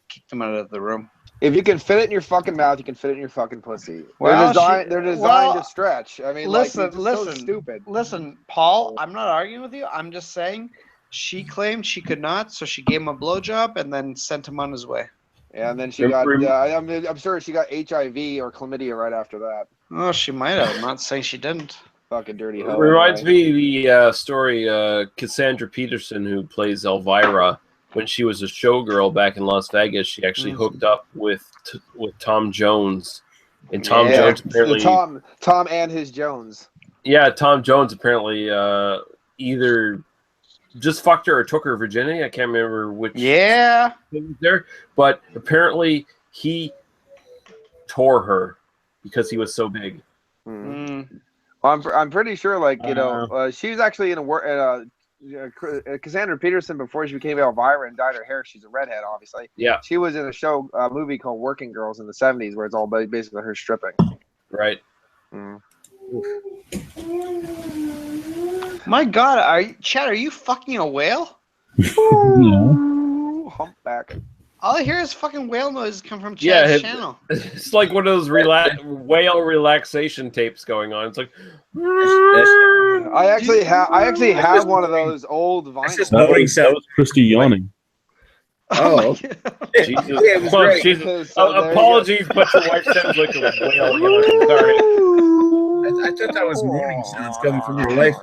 kicked him out of the room. If you can fit it in your fucking mouth, you can fit it in your fucking pussy. Well, they're designed to stretch. I mean, listen, it's so stupid. Listen, Paul, I'm not arguing with you. I'm just saying she claimed she could not, so she gave him a blowjob and then sent him on his way. Yeah, and then she got, I'm sure she got HIV or chlamydia right after that. Oh, she might have. I'm not saying she didn't. Fucking dirty It hoe. reminds me of the story Cassandra Peterson, who plays Elvira, when she was a showgirl back in Las Vegas, she actually hooked up with Tom Jones, and Tom Jones apparently Tom and his Jones. Yeah, Tom Jones apparently either just fucked her or took her virginity. I can't remember which. Yeah. Was there, but apparently he tore her because he was so big. Well, I'm pretty sure, she was actually in Cassandra Peterson before she became Elvira and dyed her hair. She's a redhead, obviously. Yeah. She was in a movie called Working Girls in the 70s, where it's all basically her stripping. Right. My God, Chad, are you fucking a whale? Humpback. All I hear is fucking whale noises come from Chad's channel. It's like one of those whale relaxation tapes going on. It's like I actually have one of those old vinyls. That was Christy yawning. Oh, Jesus. Oh, Jesus. Apologies, but your wife sounds like a whale. Sorry. I thought that was moaning sounds coming from your wife.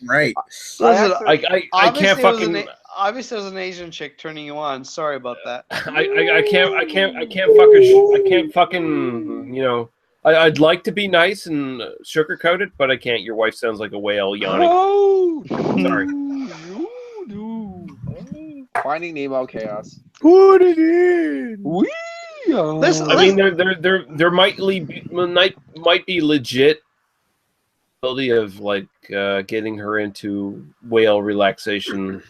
Right. Listen, I can't fucking. Obviously, it was an Asian chick turning you on. Sorry about that. I can't fucking I'd like to be nice and sugarcoat it, but I can't. Your wife sounds like a whale yawning. Oh, Sorry. Finding Nemo chaos. Put it in. Listen, I mean, there might be legit ability of like getting her into whale relaxation.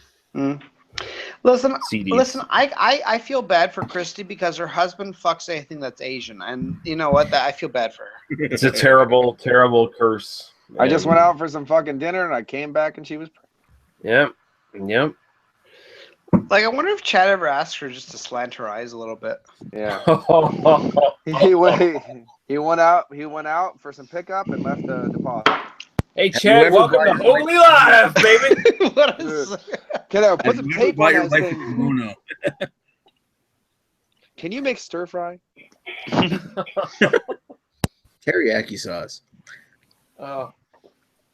Listen, CDs. listen. I feel bad for Christy because her husband fucks anything that's Asian, and you know what? That I feel bad for her. It's a terrible, terrible curse. I just went out for some fucking dinner and I came back and she was. Yep. Like, I wonder if Chad ever asked her just to slant her eyes a little bit. Yeah. he went out for some pickup and left the deposit. Hey, Chad, welcome to Hougly Live, baby. What is? Kiddo, put some tape on that thing. Kimono. Can you make stir fry? Teriyaki sauce. Oh.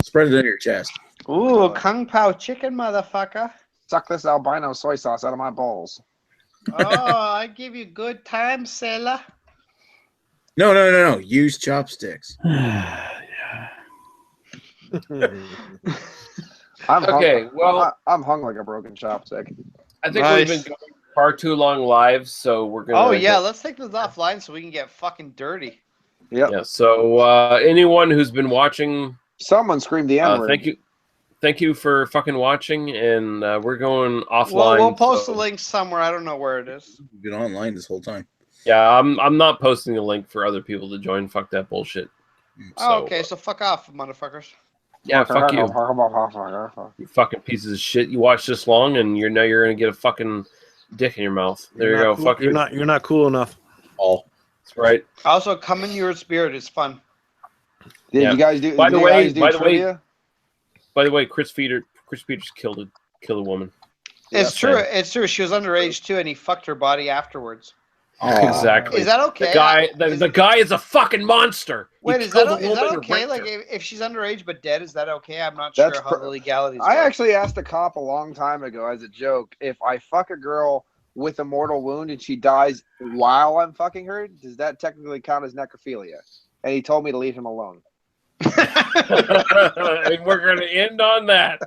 Spread it on your chest. Ooh, Kung Pao chicken, motherfucker. Suck this albino soy sauce out of my balls. Oh, I give you good time, sailor. No. Use chopsticks. I'm hung like a broken chopstick. I think we've been going far too long live, so we're gonna. Oh yeah, let's take this offline so we can get fucking dirty. Yep. Yeah. So anyone who's been watching, someone screamed the N word. Thank you for fucking watching, and we're going offline. Well, we'll post a link somewhere. I don't know where it is. We've been online this whole time. Yeah, I'm not posting a link for other people to join. Fuck that bullshit. Oh, okay, so fuck off, motherfuckers. Yeah, fuck you. You fucking pieces of shit. You watched this long, and now you're gonna get a fucking dick in your mouth. There you go. Cool. Fuck you. You're not cool enough. Oh, that's right. Also, come in your spirit. It's fun. Did you guys do? By the trivia? way, Chris Peters killed a woman. It's true. It's true. She was underage too, and he fucked her body afterwards. Exactly. Is that okay? The guy is a fucking monster. Wait, is that okay? Like, if she's underage but dead, is that okay? I'm not sure how the legalities I work. actually asked a cop a long time ago as a joke, if I fuck a girl with a mortal wound and she dies while I'm fucking her, does that technically count as necrophilia? And he told me to leave him alone. And we're going to end on that.